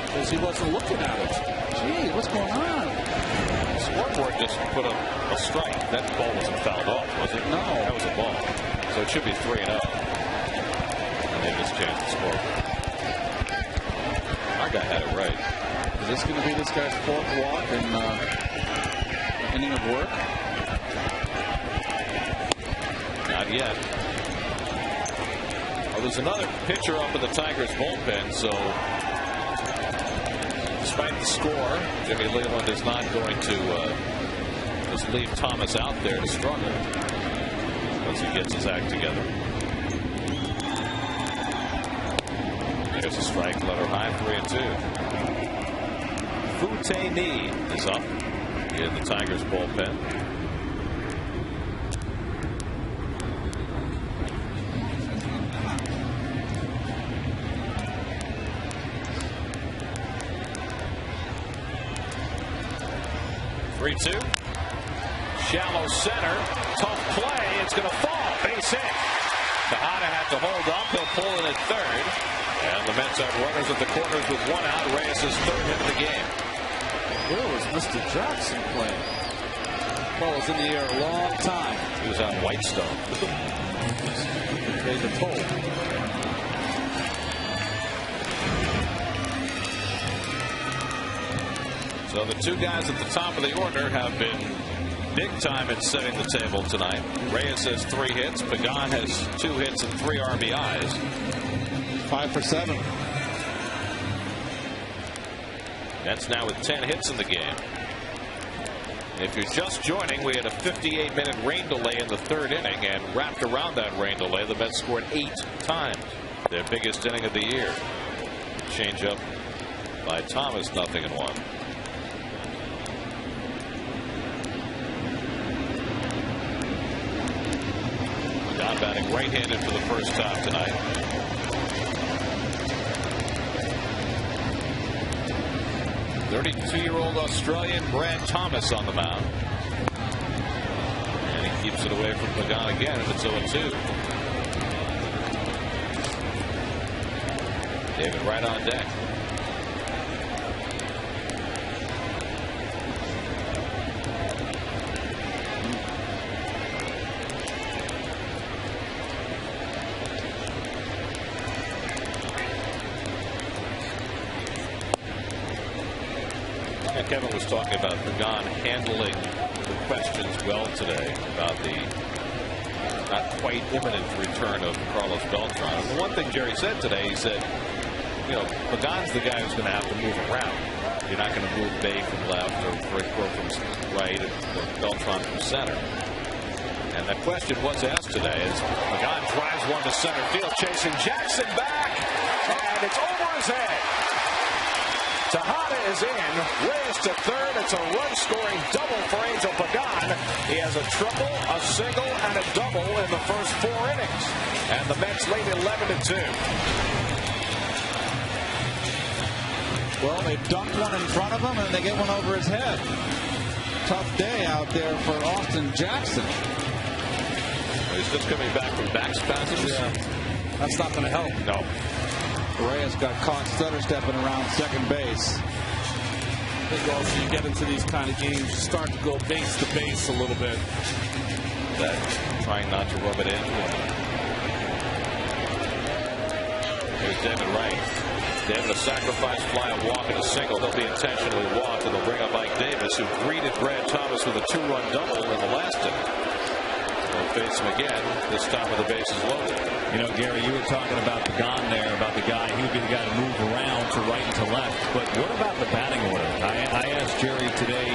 Because he wasn't looking at it. Gee, what's going on?
Scoreboard just put a strike. That ball wasn't fouled off, was it?
No.
That was a ball. So it should be 3-0. And they just changed the scoreboard. Our guy had it right.
Is this going to be this guy's 4th walk in inning of work?
Not yet. Well, there's another pitcher up in the Tigers bullpen, so despite the score, Jimmy Leland is not going to just leave Thomas out there to struggle once he gets his act together. There's a strike, letter high, 3-2. Fute-Ni is up in the Tigers bullpen. Shallow center. Tough play. It's going to fall. Base hit. Tejada had to hold up. He'll pull in at third. And the Mets have runners at the corners with 1 out. Reyes' 3rd hit of the game.
Where was Mr. Jackson playing? Ball was in the air a long time.
He was on Whitestone.
yesterday's a toll.
So the two guys at the top of the order have been big time in setting the table tonight. Reyes has 3 hits. Pagan has 2 hits and 3 RBIs.
5 for 7.
Mets now with 10 hits in the game. If you're just joining, we had a 58-minute rain delay in the 3rd inning, and wrapped around that rain delay, the Mets scored 8 times. Their biggest inning of the year. Change up by Thomas, 0-1. Pagan batting right-handed for the first time tonight. .32-year-old Australian Brad Thomas on the mound. And he keeps it away from Pagan again, and it's 0-2. David right on deck. Kevin was talking about Pagan handling the questions well today about the not quite imminent return of Carlos Beltran. And the one thing Jerry said today, he said, you know, Pagan's the guy who's going to have to move around. You're not going to move Bay from left or from right or Beltran from center. And that question was asked today as Pagan drives one to center field, chasing Jackson back, and it's over his head. Tejada is in. Reyes to third. It's a run-scoring double for Angel Pagan. He has a triple, a single, and a double in the first 4 innings. And the Mets lead 11-2.
Well, they dunked one in front of him, and they get one over his head. Tough day out there for Austin Jackson.
He's just coming back from back spasms.
Yeah. That's not going to help.
No.
Reyes got caught stutter stepping around second base.
I think also you get into these kind of games, you start to go base to base a little bit.
That trying not to rub it in. Here's David Wright. David, a sacrifice fly, a walk, and a single. They'll be intentionally walked, and they'll bring up Mike Davis, who greeted Brad Thomas with a 2-run double in the last inning. They'll face him again, this time with the bases loaded.
You know, Gary, you were talking about Pagan there, about the guy, he would be the guy to move around to right and to left. But what about the batting order? I asked Jerry today,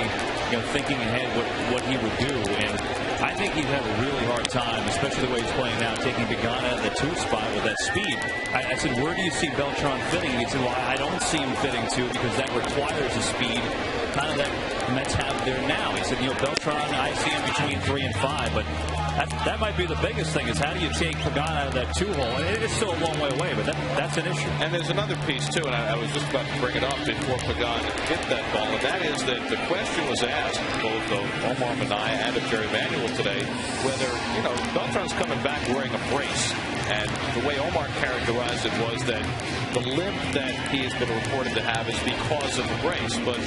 you know, thinking ahead what he would do, and I think he'd have a really hard time, especially the way he's playing now, taking Pagan out of the 2 spot with that speed. I said, where do you see Beltran fitting? He said, well, I don't see him fitting to because that requires a speed kind of that the Mets have there now. He said, you know, Beltran, I see him between 3 and 5, but that might be the biggest thing is how do you take Pagan out of that 2-hole? And it is still a long way away, but that's an issue.
And there's another piece, too, and I was just about to bring it up before Pagan hit that ball, and that is that the question was asked, both of Omar Minaya and of Jerry Manuel today, whether, you know, Beltran's coming back wearing a brace. And the way Omar characterized it was that the limp that he has been reported to have is because of the brace. But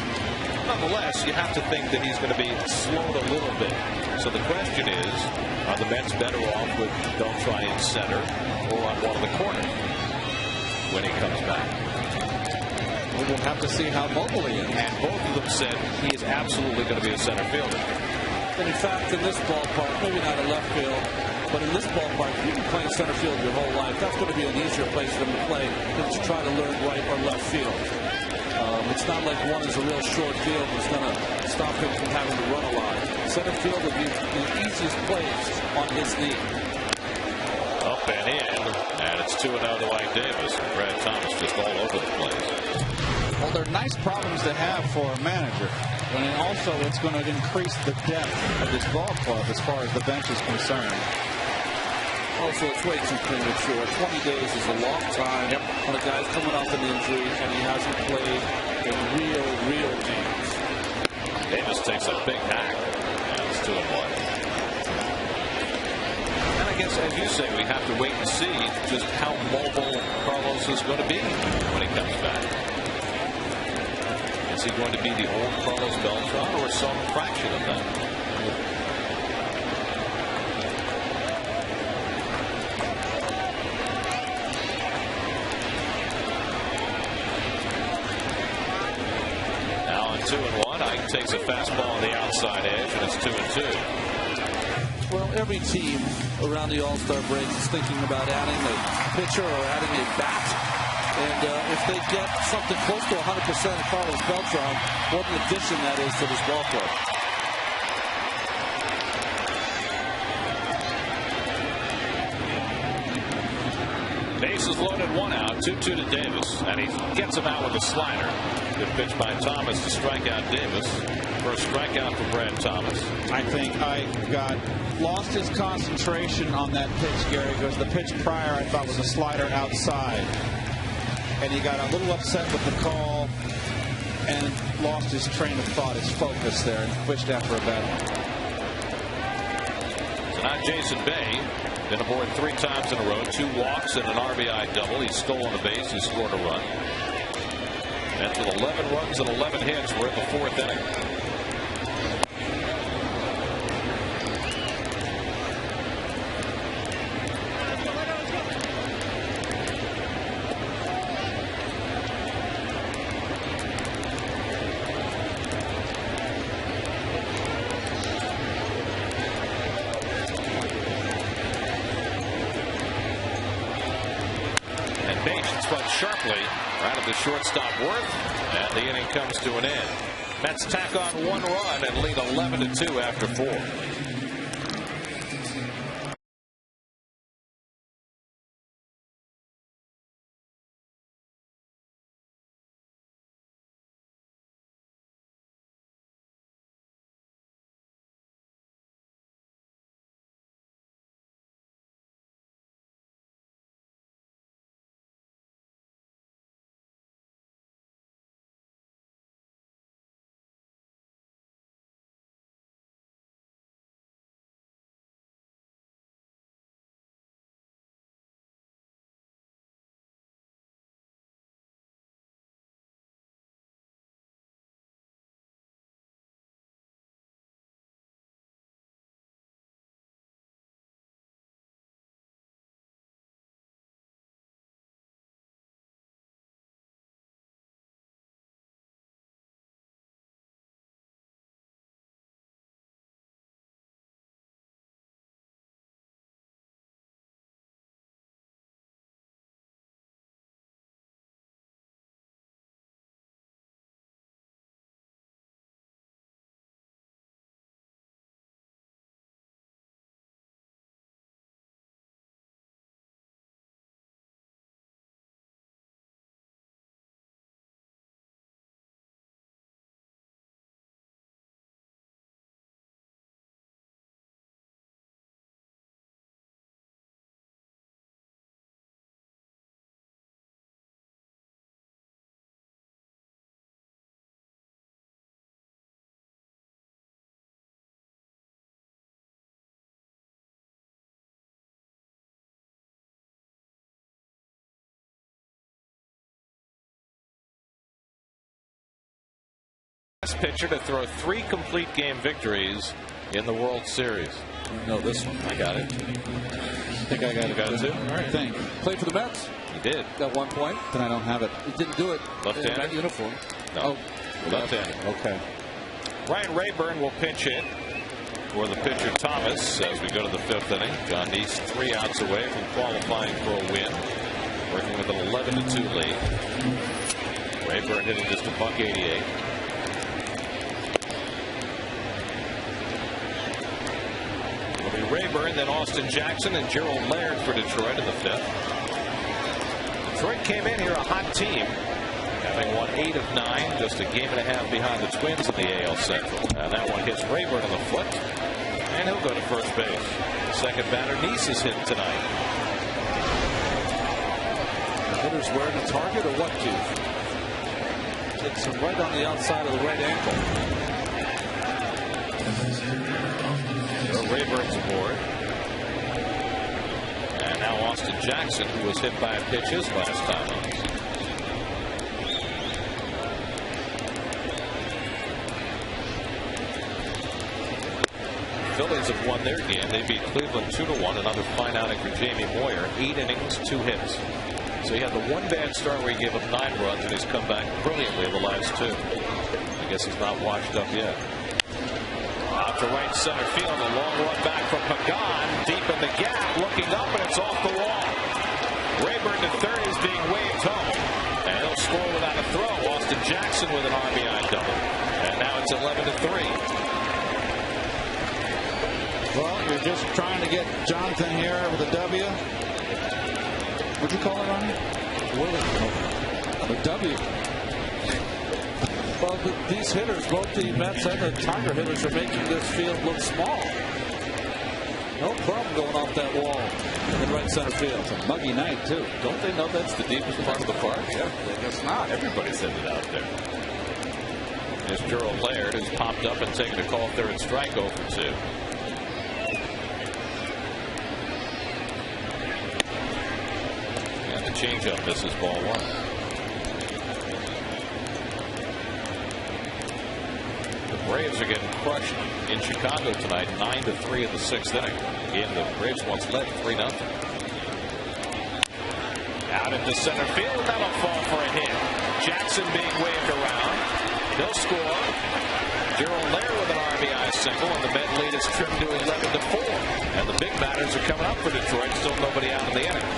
nonetheless, you have to think that he's going to be slowed a little bit. So the question is, are the Mets better off with Beltran in center or on one of the corners when he comes back?
We'll have to see how mobile he is.
And both of them said he is absolutely going to be a center fielder.
And in fact, in this ballpark, maybe not a left field, but in this ballpark, you've been playing center field your whole life. That's going to be an easier place for them to play than to try to learn right or left field. It's not like one is a real short field that's going to stop him from having to run a lot. Center field will be the easiest place on his knee.
Up and in, and it's 2-0 to Mike Davis. Brad Thomas just all over the place.
Well, they're nice problems to have for a manager. And also, it's going to increase the depth of this ball club as far as the bench is concerned.
Also, it's way too premature. 20 days is a long time when a guy's coming off an injury and he hasn't played in real games.
Davis takes a big hack, and it's 2-1. And I guess, as you say, we have to wait and see just how mobile Carlos is going to be when he comes back. Is he going to be the old Carlos Beltran or some fraction of that? 2-1. Ike takes a fastball on the outside edge, and it's 2-2.
Well, every team around the All-Star break is thinking about adding a pitcher or adding a bat. And if they get something close to 100% of Carlos Beltran, what an addition that is to this ball club.
Bases loaded, 1 out, 2-2 to Davis, and he gets him out with a slider. Good pitch by Thomas to strike out Davis. First strikeout for Brad Thomas.
I think Ike lost his concentration on that pitch, Gary, because the pitch prior I thought was a slider outside. And he got a little upset with the call and lost his train of thought, his focus there, and switched after a bad one.
So now Jason Bay, been aboard 3 times in a row, 2 walks and an RBI double. He's stolen a base, he scored a run. And with 11 runs and 11 hits, we're in the 4th inning. Sharply right at the shortstop Worth, and the inning comes to an end. Mets tack on 1 run and lead 11-2 after 4. Pitcher to throw 3 complete game victories in the World Series.
No, this one.
I got it.
I think I got it.
Got it too?
All right. Thank.
Played for the Mets.
He did.
Got 1 point.
Then I don't have it.
He didn't do it.
Left-handed?
In that uniform.
No.
Oh.
Left-handed.
Okay.
Ryan Rayburn will pinch hit for the pitcher Thomas as we go to the 5th inning. John Neese 3 outs away from qualifying for a win. Working with an 11-2 lead. Rayburn hitting just a $188. Rayburn, then Austin Jackson and Gerald Laird for Detroit in the 5th. Detroit came in here a hot team, having won 8 of 9, just a game and a half behind the Twins in the AL Central. And that one hits Rayburn in the foot, and he'll go to first base. The second batter, Neese, is hit tonight.
The hitter's wearing a target or what, Keith? It's right on the outside of the right ankle.
Rayburn's aboard. And now Austin Jackson, who was hit by a pitch his last time up. Phillies have won their game. They beat Cleveland 2-1. Another fine outing for Jamie Moyer. 8 innings, 2 hits. So he had the 1 bad start where he gave up 9 runs, and he's come back brilliantly in the last 2. guess he's not washed up yet. Out to right center field. A long run back from Pagan. Deep in the gap. Looking up, and it's off the wall. Rayburn to third is being waved home. And he'll score without a throw. Austin Jackson with an RBI double. And now it's 11-3.
Well, you're just trying to get Jonathan here with a W. What'd you call it, Ronnie? A W.
Well, these hitters, both the Mets and the Tiger hitters, are making this field look small. No problem going off that wall in right center field.
It's a muggy night, too.
Don't they know that's the deepest part of the park?
Yeah, I guess not.
Everybody sends it out there. There's Gerald Laird, who's popped up and taken a call third strike 0-2. And the changeup misses ball one. The Braves are getting crushed in Chicago tonight, 9-3 in the 6th inning. Again, the Braves once led 3-0. Out into center field, and that'll fall for a hit. Jackson being waved around. They'll score. Gerald Laird with an RBI single, and the Met lead is trimmed to 11-4. And the big batters are coming up for Detroit. Still nobody out in the inning.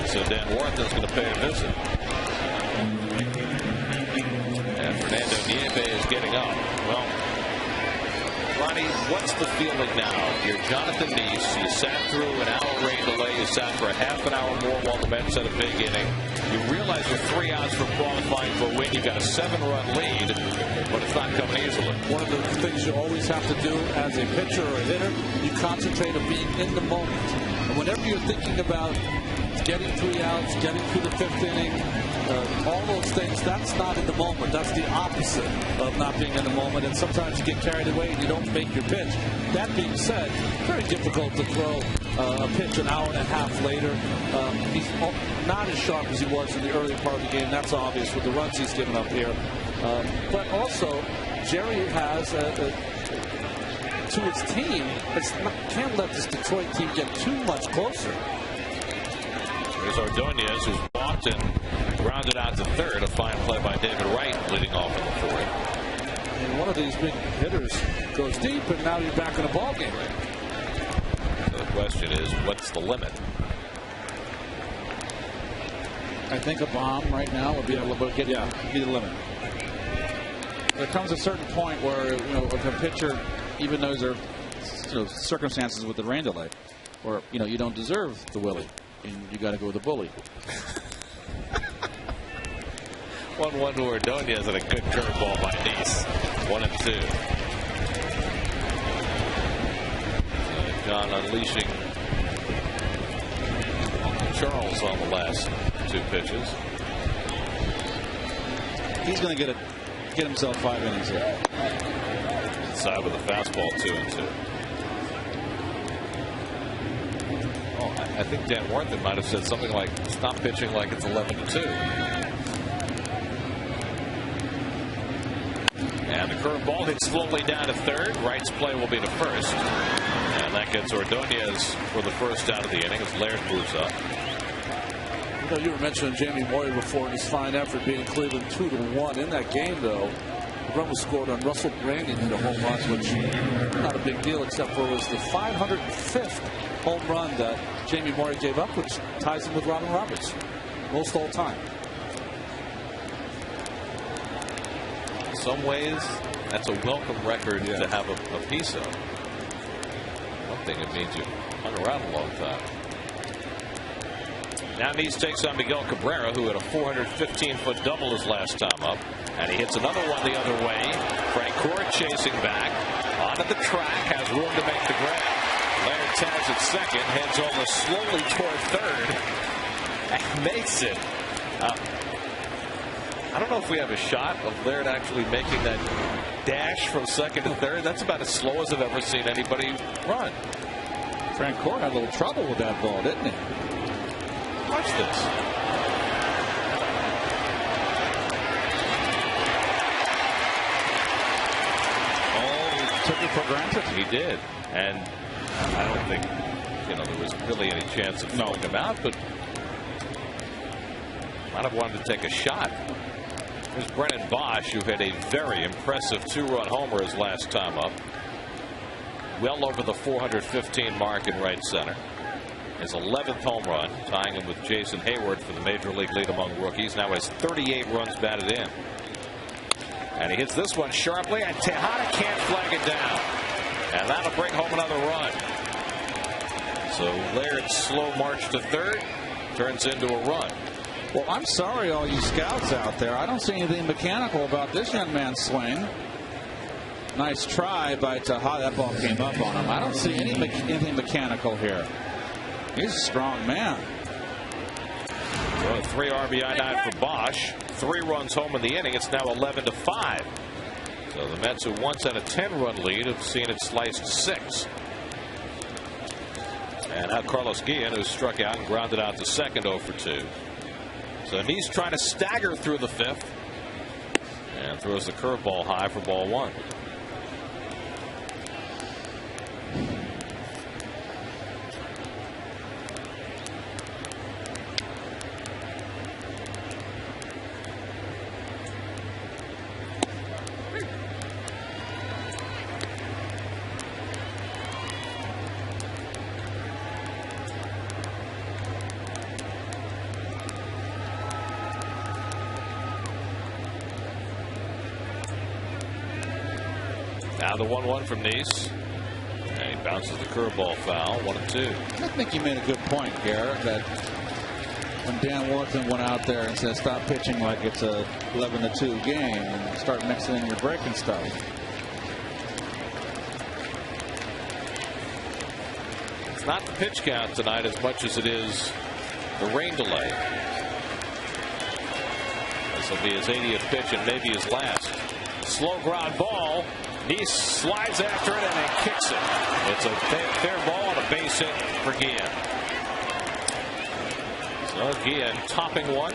So Dan Warrenton's going to pay a visit. And Fernando Nieve is getting up. Well, Ronnie, what's the feeling now? You're Jonathan Nies. You sat through an hour rain delay. You sat for a half an hour more while the Mets had a big inning. You realize you're 3 outs from qualifying for a win. You've got a 7-run lead, but it's not coming easily.
One of the things you always have to do as a pitcher or a hitter, you concentrate on being in the moment. And whenever you're thinking about getting 3 outs, getting through the 5th inning, all those things, that's not in the moment. That's the opposite of not being in the moment. And sometimes you get carried away and you don't make your pitch. That being said, very difficult to throw a pitch an hour and a half later. He's not as sharp as he was in the early part of the game. That's obvious with the runs he's given up here. But also, Jerry has to his team, can't let this Detroit team get too much closer.
Here's Ordonez, who's walked and grounded out to third. A fine play by David Wright, leading off in the 4th.
And one of these big hitters goes deep, and now you're back in a ball game.
So the question is, what's the limit?
I think a bomb right now would be able to be the limit. There comes a certain point where, if a pitcher, even though there are circumstances with the rain delay, or you don't deserve the Willie, and you got to go with the bully.
1-1 to Ordonez and a good curveball by Nice. 1-2. John unleashing Charles on the last 2 pitches.
He's going to get himself 5 innings here.
Inside with a fastball, 2-2. I think Dan Warrenton might have said something like, stop pitching like it's 11-2. And the curveball hits slowly down to third. Wright's play will be to first. And that gets Ordonez for the first out of the inning as Laird moves up.
You were mentioning Jamie Moyer before and his fine effort beating Cleveland 2-1. In that game, though, the run was scored on Russell Brandon hit a home run, which not a big deal, except for it was the 505th home run that Jamie Moyer gave up, which ties him with Robin Roberts, most all time.
In some ways, that's a welcome record to have a piece of. One thing, it means you hung around a long time. Now Nice takes on Miguel Cabrera, who had a 415-foot double his last time up. And he hits another one the other way. Frank Court chasing back. Onto the track, has room to make the grab. Laird tags at second, heads over slowly toward third, and makes it. I don't know if we have a shot of Laird actually making that dash from second to third. That's about as slow as I've ever seen anybody run.
Frank Court had a little trouble with that ball, didn't he?
Watch this.
Oh, he took it for granted.
He did. And I don't think, there was really any chance of throwing him out, but might have wanted to take a shot. Here's Brennan Bosch, who had a very impressive 2-run homer his last time up. Well over the 415 mark in right center. His 11th home run, tying him with Jason Hayward for the major league lead among rookies. Now has 38 runs batted in. And he hits this one sharply, and Tejada can't flag it down. And that'll bring home another run. So Laird's slow march to third turns into a run.
Well, I'm sorry, all you scouts out there. I don't see anything mechanical about this young man's swing. Nice try by Tejada. That ball came up on him. I don't see anything mechanical here. He's a strong man.
So a 3 RBI night for Bosch. 3 runs home in the inning. It's now 11-5. So the Mets, who once had a 10-run lead, have seen it sliced to 6. And now Carlos Guillen, who struck out and grounded out to second, 0 for 2. So he's trying to stagger through the 5th and throws the curveball high for ball 1. Now the 1-1 from Nice. And he bounces the curveball foul. 1-2.
I think you made a good point, Garrett, that when Dan Warren went out there and said stop pitching like it's a 11-2 game and start mixing in your breaking stuff.
It's not the pitch count tonight as much as it is the rain delay. This will be his 80th pitch and maybe his last. Slow ground ball. He slides after it and then kicks it. It's a fair ball and a base hit for Guillen. So Guillen topping one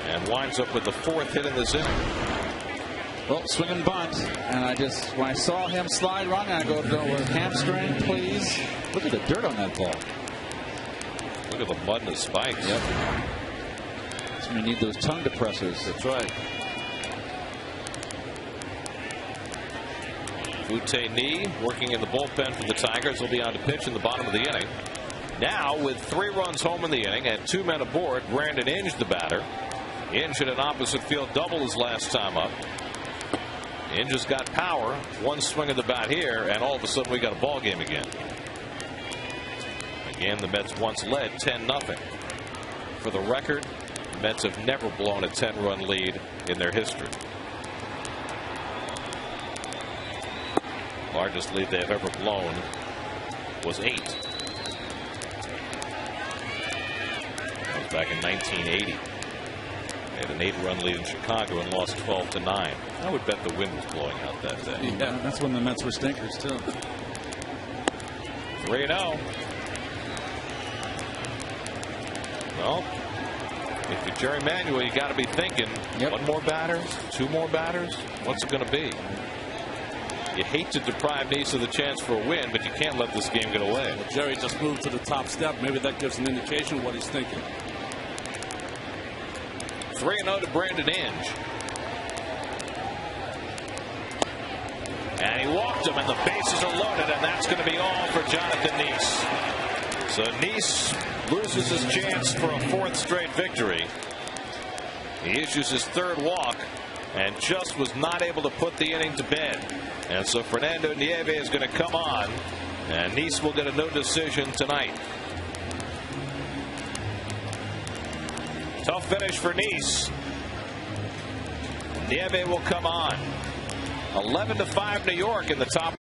and winds up with the 4th hit in this inning.
Well, swing and bunt, and when I saw him slide run, I go with hamstring, please. Look at the dirt on that ball.
Look at the mud and the spikes.
Yep. So we need those tongue depressors.
That's right. Ute Knee working in the bullpen for the Tigers will be on to pitch in the bottom of the inning. Now with 3 runs home in the inning and 2 men aboard, Brandon Inge the batter. Inge hit an opposite field double his last time up. Inge has got power. 1 swing of the bat here, and all of a sudden we got a ball game again. Again, the Mets once led 10-0. For the record, the Mets have never blown a 10-run lead in their history. Largest lead they've ever blown was 8. That was back in 1980. They had an 8-run lead in Chicago and lost 12-9. I would bet the wind was blowing out that day.
Yeah, that's when the Mets were stinkers too.
3-0. Well, if you're Jerry Manuel, you got to be thinking, 1 more batter, 2 more batters. What's it going to be? You hate to deprive Nice of the chance for a win, but you can't let this game get away.
Well, Jerry just moved to the top step. Maybe that gives an indication of what he's thinking.
3-0 to Brandon Inge. And he walked him, and the bases are loaded, and that's going to be all for Jonathan Nice. So Nice loses his chance for a 4th straight victory. He issues his 3rd walk and just was not able to put the inning to bed. And so Fernando Nieve is going to come on, and Nice will get a no decision tonight. Tough finish for Nice. Nieve will come on. 11-5 New York in the top.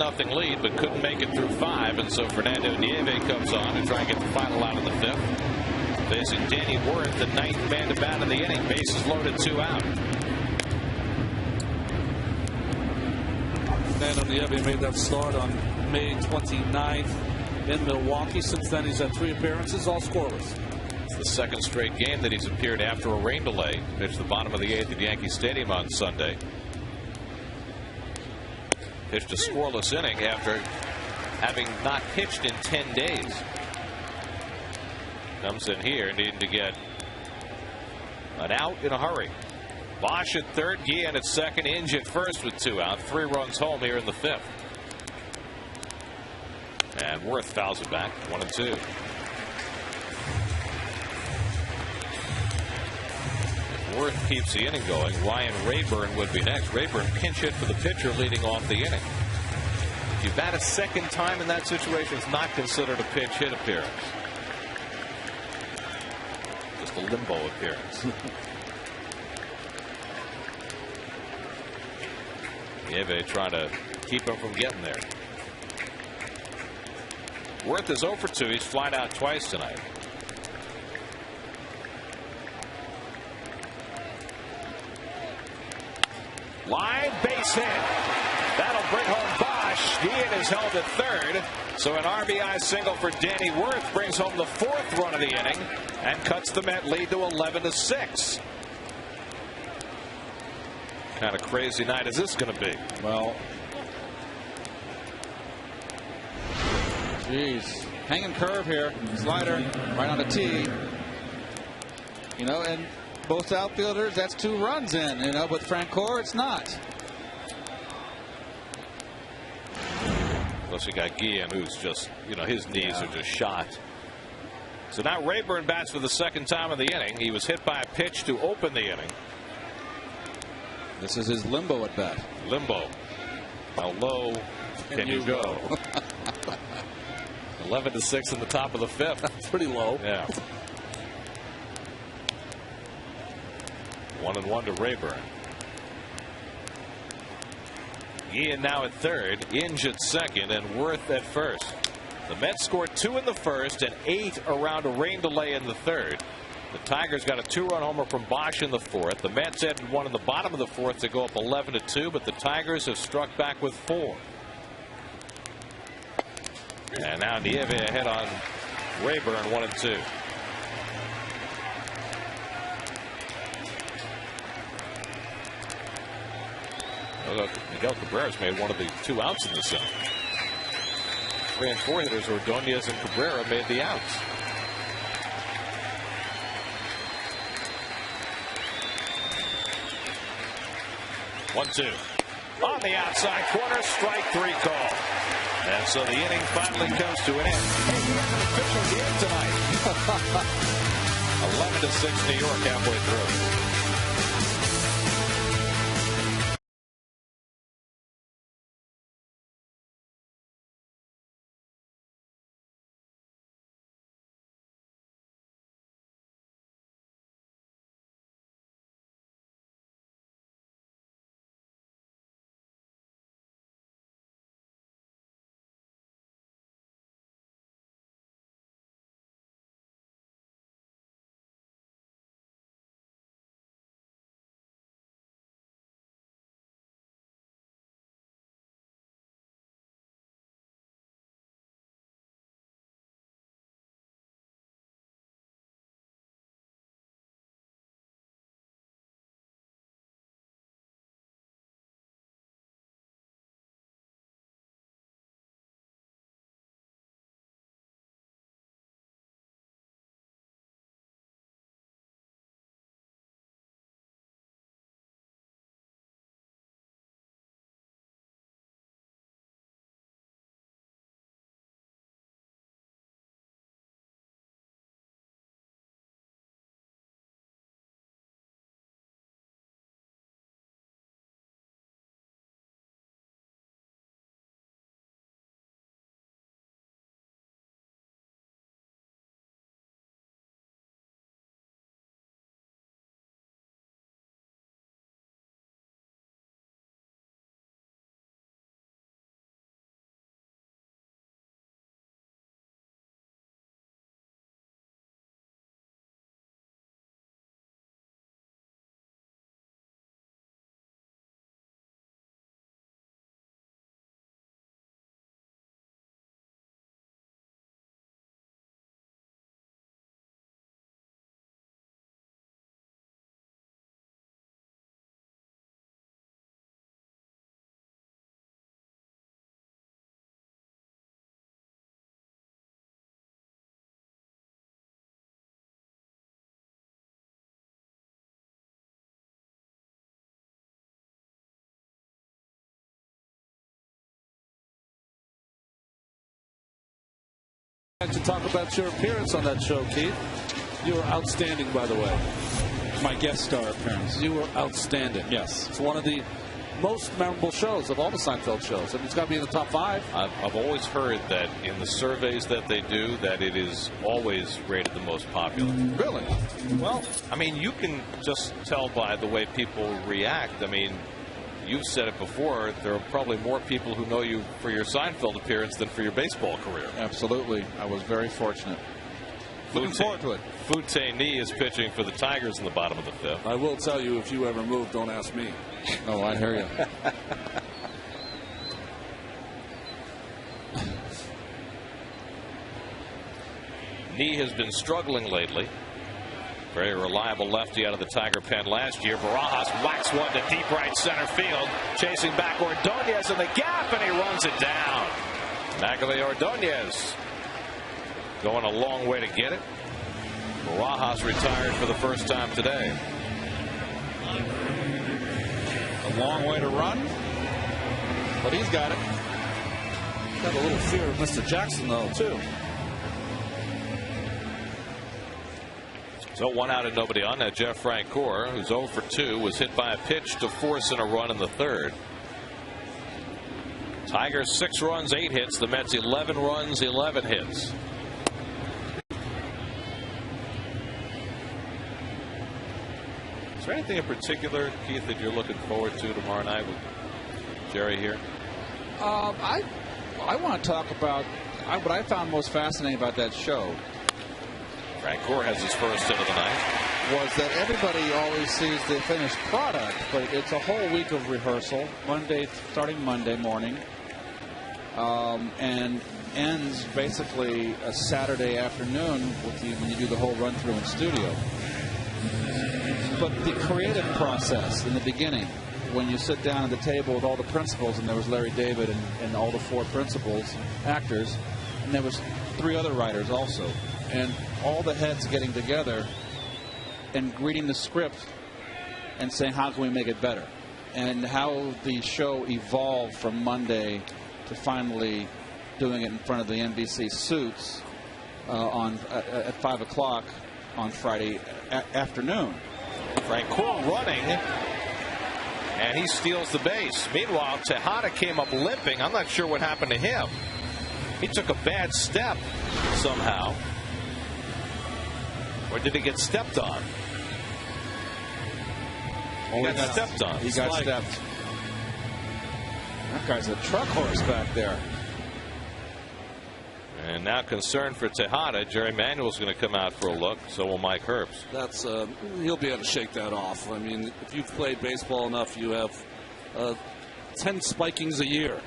6-0 lead, but couldn't make it through 5, and so Fernando Nieve comes on to try and get the final out of the 5th. Facing Danny Worth, the 9th man to bat in the inning. Bases loaded, 2 out.
Fernando Nieve made that start on May 29th in Milwaukee. Since then, he's had 3 appearances, all scoreless.
It's the 2nd straight game that he's appeared after a rain delay. Pitched the bottom of the 8th at Yankee Stadium on Sunday. Pitched a scoreless inning after having not pitched in 10 days. Comes in here needing to get an out in a hurry. Bosch at 3rd, Guillen at 2nd, Inge at 1st with 2 out. 3 runs home here in the 5th. And Worth fouls it back, 1-2. If Worth keeps the inning going, Ryan Rayburn would be next. Rayburn pinch hit for the pitcher leading off the inning. If you bat a 2nd time in that situation, it's not considered a pinch hit appearance. Just a limbo appearance. Nieve trying to keep him from getting there. Worth is 0 for 2. He's flied out twice tonight. Line base hit. That'll bring home Bosch. Guillen is held at 3rd. So an RBI single for Danny Worth brings home the 4th run of the inning and cuts the Met lead to 11-6. Kind of crazy night is this going to be?
Well, geez, hanging curve here, slider right on the tee. You know, and both outfielders, that's 2 runs in. You know, with Francoeur, it's not.
Plus you got Guillen, who's just, you know, his knees are just shot. So now Rayburn bats for the 2nd time of the inning. He was hit by a pitch to open the inning.
This is his limbo at bat.
Limbo. How low can you go? 11-6 in the top of the 5th.
That's pretty low.
Yeah. 1-1 to Rayburn. Guillen now at 3rd, Inge at 2nd, and Worth at 1st. The Mets scored 2 in the 1st and 8 around a rain delay in the 3rd. The Tigers got a 2-run homer from Bosch in the 4th. The Mets added 1 in the bottom of the 4th to go up 11-2, but the Tigers have struck back with 4. And now Nieve ahead on Rayburn, 1-2. Miguel Cabrera's made one of the 2 outs in the 7th. 3 and 4 hitters, Ordonez and Cabrera, made the outs. One-two. On the outside corner, strike 3 call. And so the inning finally comes to an end. Hey, we have an official game tonight. 11-6 New York halfway through.
like to talk about your appearance on that show, Keith. You were outstanding, by the way.
My guest star appearance.
You were outstanding.
Yes.
It's one of the most memorable shows of all the Seinfeld shows. I mean, it's got to be in the top 5.
I've always heard that in the surveys that they do, that it is always rated the most popular.
Really?
Well, I mean, you can just tell by the way people react. I mean, you've said it before, there are probably more people who know you for your Seinfeld appearance than for your baseball career.
Absolutely. I was very fortunate. Looking forward to it.
Ni is pitching for the Tigers in the bottom of the 5th.
I will tell you, if you ever move, don't ask me.
Oh, I hear you.
Ni has been struggling lately. Very reliable lefty out of the Tiger pen last year. Barajas whacks one to deep right center field. Chasing back Ordonez in the gap, and he runs it down. Nageli Ordonez going a long way to get it. Barajas retired for the first time today.
A long way to run, but he's got it.
Got a little fear of Mr. Jackson, though, too.
So 1 out and nobody on. That Jeff Francoeur, who's 0 for 2, was hit by a pitch to force in a run in the 3rd. Tigers 6 runs, 8 hits. The Mets 11 runs, 11 hits. Is there anything in particular, Keith, that you're looking forward to tomorrow night with Jerry here?
I want to talk about what I found most fascinating about that show.
Francoeur has his first hit of the night.
Was that everybody always sees the finished product, but it's a whole week of rehearsal, starting Monday morning, and ends basically a Saturday afternoon when you do the whole run through in studio. But the creative process in the beginning, when you sit down at the table with all the principals, and there was Larry David and all the 4 principals, actors, and there was 3 other writers also, and all the heads getting together and reading the script and saying, how can we make it better? And how the show evolved from Monday to finally doing it in front of the NBC suits at 5 o'clock on Friday afternoon.
Francoeur running, and he steals the base. Meanwhile, Tejada came up limping. I'm not sure what happened to him. He took a bad step somehow. Or did he get stepped on? He got stepped on.
He got stepped. That guy's a truck horse back there.
And now concern for Tejada. Jerry Manuel's going to come out for a look. So will Mike Herbst.
That's he'll be able to shake that off. I mean, if you've played baseball enough, you have 10 spikings a year.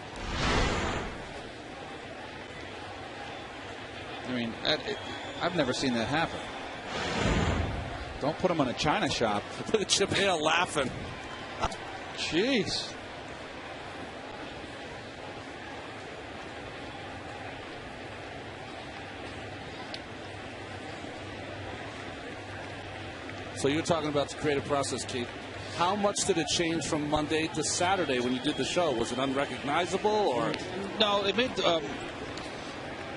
I mean, I've never seen that happen. Don't put him on a china shop.
Look at Chip Hale laughing.
Jeez.
So you're talking about the creative process, Keith. How much did it change from Monday to Saturday when you did the show? Was it unrecognizable, or?
No, it made.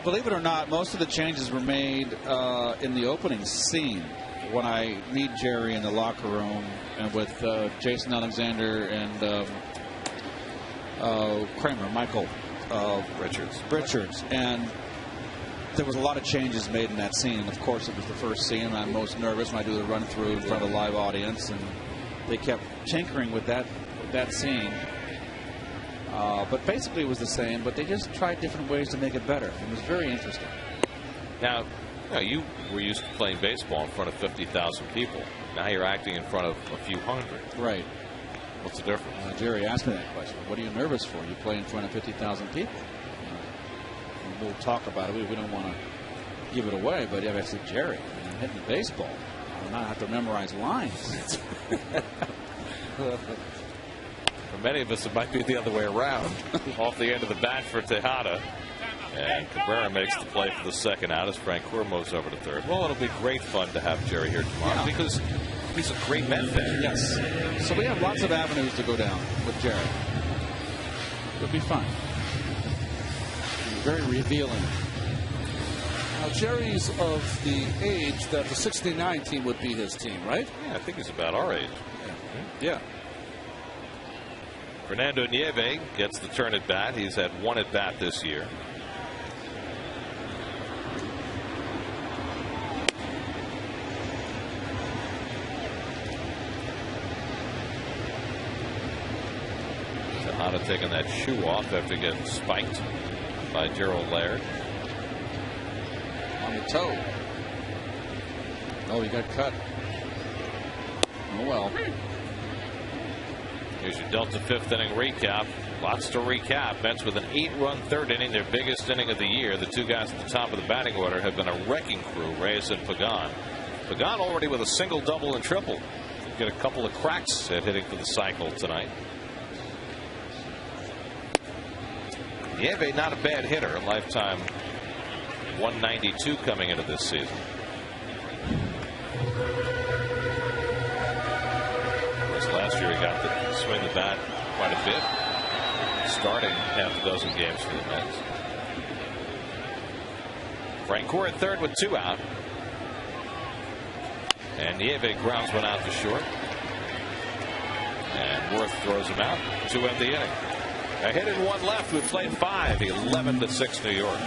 Believe it or not, most of the changes were made in the opening scene when I meet Jerry in the locker room and with Jason Alexander and Michael Richards, and there was a lot of changes made in that scene. And of course, it was the first scene. I'm most nervous when I do the run through in front of a live audience, and they kept tinkering with that scene. But basically it was the same, but they just tried different ways to make it better. It was very interesting.
Now, you were used to playing baseball in front of 50,000 people. Now you're acting in front of a few hundred.
Right.
What's the difference?
Jerry asked me that question. What are you nervous for? You play in front of 50,000 people. And we'll talk about it. We don't want to give it away, but I said, Jerry, I'm hitting the baseball. I not have to memorize lines.
For many of us, it might be the other way around. Off the end of the bat for Tejada. And Cabrera makes the play for the second out as Francoeur moves over to third. Well, it'll be great fun to have Jerry here tomorrow because he's a great Met fan.
Yes. So we have lots of avenues to go down with Jerry. It'll be fun. Very revealing.
Now, Jerry's of the age that the 69 team would be his team, right?
Yeah, I think he's about our age.
Yeah.
Fernando Nieve gets the turn at bat. He's had one at bat this year. Tejada taking that shoe off after getting spiked by Gerald Laird.
On the toe. Oh, he got cut. Oh, well.
Here's your Delta fifth inning recap. Lots to recap. Mets with an 8-run third inning, their biggest inning of the year. The two guys at the top of the batting order have been a wrecking crew, Reyes and Pagan. Pagan already with a single, double, and triple. Get a couple of cracks at hitting for the cycle tonight. Nieve, not a bad hitter, a lifetime 192 coming into this season. Last year he got to swing the bat quite a bit, starting half a dozen games for the Mets. Francoeur at third with 2 out. And Nieve grounds one out to short. And Worth throws him out to end the inning. A hit and 1 left. We've played 5, 11-6 New York.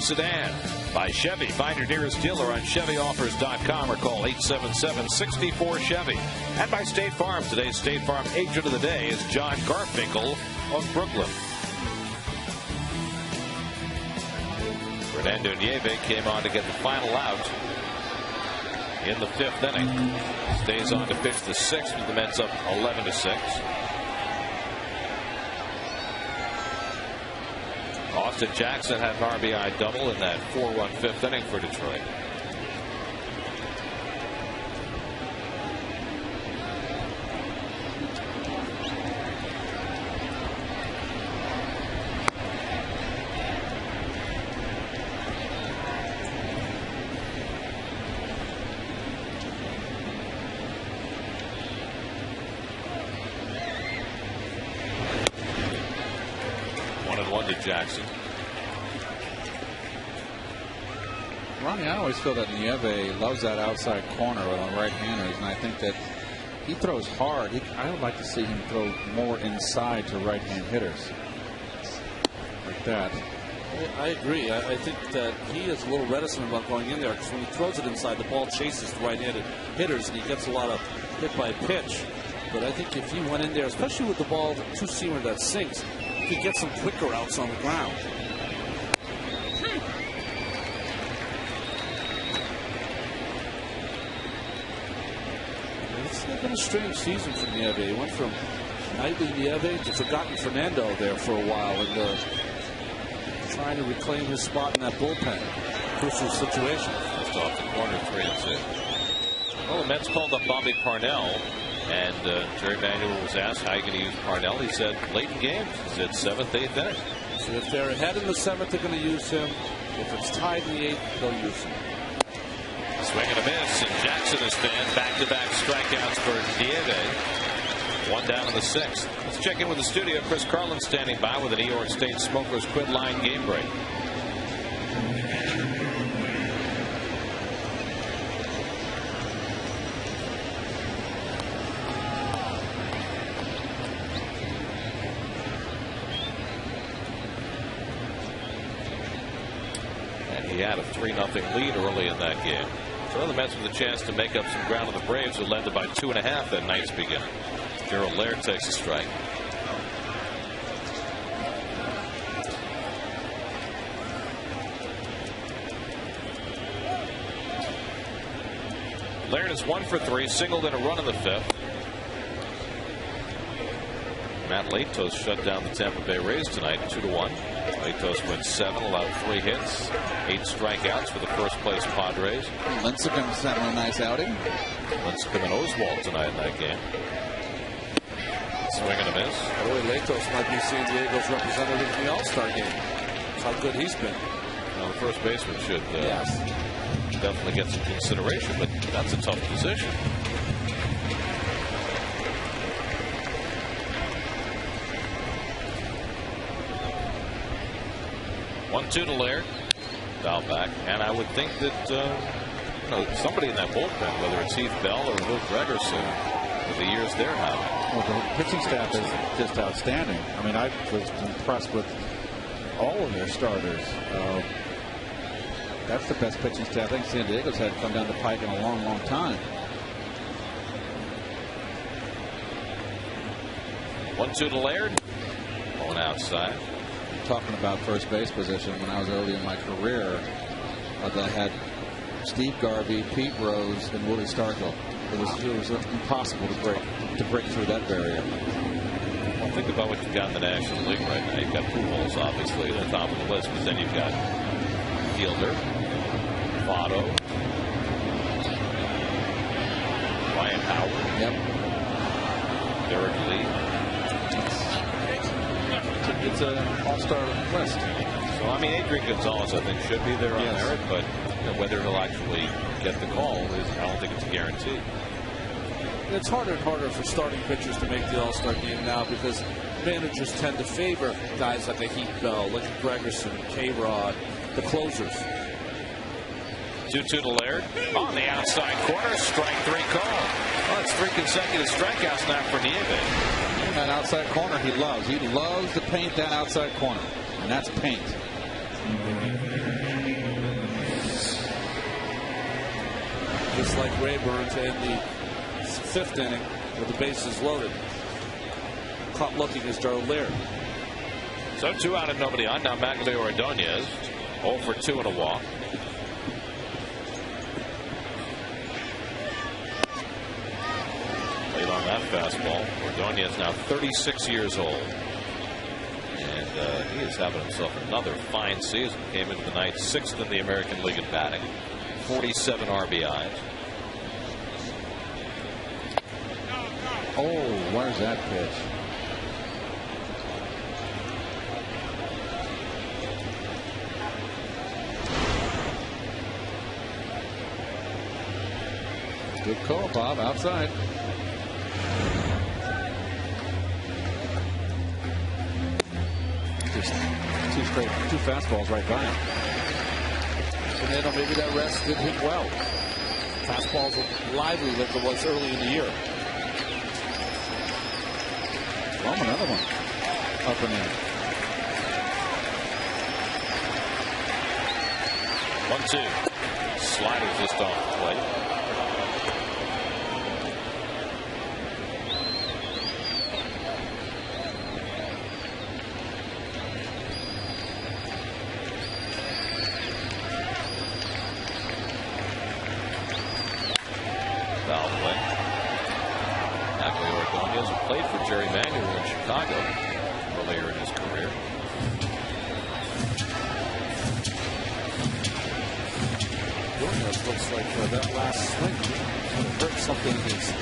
Sedan by Chevy. Find your nearest dealer on ChevyOffers.com or call 877-64-CHEVY. And by State Farm. Today's State Farm agent of the day is John Garfinkel of Brooklyn. Fernando Nieve came on to get the final out in the 5th inning. Stays on to pitch the 6th with the Mets up 11-6. Austin Jackson had an RBI double in that 4-run 5th inning for Detroit. Jackson.
Ronnie, I always feel that Nieve loves that outside corner on right-handers, and I think that he throws hard. I would like to see him throw more inside to right-hand hitters. Like that.
I agree. I think that he is a little reticent about going in there because when he throws it inside, the ball chases the right-handed hitters, and he gets a lot of hit by pitch.
But I think if he went in there, especially with the ball, two-seamer that sinks, he could get some quicker outs on the ground. It's been a strange season for Nieve. He went from nightly Nieve to forgotten Fernando there for a while, and trying to reclaim his spot in that bullpen. Crucial situation.
Just off the corner, 3-2. Well, the Mets called up Bobby Parnell, and Jerry Manuel was asked how you going to use Parnell. He said late in games. He said 7th, 8th inning.
So if they're ahead in the 7th, they're going to use him. If it's tied in the 8th, they'll use him.
Swing and a miss, and Jackson is fanned. Back-to-back strikeouts for Nieve. 1 down in the 6th. Let's check in with the studio. Chris Carlin standing by with the New York State Smokers Quit Line game break. And he had a 3-0 lead early in that game. So the Mets with a chance to make up some ground on the Braves, who led by 2.5 at night's beginning. Gerald Laird takes a strike. Laird is 1 for 3, singled in a run in the 5th. Matt Latos shut down the Tampa Bay Rays tonight, 2-1. Latos went 7, allowed 3 hits, 8 strikeouts for the first-place Padres.
Lincecum's having a nice outing.
Lincecum and Oswald tonight in that game. Swing and a miss.
Boy, Latos might be San Diego's representative in the All-Star game. That's how good he's been.
Well, the first baseman should definitely get some consideration, but that's a tough position. One-two to Laird. Foul back, and I would think that somebody in that bullpen, whether it's Heath Bell or Will Gregerson, with the years they're having.
Well, the pitching staff is just outstanding. I mean, I was impressed with all of their starters. That's the best pitching staff I think San Diego's had come down the pike in a long, long time.
1-2 to Laird. Going outside.
Talking about first base position, when I was early in my career, I had Steve Garvey, Pete Rose, and Willie Stargell. It was impossible to break through that barrier.
Well, think about what you've got in the National League right now. You've got Pujols, obviously, at the top of the list, but then you've got Fielder, Votto, Ryan Howard, Derek Lee.
It's an all-star list.
So, I mean, Adrian Gonzalez, I think, should be there on merit, but whether he'll actually get the call I don't think it's a guarantee.
It's harder and harder for starting pitchers to make the All-Star game now because managers tend to favor guys like a Heath Bell, like a Gregerson, K-Rod, the closers.
2-2 to Laird. On the outside corner, strike 3 call. Well, it's 3 consecutive strikeouts now for Nieve.
That outside corner he loves. He loves to paint that outside corner, and that's paint.
Just like Rayburn to end the 5th inning with the bases loaded. Caught looking is Gerald Laird.
So 2 out and nobody on. Now Magglio Ordonez 0 for 2 and a walk. Late on that fastball. Ordonez now 36 years old. And he is having himself another fine season. Came into the night 6th in the American League in batting. 47 RBIs.
Oh, where's that pitch? Good call, Bob. Outside. Just two fastballs right by him.
And maybe that rest did him well. Fastballs were lively like it was early in the year.
Oh, another one. Up and in.
1-2. Slider just off the plate. Foul play. Actually, Ordonez played for Jerry Manuel in Chicago earlier in his career.
Ordonez looks like that last swing kind of hurt something in his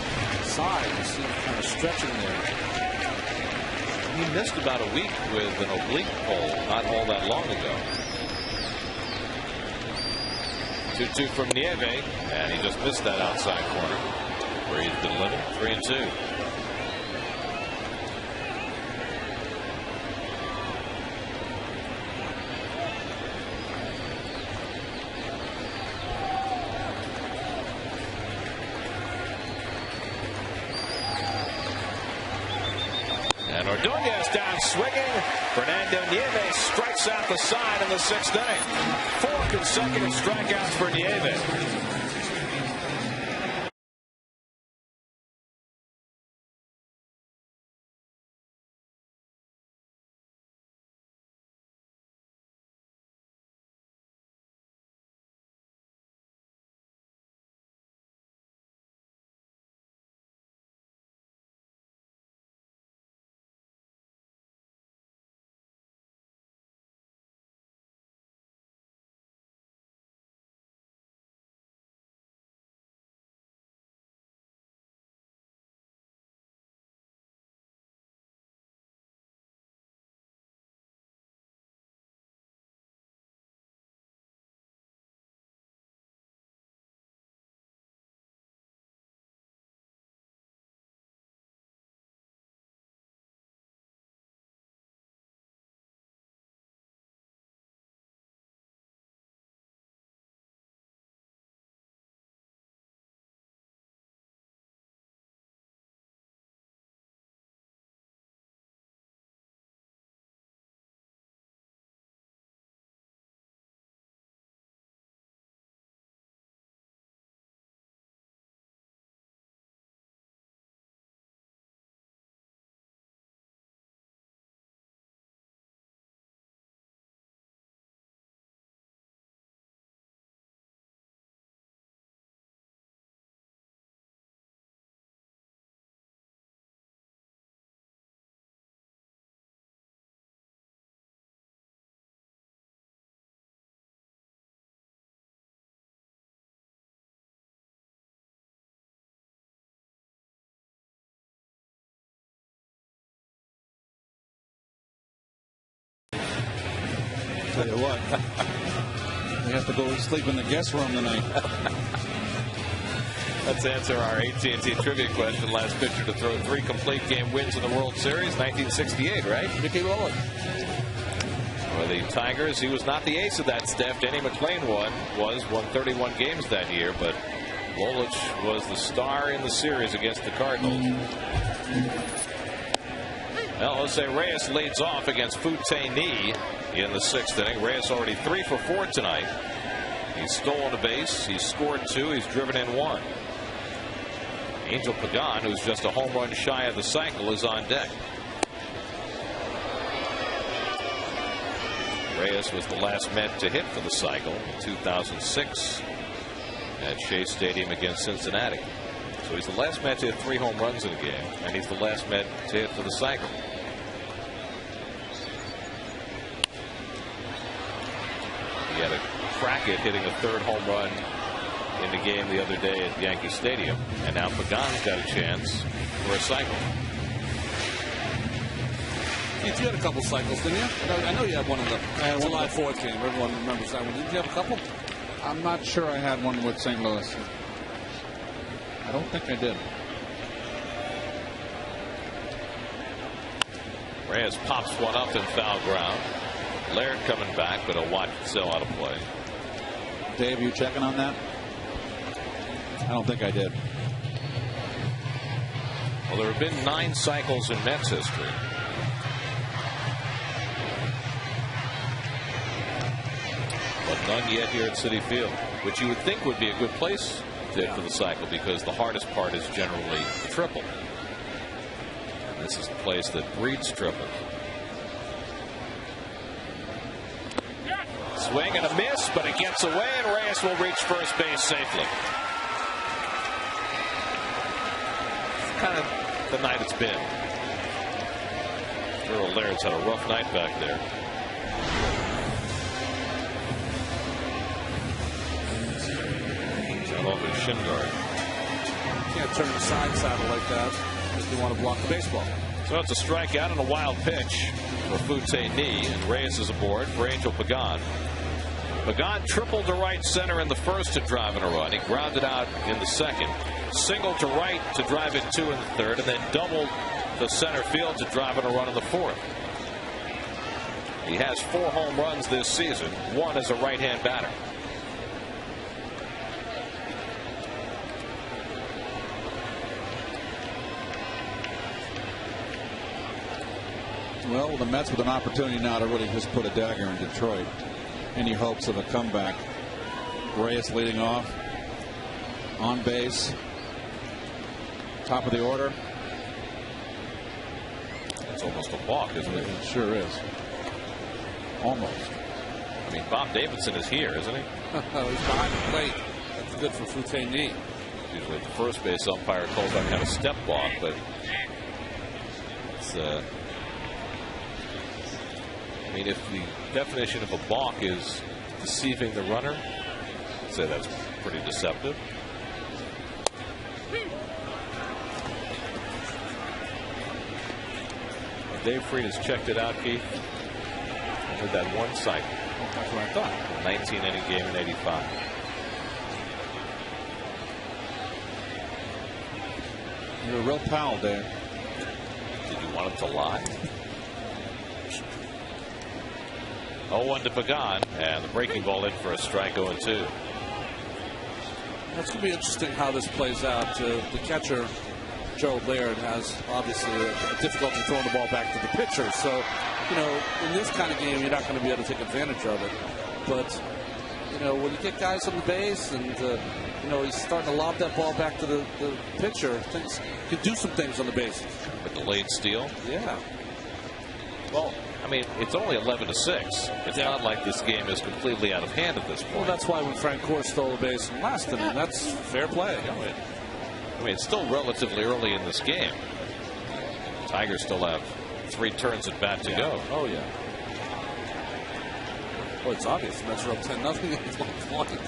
side. You see him kind of stretching there.
He missed about a week with an oblique pull not all that long ago. 2-2 from Nieve, and he just missed that outside corner where he's been living. 3-2. And Ordonez down swinging. Fernando Nieve strikes out the side in the 6th inning. 4 consecutive strikeouts for Nieve.
Tell you what, we have to go sleep in the guest room tonight.
Let's answer our AT&T trivia question. Last pitcher to throw 3 complete game wins in the World Series, 1968, right?
Mickey Rowan.
For the Tigers, he was not the ace of that staff. Denny McLain won 31 games that year, but Lolich was the star in the series against the Cardinals. Well, Jose Reyes leads off against Fute-Ni in the 6th inning. Reyes already 3 for 4 tonight. He's stolen a base. He's scored 2. He's driven in 1. Angel Pagan, who's just a home run shy of the cycle, is on deck. Reyes was the last Met to hit for the cycle in 2006 at Shea Stadium against Cincinnati. So he's the last Met to hit 3 home runs in a game, and he's the last Met to hit for the cycle. He had a crack at hitting a 3rd home run in the game the other day at Yankee Stadium, and now Pagan's got a chance for a cycle.
Keith, you had a couple cycles, didn't you? I know you had one in the July 4th game. Everyone remembers that one. Did you have a couple?
I'm not sure I had one with St. Louis. I don't think I did.
Reyes pops one up in foul ground. Laird coming back, but a watch still out of play.
Dave, you checking on that? I don't think I did.
Well, there have been 9 cycles in Mets history. But none yet here at Citi Field, which you would think would be a good place to hit for the cycle, because the hardest part is generally the triple. And this is the place that breeds triples. Swing and a miss, but it gets away, and Reyes will reach first base safely. kind of the night it's been. Earl Laird's had a rough night back there. Got off his shin guard.
Can't turn the side saddle like that if you want to block the baseball.
So it's a strikeout and a wild pitch for Fute-Ni, and Reyes is aboard for Angel Pagan. Pagan tripled to right center in the first to drive in a run. He grounded out in the second. Singled to right to drive in 2 in the third, and then doubled to center field to drive in a run in the fourth. He has 4 home runs this season, 1 as a right-hand batter.
Well, the Mets with an opportunity now to really just put a dagger in Detroit. Any hopes of a comeback? Reyes leading off, on base, top of the order.
It's almost a balk, isn't it?
It sure is. Almost.
I mean, Bob Davidson is here, isn't he?
He's behind the plate. That's good for Fute-Ni.
Usually the first base umpire calls that kind of step balk, but it's I mean, if the definition of a balk is deceiving the runner, I'd say that's pretty deceptive. Dave Fried has checked it out, Keith. With that one cycle.
That's what I thought.
19 inning game in '85.
You're a real pal, Dave.
Did you want him to lie? 0-1 to Pagan, and the breaking ball in for a strike. 0-2.
It's going to be interesting how this plays out. The catcher, Gerald Laird, has obviously a difficulty throwing the ball back to the pitcher. So, you know, in this kind of game, you're not going to be able to take advantage of it. But, you know, when you get guys on the base and, you know, he's starting to lob that ball back to the pitcher, things can do some things on the base.
A delayed steal?
Yeah.
Well, I mean, it's only 11-6. It's not like this game is completely out of hand at this point.
Well, that's why when Frank Core stole the base in last inning, that's fair play.
I mean, it's still relatively early in this game. Tigers still have 3 turns at bat to go.
Oh, yeah. Well, it's obvious. The Mets are up 10-0 at one point.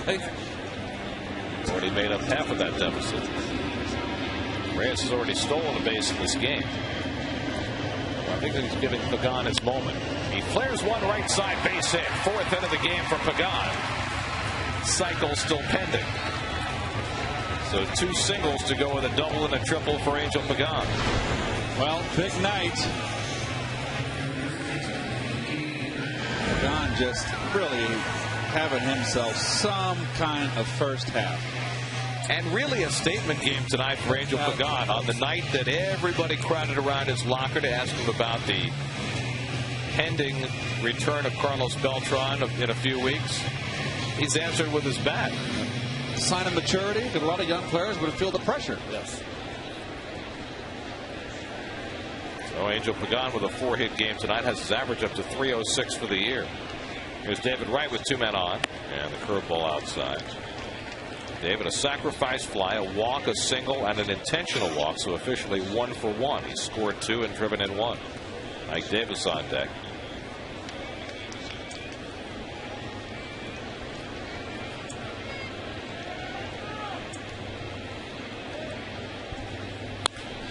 Right?
Already made up half of that deficit. Reyes has already stolen a base in this game. I think he's giving Pagan his moment. He flares one right side base hit. 4th hit of the game for Pagan. Cycle still pending. So 2 singles to go with a double and a triple for Angel Pagan.
Well, big night. Pagan just really having himself some kind of first half.
And really a statement game tonight for Angel Pagan on the night that everybody crowded around his locker to ask him about the pending return of Carlos Beltran in a few weeks. He's answered with his bat.
Sign of maturity, because a lot of young players would feel the pressure.
Yes.
So Angel Pagan with a 4-hit game tonight has his average up to .306 for the year. Here's David Wright with 2 men on, and the curveball outside. David, a sacrifice fly, a walk, a single, and an intentional walk, so officially 1 for 1. He scored 2 and driven in 1. Mike Davis on deck.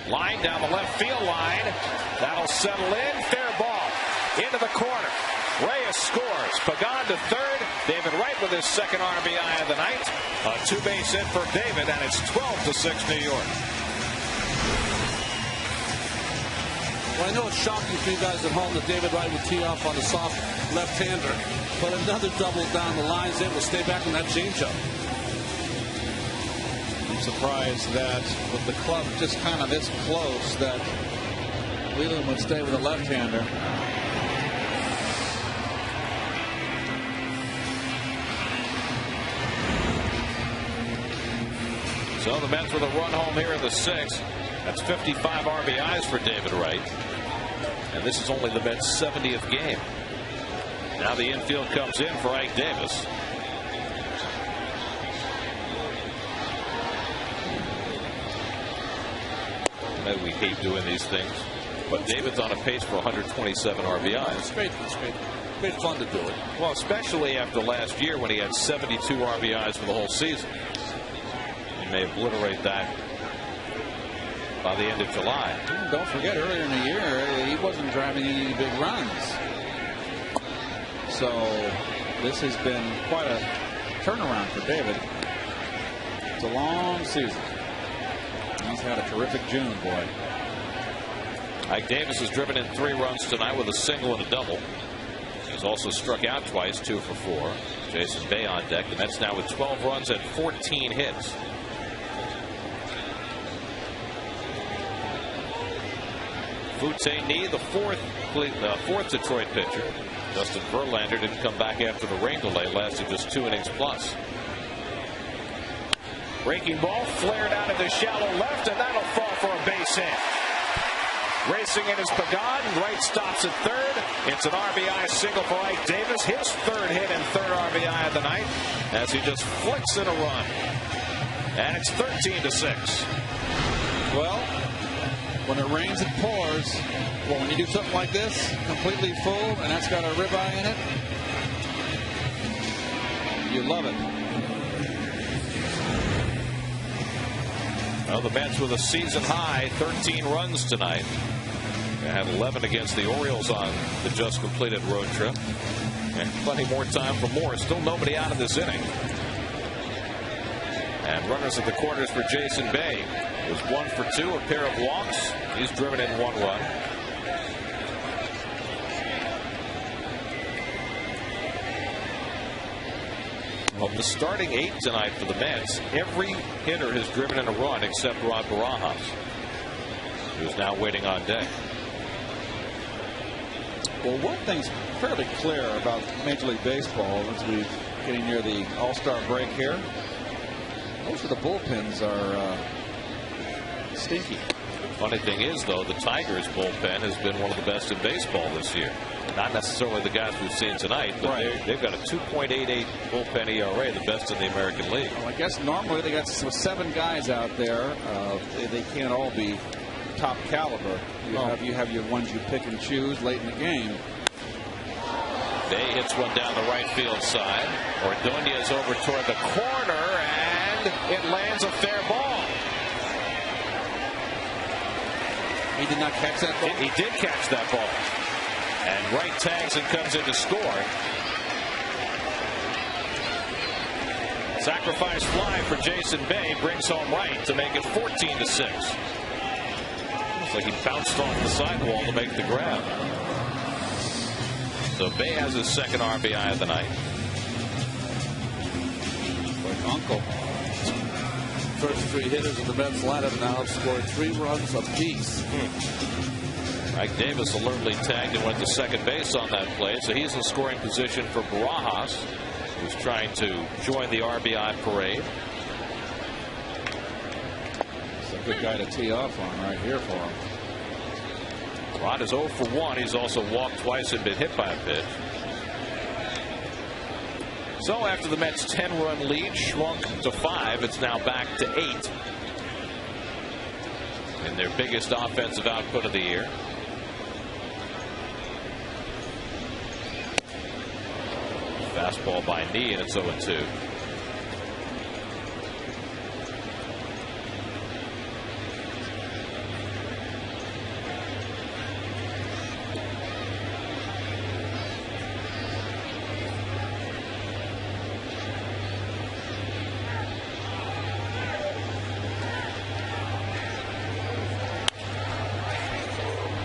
Line down the left field line. That'll settle in. Fair ball. Into the corner. Reyes scores. Pagan to third. David Wright with his 2nd RBI of the night. A 2-base hit for David, and it's 12-6 New York.
Well, I know it's shocking for you guys at home that David Wright would tee off on the soft left-hander, but another double down the line's able to stay back in that changeup.
I'm surprised that with the club just kind of this close that Leland would stay with a left-hander.
So the Mets with a run home here in the 6th. That's 55 RBIs for David Wright. And this is only the Mets' 70th game. Now the infield comes in for Ike Davis. Maybe we hate doing these things, but David's on a pace for 127 RBIs.
It's great. It's great. Great fun to do it.
Well, especially after last year when he had 72 RBIs for the whole season. He may obliterate that by the end of July.
Don't forget, earlier in the year, he wasn't driving any big runs. So this has been quite a turnaround for David. It's a long season. He's had a terrific June, boy.
Ike Davis has driven in 3 runs tonight with a single and a double. He's also struck out twice, 2 for 4. Jason Bay on deck. The Mets now with 12 runs and 14 hits. Fute-Ni, the fourth Detroit pitcher. Justin Verlander didn't come back after the rain delay, lasted just 2 innings plus. Breaking ball flared out into shallow left, and that'll fall for a base hit. Racing in is Pregame. Wright stops at third. It's an RBI single for Ike Davis. His third hit and third RBI of the night as he just flicks in a run. And it's 13-6.
Well, when it rains, it pours. Well, when you do something like this, completely full, and that's got a ribeye in it, you love it.
Well, the Mets with a season high 13 runs tonight. They had 11 against the Orioles on the just completed road trip. And plenty more time for more. Still nobody out of this inning. And runners at the corners for Jason Bay. It was 1 for 2, a pair of walks. He's driven in 1 run. Of the starting 8 tonight for the Mets, every hitter has driven in a run except Rod Barajas, who's now waiting on deck.
Well, one thing's fairly clear about Major League Baseball as we're getting near the All-Star break here. Most of the bullpens are stinky.
Funny thing is, though, the Tigers bullpen has been one of the best in baseball this year. Not necessarily the guys we've seen tonight, but they've got a 2.88 bullpen ERA, the best in the American League.
Well, I guess normally they got 7 guys out there. They can't all be top caliber. You have your ones you pick and choose late in the game.
Bay hits one down the right field side. Ordonez over toward the corner, and it lands a fair ball.
He did not catch that ball?
He did catch that ball. And Wright tags and comes in to score. Sacrifice fly for Jason Bay brings home Wright to make it 14-6. Looks like he bounced off the sidewall to make the grab. So Bay has his second RBI of the night.
Like Uncle. First 3 hitters of the Mets lineup now have scored 3 runs apiece.
Ike Davis alertly tagged and went to second base on that play, so he's in scoring position for Barajas, who's trying to join the RBI parade.
It's a good guy to tee off on right here for him.
Rod is 0 for 1. He's also walked twice and been hit by a pitch. So after the Mets' 10-run lead shrunk to 5, it's now back to 8 in their biggest offensive output of the year. Fastball by Knee, and it's 0-2.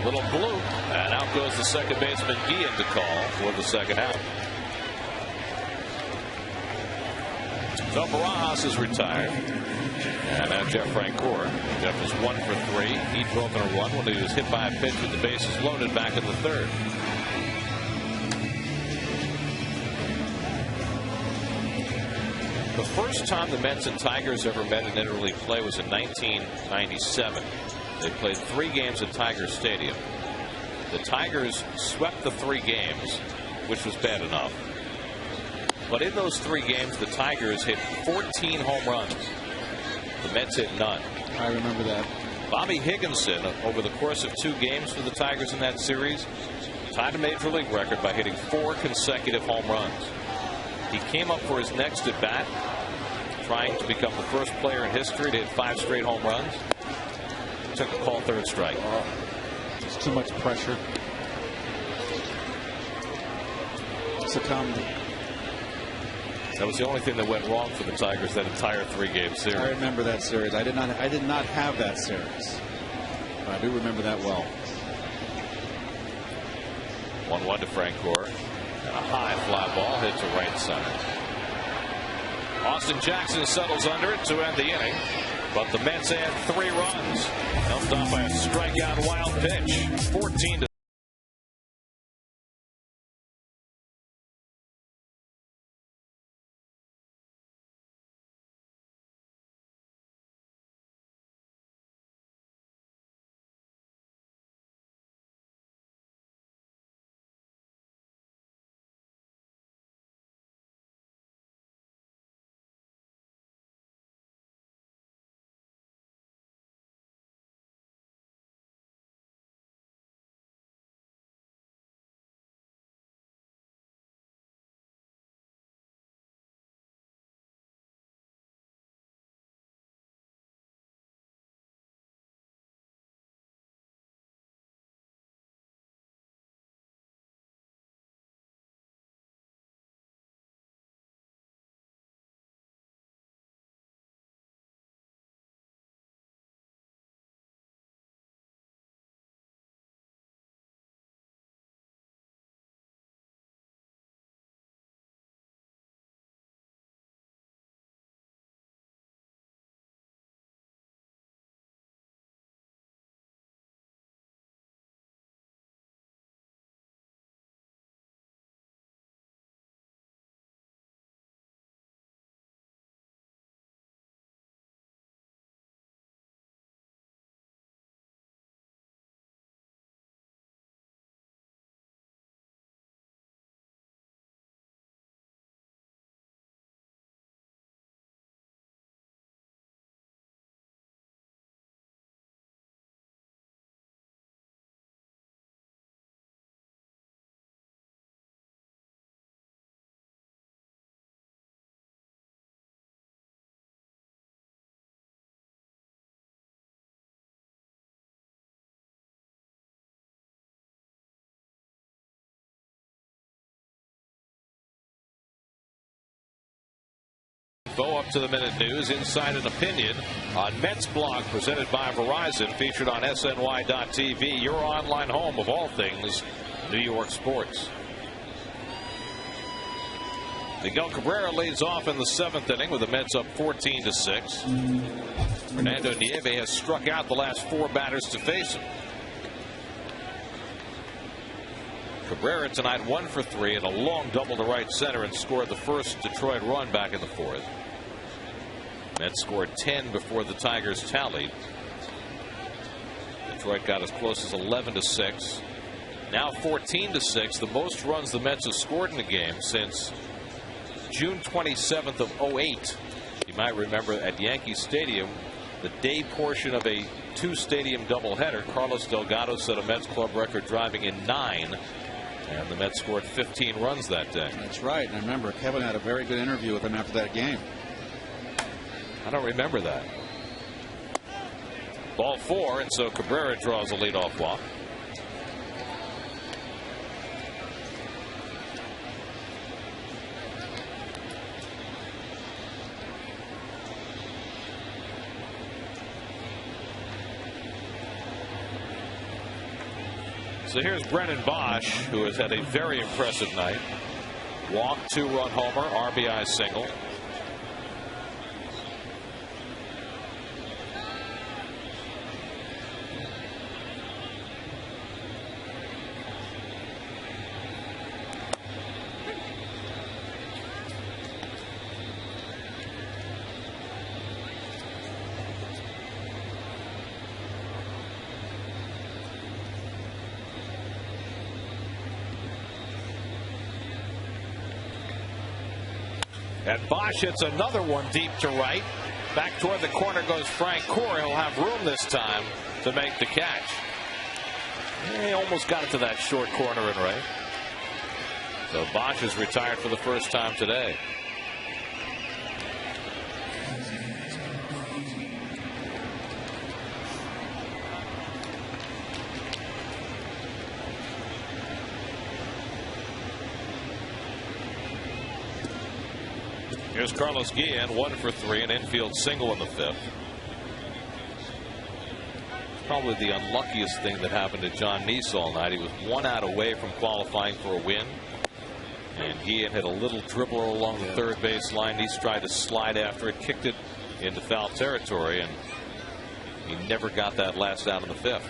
Little bloop, and out goes the second baseman Guillen to call for the second out. So Barajas is retired. And now Jeff Francoeur. Jeff was 1 for 3. He drove in a run when he was hit by a pitch with the bases loaded back in the third. The first time the Mets and Tigers ever met in interleague play was in 1997. They played 3 games at Tiger Stadium. The Tigers swept the 3 games, which was bad enough. But in those 3 games, the Tigers hit 14 home runs. The Mets hit none.
I remember that.
Bobby Higginson, over the course of 2 games for the Tigers in that series, tied a major league record by hitting 4 consecutive home runs. He came up for his next at bat, trying to become the first player in history to hit 5 straight home runs. Took a call, 3rd strike.
It's too much pressure. Succumbed.
That was the only thing that went wrong for the Tigers that entire 3-game series.
I remember that series. I did not have that series. But I do remember that well.
1-1 to Frank Gore. And a high fly ball hit to right center. Austin Jackson settles under it to end the inning. But the Mets add 3 runs. Helped off by a strikeout wild pitch. 14 to Go up to the minute news, Inside an Opinion on Mets blog presented by Verizon, featured on SNY.TV, your online home of all things New York sports. Miguel Cabrera leads off in the 7th inning with the Mets up 14-6. Fernando Nieve has struck out the last 4 batters to face him. Cabrera tonight 1 for 3 and a long double to right center and scored the first Detroit run back in the 4th. Mets scored 10 before the Tigers tallied. Detroit got as close as 11-6. Now 14-6, the most runs the Mets have scored in a game since June 27th of 08. You might remember at Yankee Stadium, the day portion of a 2-stadium doubleheader, Carlos Delgado set a Mets club record driving in 9. And the Mets scored 15 runs that day.
That's right. And I remember Kevin had a very good interview with him after that game.
I don't remember that. Ball 4, and so Cabrera draws a leadoff walk. So here's Brennan Bosch, who has had a very impressive night. Walk, 2-run homer, RBI single. And Bosch hits another one deep to right. Back toward the corner goes Frank Core. He'll have room this time to make the catch. He almost got it to that short corner and right. So Bosch is retired for the first time today. Here's Carlos Guillen, 1 for 3, an infield single in the 5th. Probably the unluckiest thing that happened to John Neese all night. He was 1 out away from qualifying for a win. And Guillen hit a little dribbler along the third base line. Neese tried to slide after it, kicked it into foul territory, and he never got that last out in the 5th.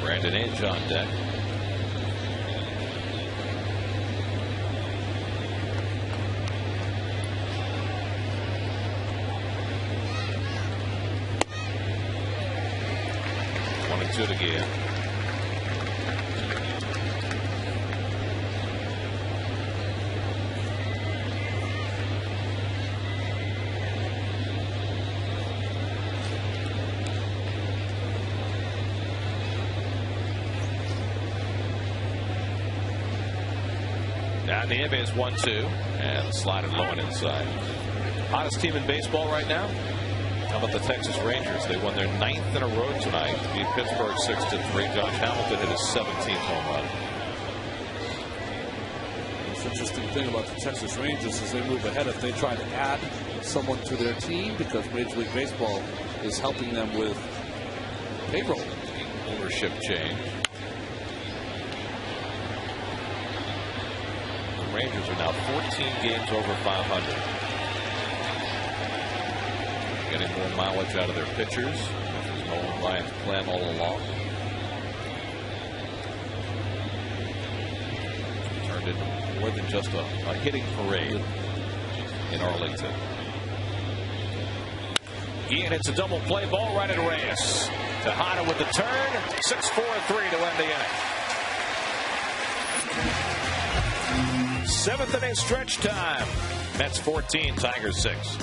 Brandon Inge on deck. To it again. Down the end is 1-2 and sliding low and inside. Hottest team in baseball right now. How about the Texas Rangers? They won their 9th in a row tonight to beat Pittsburgh 6-3. Josh Hamilton hit his 17th home run.
The interesting thing about the Texas Rangers is they move ahead if they try to add someone to their team, because Major League Baseball is helping them with payroll.
Ownership change. The Rangers are now 14 games over 500. Getting more mileage out of their pitchers, which is Nolan Ryan's plan all along. Turned into more than just a hitting parade in Arlington. Guillen hits a double play ball right at Reyes. Tejada with the turn. 6-4-3 to end the inning. 7th inning stretch time. Mets 14, Tigers 6.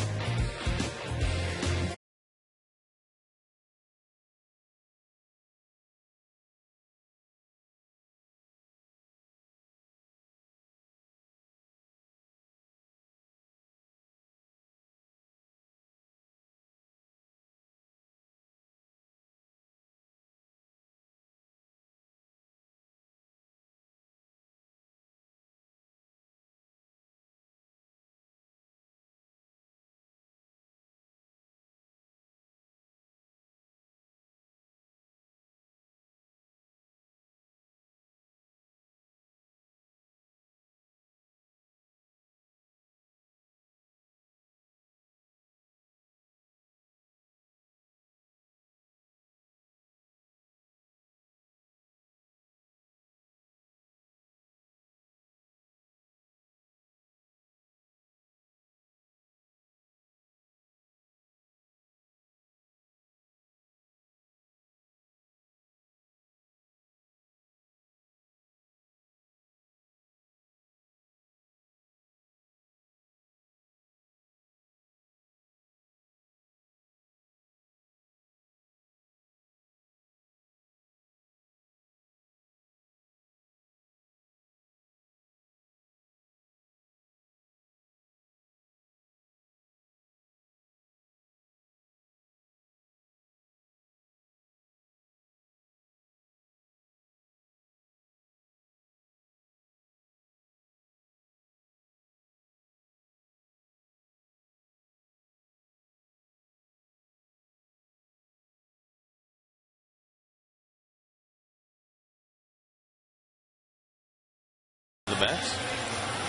The Mets.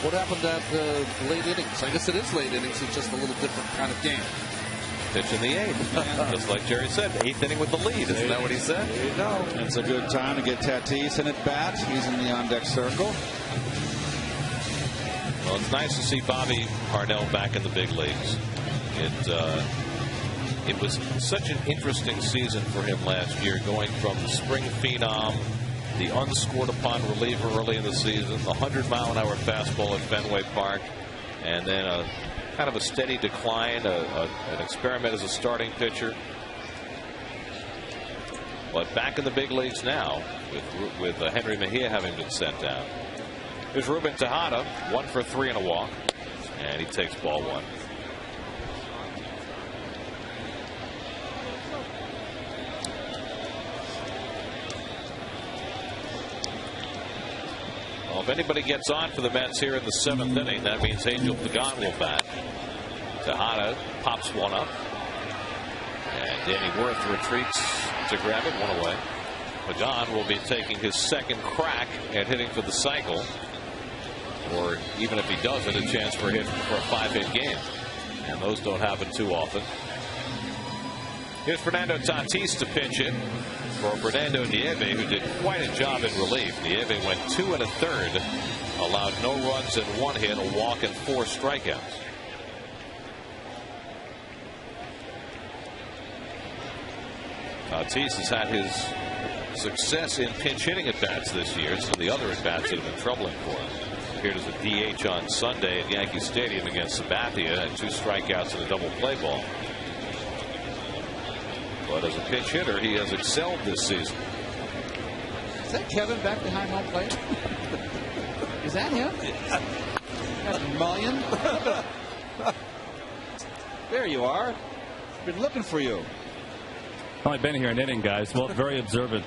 What happened at late innings? I guess it is late innings. It's just a little different kind of game.
Pitch in the 8th. Just like Jerry said, 8th inning with the lead. Isn't that what he said?
There you go.
It's a good time to get Tatis in at bat. He's in the on-deck circle.
Well, Well, it's nice to see Bobby Parnell back in the big leagues. It was such an interesting season for him last year, going from the spring phenom, the unscored upon reliever early in the season, the 100-mile-an-hour fastball at Fenway Park, and then a kind of a steady decline, an experiment as a starting pitcher. But back in the big leagues now, with Henry Mejia having been sent down. Here's Ruben Tejada, 1 for 3 and a walk, and he takes ball 1. Well, if anybody gets on for the Mets here in the 7th inning, that means Angel Pagan will bat. Tejada pops one up, and Danny Worth retreats to grab it, 1 away. Pagan will be taking his second crack at hitting for the cycle, or even if he doesn't, a chance for a hit for a 5-hit game, and those don't happen too often. Here's Fernando Tatis to pitch it for Fernando Nieve, who did quite a job in relief. Nieve went 2 1/3, allowed no runs and 1 hit, a walk, and 4 strikeouts. Tatis has had his success in pinch hitting at bats this year. Some of the other at bats that have been troubling for him. Appeared as a DH on Sunday at Yankee Stadium against Sabathia, and 2 strikeouts and a double play ball. But as a pinch hitter, he has excelled this season.
Is that Kevin back behind home plate? Is that him? That's Mullion. There you are. Been looking for you.
Only been here an inning, guys. Well, very observant.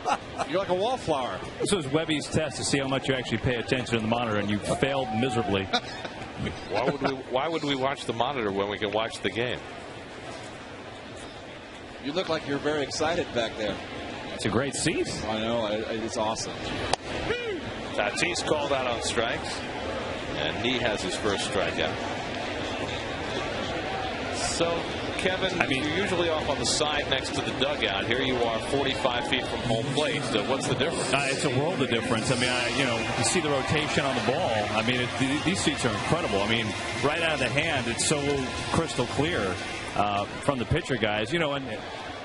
You're like a wallflower.
This was Webby's test to see how much you actually pay attention to the monitor, and you failed miserably.
Why would we watch the monitor when we can watch the game?
You look like you're very excited back there.
It's a great seat.
I know. It's awesome.
Tatis called out on strikes, and he has his first strikeout. So, Kevin, you're usually off on the side next to the dugout. Here you are 45 feet from home plate. So what's the difference?
It's a world of difference. I mean, you see the rotation on the ball. I mean, these seats are incredible. I mean, right out of the hand, it's so crystal clear from the pitcher guys. And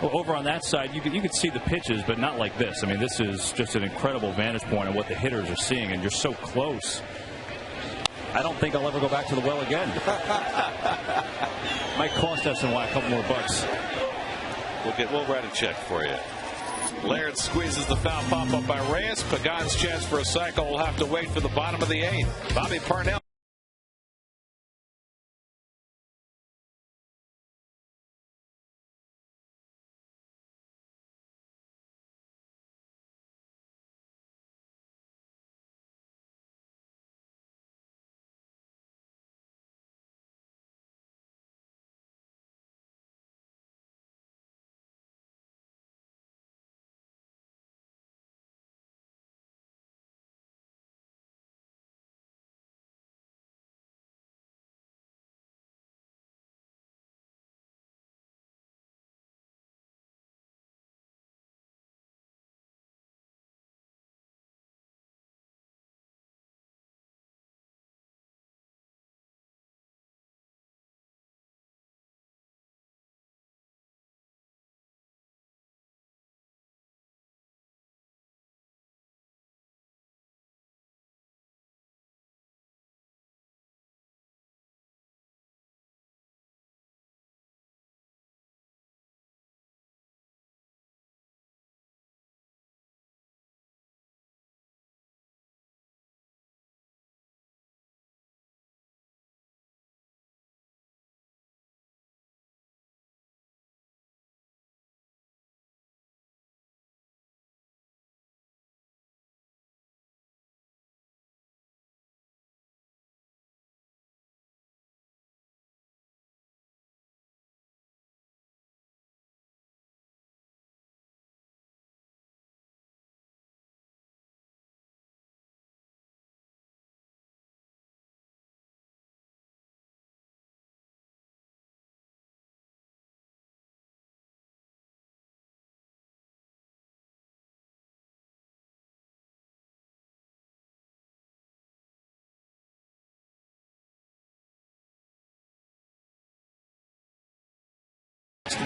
over on that side, you could see the pitches, but not like this. I mean, this is just an incredible vantage point on what the hitters are seeing, and you're so close. I don't think I'll ever go back to the well again. Might cost SNY a couple more bucks.
We'll write a check for you. Laird squeezes the foul pop up by Reyes. Pagan's chance for a cycle will have to wait for the bottom of the 8th. Bobby Parnell.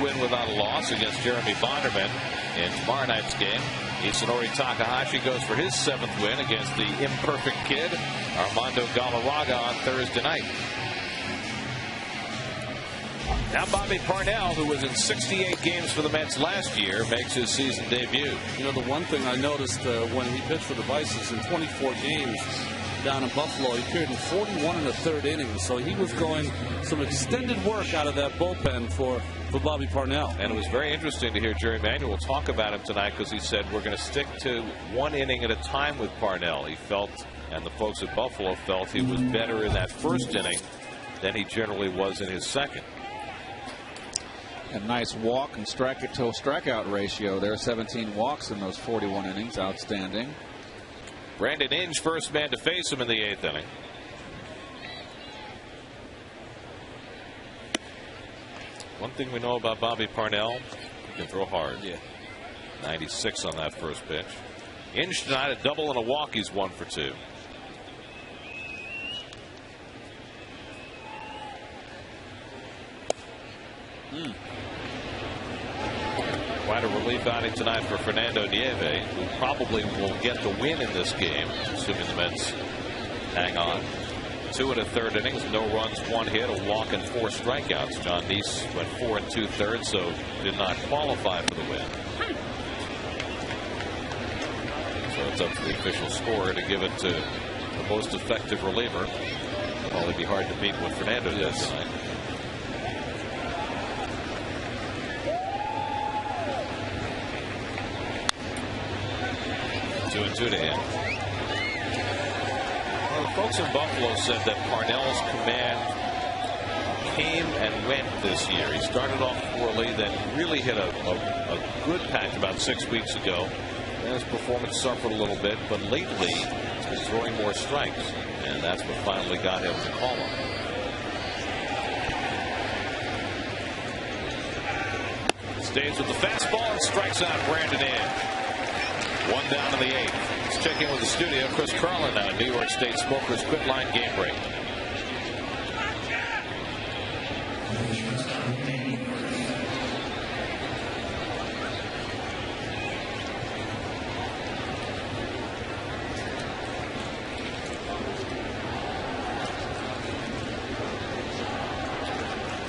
win without a loss against Jeremy Bonderman in tomorrow night's game. Isunori Takahashi goes for his 7th win against the imperfect kid, Armando Galarraga, on Thursday night. Now Bobby Parnell, who was in 68 games for the Mets last year, makes his season debut.
You know, the one thing I noticed when he pitched for the Bisons in 24 games down in Buffalo, he appeared in 41 1/3 innings. So he was going some extended work out of that bullpen for Bobby Parnell.
And it was very interesting to hear Jerry Manuel talk about him tonight, because he said we're going to stick to 1 inning at a time with Parnell. He felt, and the folks at Buffalo felt, he was better in that 1st inning than he generally was in his 2nd.
A nice walk and strikeout ratio there. 17 walks in those 41 innings. Outstanding.
Brandon Inge, first man to face him in the 8th inning. One thing we know about Bobby Parnell, he can throw hard.
Yeah.
96 on that first pitch. Inge tonight, a double and a walk. He's 1 for 2. Quite a relief outing tonight for Fernando Nieve, who probably will get the win in this game, assuming the Mets hang on. 2 1/3 innings, no runs, 1 hit, a walk, and 4 strikeouts. John Neese went 4 2/3, so did not qualify for the win. So it's up to the official scorer to give it to the most effective reliever. It'll probably be hard to beat what Fernando did tonight. 2-2 to him. Well, the folks in Buffalo said that Parnell's command came and went this year. He started off poorly, then really hit a good patch about 6 weeks ago. And his performance suffered a little bit, but lately he's been throwing more strikes, and that's what finally got him to call him. Stays with the fastball and strikes out Brandon Inge. 1 down in the 8th. Let's check in with the studio. Chris Carlin now. New York State Smokers Quit Line game break.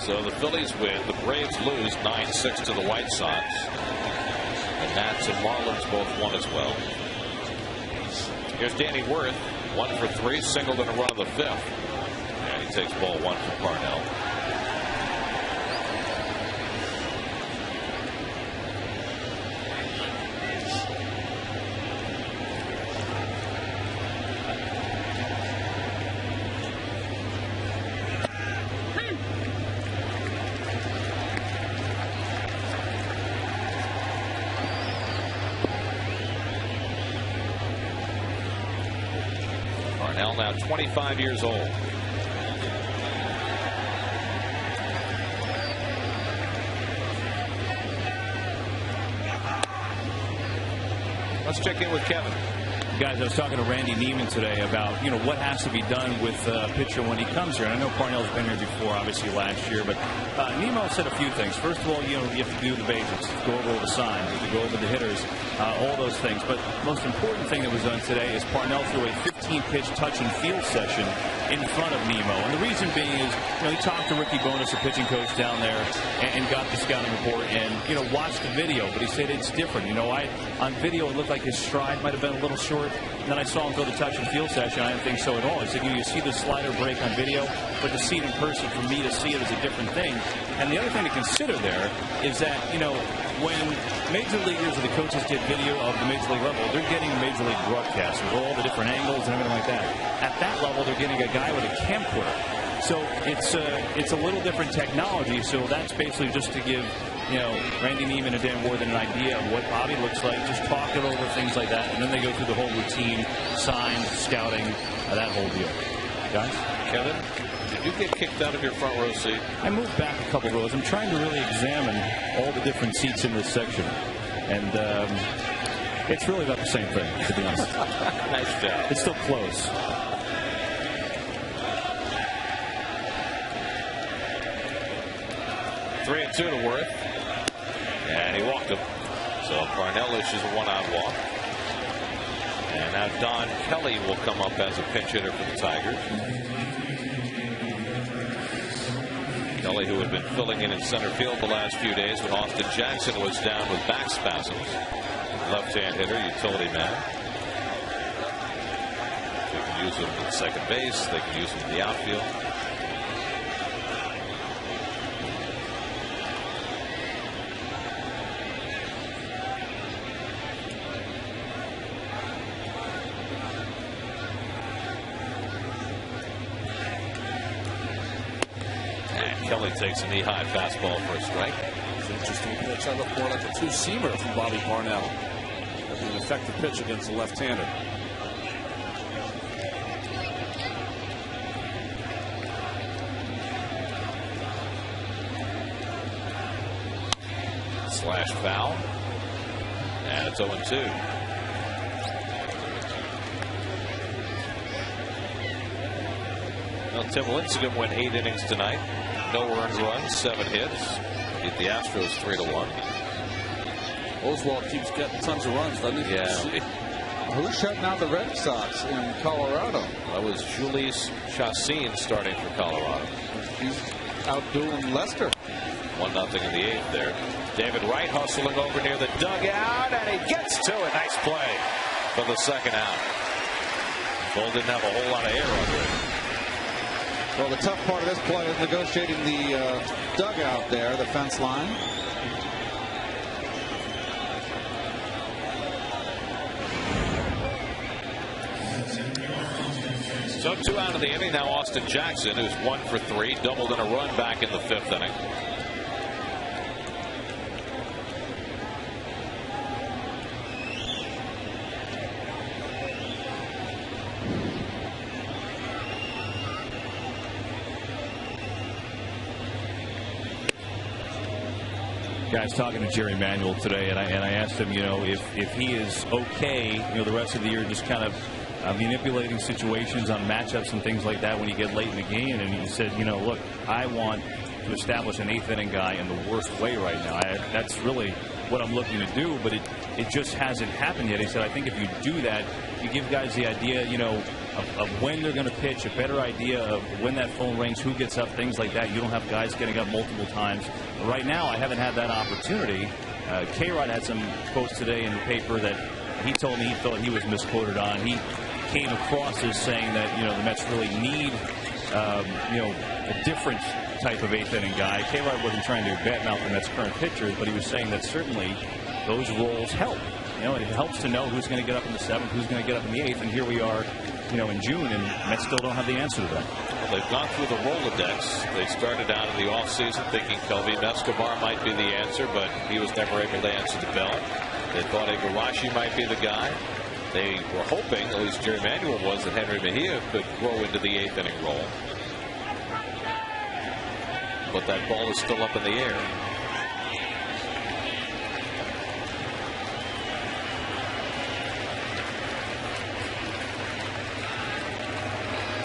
So the Phillies win. The Braves lose 9-6 to the White Sox. And Nats and Marlins both won as well. Here's Danny Wirth, 1 for 3, singled in a run of the 5th. And he takes ball 1 from Parnell. Now 25 years old. Let's check in with Kevin.
Guys, I was talking to Randy Neiman today about, what has to be done with a pitcher when he comes here. And I know Parnell's been here before, obviously, last year. But Nemo said a few things. First of all, you have to do the basics. Go over all the signs. You have to go over the hitters. All those things. But the most important thing that was done today is Parnell threw a 15-pitch touch and field session in front of Nemo. And the reason being is, he talked to Ricky Bonas, the pitching coach down there, and got the scouting report and, watched the video. But he said it's different. On video, it looked like his stride might have been a little short. And then I saw him throw the touch and field session. I didn't think so at all. He said, you see the slider break on video, but to see it in person, for me to see it is a different thing. And the other thing to consider there is that, when major leaguers or the coaches get video of the major league level, they're getting a major league broadcast with all the different angles and everything like that. At that level, they're getting a guy with a camcorder. So it's a little different technology. So that's basically just to give Randy Neiman and Dan Worthen an idea of what Bobby looks like, just talking over things like that, and then they go through the whole routine, signs, scouting, that whole deal. Guys?
Kevin, did you get kicked out of your front row seat?
I moved back a couple rows. I'm trying to really examine all the different seats in this section, and it's really about the same thing, to be honest.
Nice job.
It's still close.
3-2 to Worth. And he walked him. So Parnell issues a 1-out walk. And now Don Kelly will come up as a pinch hitter for the Tigers. Kelly, who had been filling in center field the last few days when Austin Jackson was down with back spasms. Left-hand hitter, utility man. They can use him at second base. They can use him in the outfield. Kelly takes a knee-high fastball for a strike.
It's an interesting pitch. I look more like a two-seamer from Bobby Parnell. That'd be an effective pitch against the left-hander.
Slash foul. And it's 0-2. Well, Tim Lincecum went 8 innings tonight. No earned runs, 7 hits. Beat the Astros 3-1.
Oswald keeps getting tons of runs, doesn't he?
Yeah.
Who's shutting out the Red Sox in Colorado?
That was Julius Chassin starting for Colorado.
He's outdoing Lester.
1-0 in the 8th there. David Wright hustling over near the dugout, and he gets to it. Nice play for the second out. Bull didn't have a whole lot of air under it.
Well, the tough part of this play is negotiating the dugout there, the fence line.
So 2 out of the inning. Now Austin Jackson, who's 1 for 3, doubled in a run back in the 5th inning.
Guys, talking to Jerry Manuel today, and I asked him, you know, if he is okay, you know, the rest of the year just kind of manipulating situations on matchups and things like that when you get late in the game. And he said, you know, look, I want to establish an 8th inning guy in the worst way right now. That's really what I'm looking to do, but it just hasn't happened yet. He said, I think if you do that, you give guys the idea, you know, of when they're going to pitch, a better idea of when that phone rings, who gets up, things like that. You don't have guys getting up multiple times. Right now, I haven't had that opportunity. K-Rod had some quotes today in the paper that he told me he thought he was misquoted on. He came across as saying that, you know, the Mets really need, you know, a different type of 8th inning guy. K-Rod wasn't trying to badmouth the Mets' current pitchers, but he was saying that certainly those roles help. You know, it helps to know who's going to get up in the 7th, who's going to get up in the 8th, and here we are, you know, in June, and Mets still don't have the answer to that.
Well, they've gone through the Rolodex. They started out in the offseason thinking Kelvin Escobar might be the answer, but he was never able to answer the bell. They thought Igarashi might be the guy. They were hoping, at least Jerry Manuel was, that Henry Mejia could grow into the 8th inning role. But that ball is still up in the air.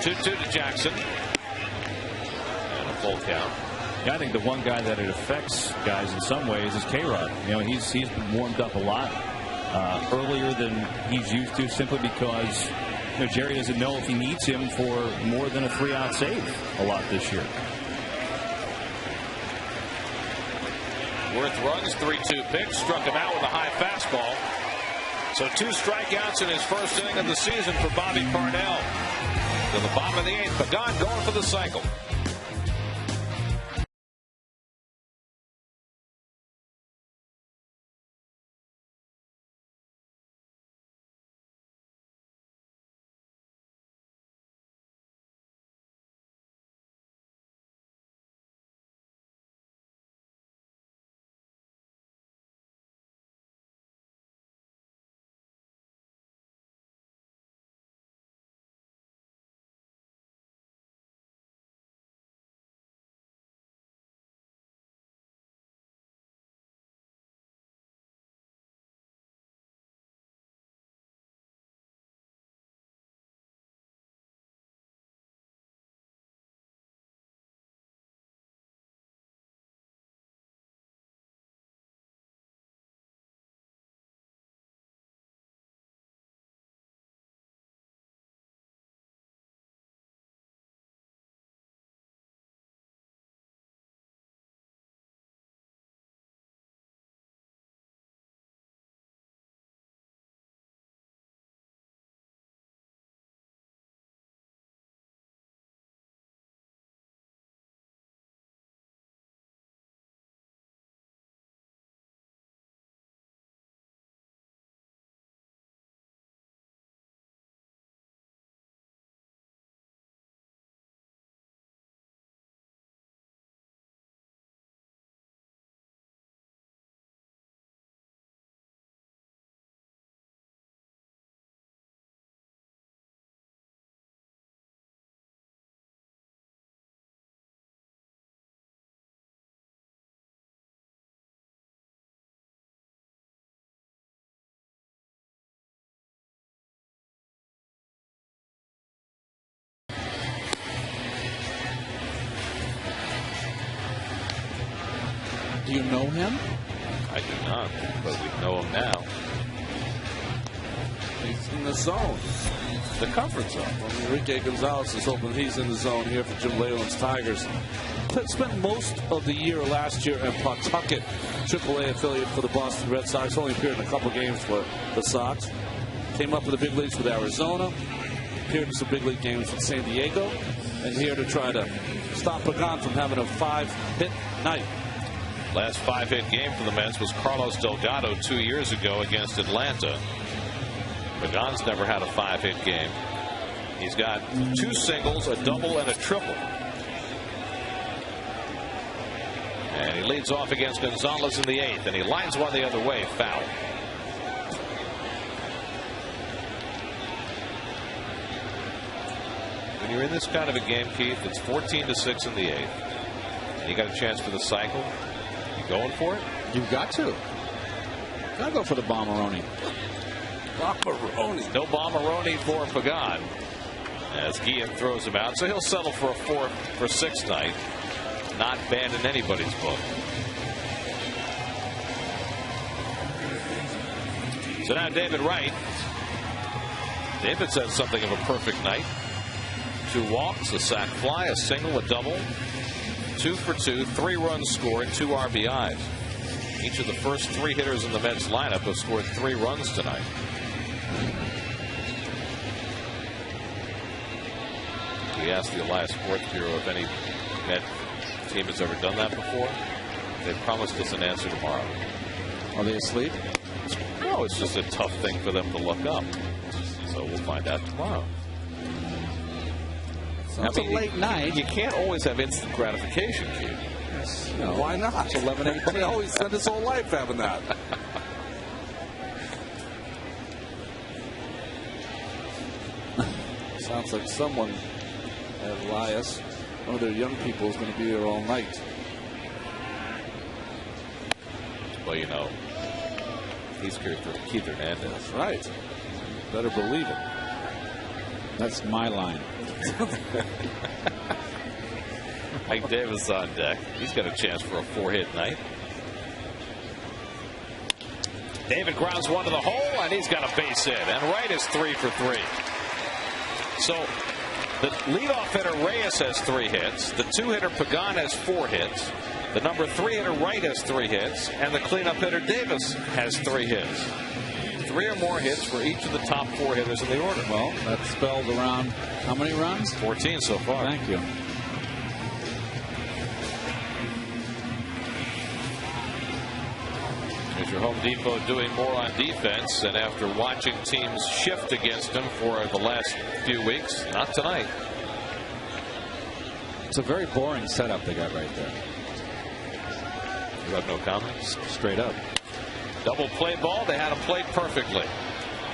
Two-two to Jackson. And a full count.
Yeah, I think the one guy that it affects, guys, in some ways is K-Rod. You know, he's warmed up a lot earlier than he's used to, simply because, you know, Jerry doesn't know if he needs him for more than a 3-out save a lot this year.
Worth runs, 3-2 pitch, struck him out with a high fastball. So 2 strikeouts in his first inning of the season for Bobby Parnell. To the bottom of the 8th, Pagan going for the cycle.
Do you know him?
I do not, but we know him now.
He's in the zone.
The comfort zone.
Well, Enrique Gonzalez is hoping he's in the zone here for Jim Leyland's Tigers. Spent most of the year last year in Pawtucket, AAA affiliate for the Boston Red Sox. Only appeared in a couple games for the Sox. Came up in the big leagues with Arizona. Appeared in some big league games with San Diego. And here to try to stop Pregame from having a 5-hit night.
Last 5-hit game for the Mets was Carlos Delgado 2 years ago against Atlanta. Pagan's never had a 5-hit game. He's got 2 singles, a double, and a triple. And he leads off against Gonzalez in the 8th, and he lines one the other way, foul. When you're in this kind of a game, Keith, it's 14-6 in the 8th. And you got a chance for the cycle. You going for it?
You've got to. Got to go for the Bomberoni.
Bomberoni. No Bomberoni for Pagan as Guillen throws him out. So he'll settle for a 4 for 6 night. Not banned in anybody's book. So now David Wright. David's had something of a perfect night. 2 walks, a sac fly, a single, a double. 2 for 2, 3 runs scored, 2 RBIs. Each of the first 3 hitters in the Mets lineup have scored 3 runs tonight. We asked the Elias Sports Bureau if any Met team has ever done that before. They promised us an answer tomorrow.
Are they asleep?
No, it's just a tough thing for them to look up. So we'll find out tomorrow.
It's a late night.
You can't always have instant gratification, Keith.
Yes. No, why not? It's 11:18. He always spent his whole life having that. Sounds like someone at Elias, one of their young people, is going to be there all night.
Well, you know, he's here for Keith Hernandez.
That's right. Better believe it.
That's my line.
Mike Davis on deck. He's got a chance for a 4-hit night. David grounds one to the hole, and he's got a base hit. And Wright is 3 for 3. So the leadoff hitter Reyes has 3 hits. The 2-hitter Pagan has 4 hits. The number 3 hitter Wright has 3 hits. And the cleanup hitter Davis has 3 hits. 3 or more hits for each of the top 4 hitters in the order.
Well, that spelled around how many runs?
14 so far.
Thank you.
Here's your Home Depot doing more on defense, and after watching teams shift against him for the last few weeks, not tonight.
It's a very boring setup they got right there.
You have no comments?
Straight up.
Double play ball. They had him played perfectly.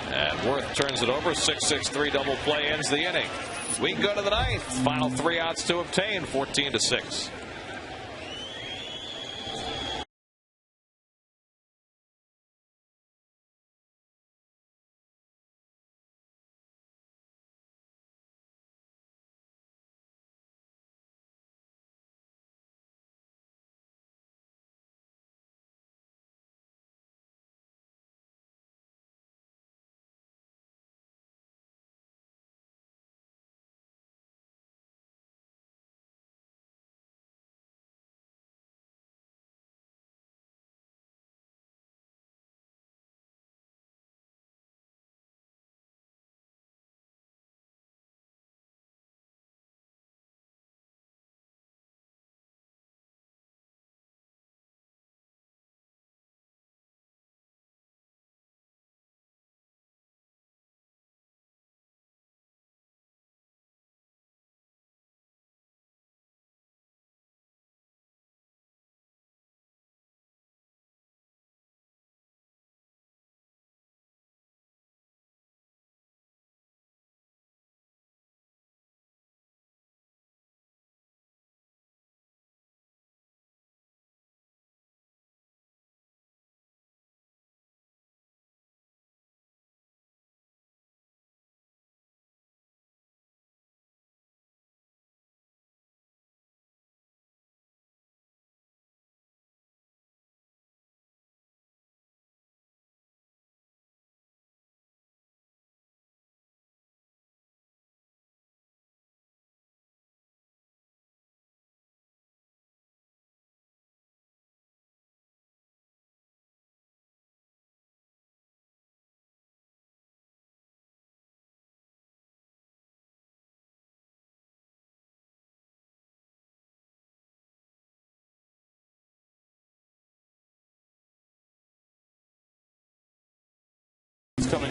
And Worth turns it over. 6-6-3 double play ends the inning. We can go to the 9th. Final 3 outs to obtain. 14-6.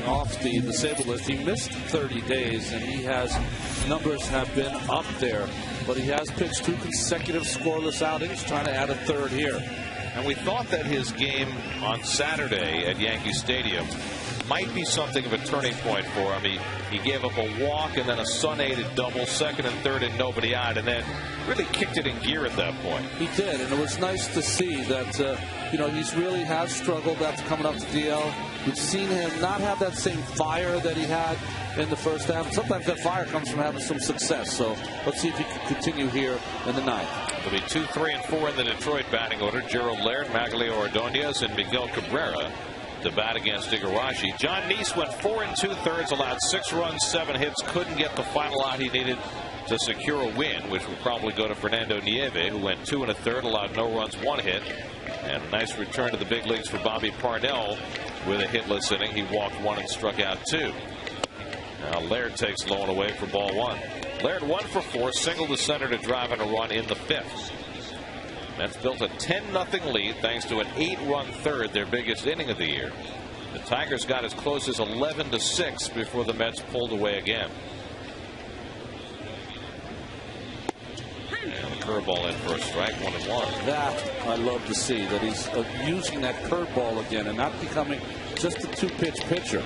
off the disabled list. He missed 30 days, and numbers have been up there. But he has pitched 2 consecutive scoreless outings, trying to add a third here.
And we thought that his game on Saturday at Yankee Stadium might be something of a turning point for him. He gave up a walk and then a Sun-aided double, second and third and nobody out, and then really kicked it in gear at that point.
He did, and it was nice to see that he's really has struggled after coming up to DL. We've seen him not have that same fire that he had in the first half. Sometimes that fire comes from having some success. So let's see if he can continue here in the ninth.
It'll be 2, 3, and 4 in the Detroit batting order. Gerald Laird, Maglio Ordonez, and Miguel Cabrera to bat against Igarashi. John Neese went 4 2/3, allowed 6 runs, 7 hits, couldn't get the final out he needed to secure a win, which would probably go to Fernando Nieve, who went 2 1/3, allowed no runs, 1 hit. And a nice return to the big leagues for Bobby Parnell with a hitless inning. He walked 1 and struck out 2. Now Laird takes low and away for ball 1. Laird 1 for 4, single to center to drive in a run in the 5th. Mets built a 10-0 lead thanks to an 8-run third, their biggest inning of the year. The Tigers got as close as 11-6 before the Mets pulled away again. And the curveball in for a strike, 1-1.
That I love to see, that he's using that curveball again and not becoming just a 2-pitch pitcher.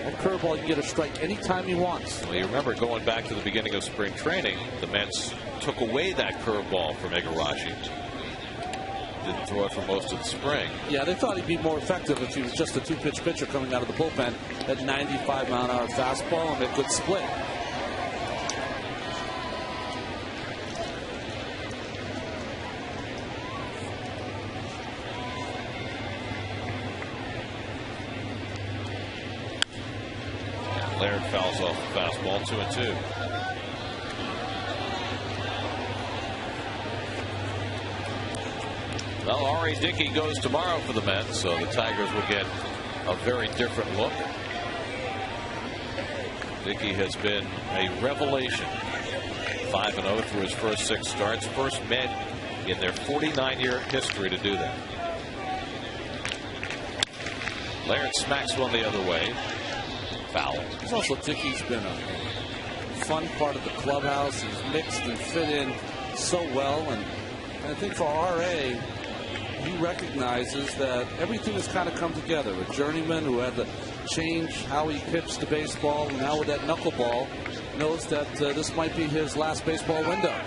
That curveball, you can get a strike anytime he wants.
Well, you remember going back to the beginning of spring training, the Mets took away that curveball from Igarashi. Didn't throw it for most of the spring.
Yeah, they thought he'd be more effective if he was just a 2-pitch pitcher coming out of the bullpen at 95-mile-an-hour fastball and a good split.
Laird fouls off the fastball, 2-2. Well, Ari Dickey goes tomorrow for the Mets, so the Tigers will get a very different look. Dickey has been a revelation. 5-0 through his first 6 starts. First Met in their 49-year history to do that. Laird smacks one the other way. Foul.
He's also, Dickey's been a fun part of the clubhouse. He's mixed and fit in so well, and I think for RA, he recognizes that everything has kind of come together. A journeyman who had to change how he pitched the baseball, and now with that knuckleball, knows that this might be his last baseball window.
I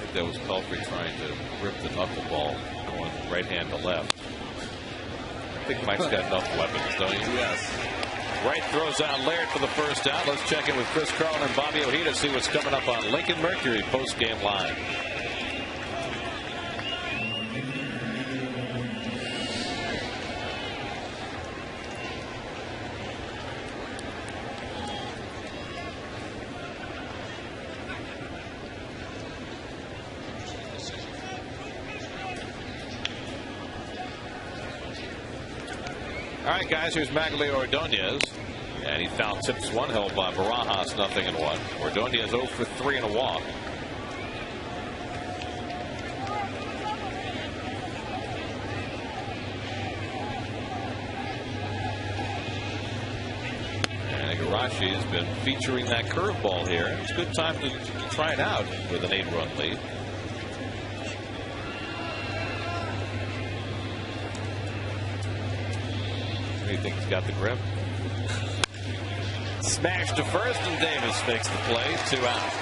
think that was Pelfrey trying to rip the knuckleball going right hand to left. I think Mike's got enough weapons, don't you?
Yes.
Wright throws out Laird for the first out. Let's check in with Chris Carlin and Bobby Ojeda, see what's coming up on Lincoln Mercury post-game live. All right, guys, here's Maglio Ordonez. And he foul tips one, held by Barajas, 0-1. Ordonez 0 for 3 and a walk. And Igarashi has been featuring that curveball here. It's a good time to try it out with an 8-run lead. You think he's got the grip? Smash to first, and Davis makes the play. 2 out.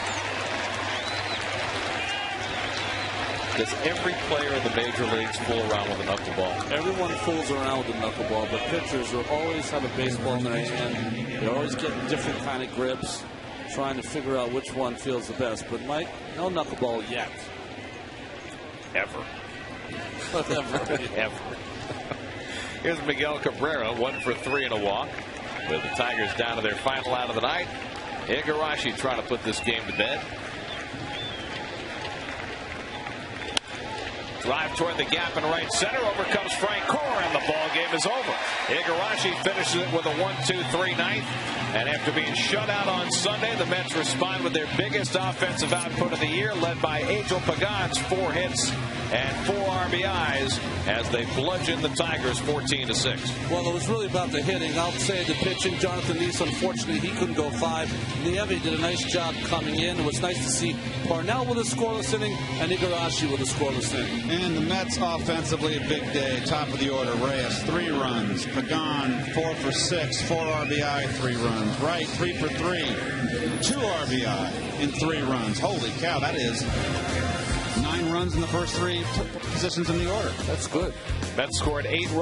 Does every player in the major leagues fool around with a knuckleball?
Everyone fools around with the knuckleball, but pitchers will always have a baseball in their hand. They're always getting different kind of grips, trying to figure out which one feels the best. But Mike, no knuckleball yet.
Ever.
Ever.
Ever. Here's Miguel Cabrera, 1 for 3 and a walk. With the Tigers down to their final out of the night. Igarashi trying to put this game to bed. Drive toward the gap in right center. Over comes Frank Core, and the ball game is over. Igarashi finishes it with a 1-2-3 ninth. And after being shut out on Sunday, the Mets respond with their biggest offensive output of the year, led by Angel Pagan's 4 hits and 4 RBIs as they bludgeon the Tigers 14-6.
Well, it was really about the hitting. I'll say the pitching. Jonathan Neese, unfortunately, he couldn't go 5. Nieve did a nice job coming in. It was nice to see Parnell with a scoreless inning and Igarashi with a scoreless inning.
And the Mets offensively, a big day. Top of the order, Reyes, 3 runs. Pagan, 4 for 6, 4 RBI, 3 runs. Wright, 3 for 3, 2 RBI in 3 runs. Holy cow, that is 9 runs in the first 3 positions in the order.
That's good.
Mets scored 8 runs.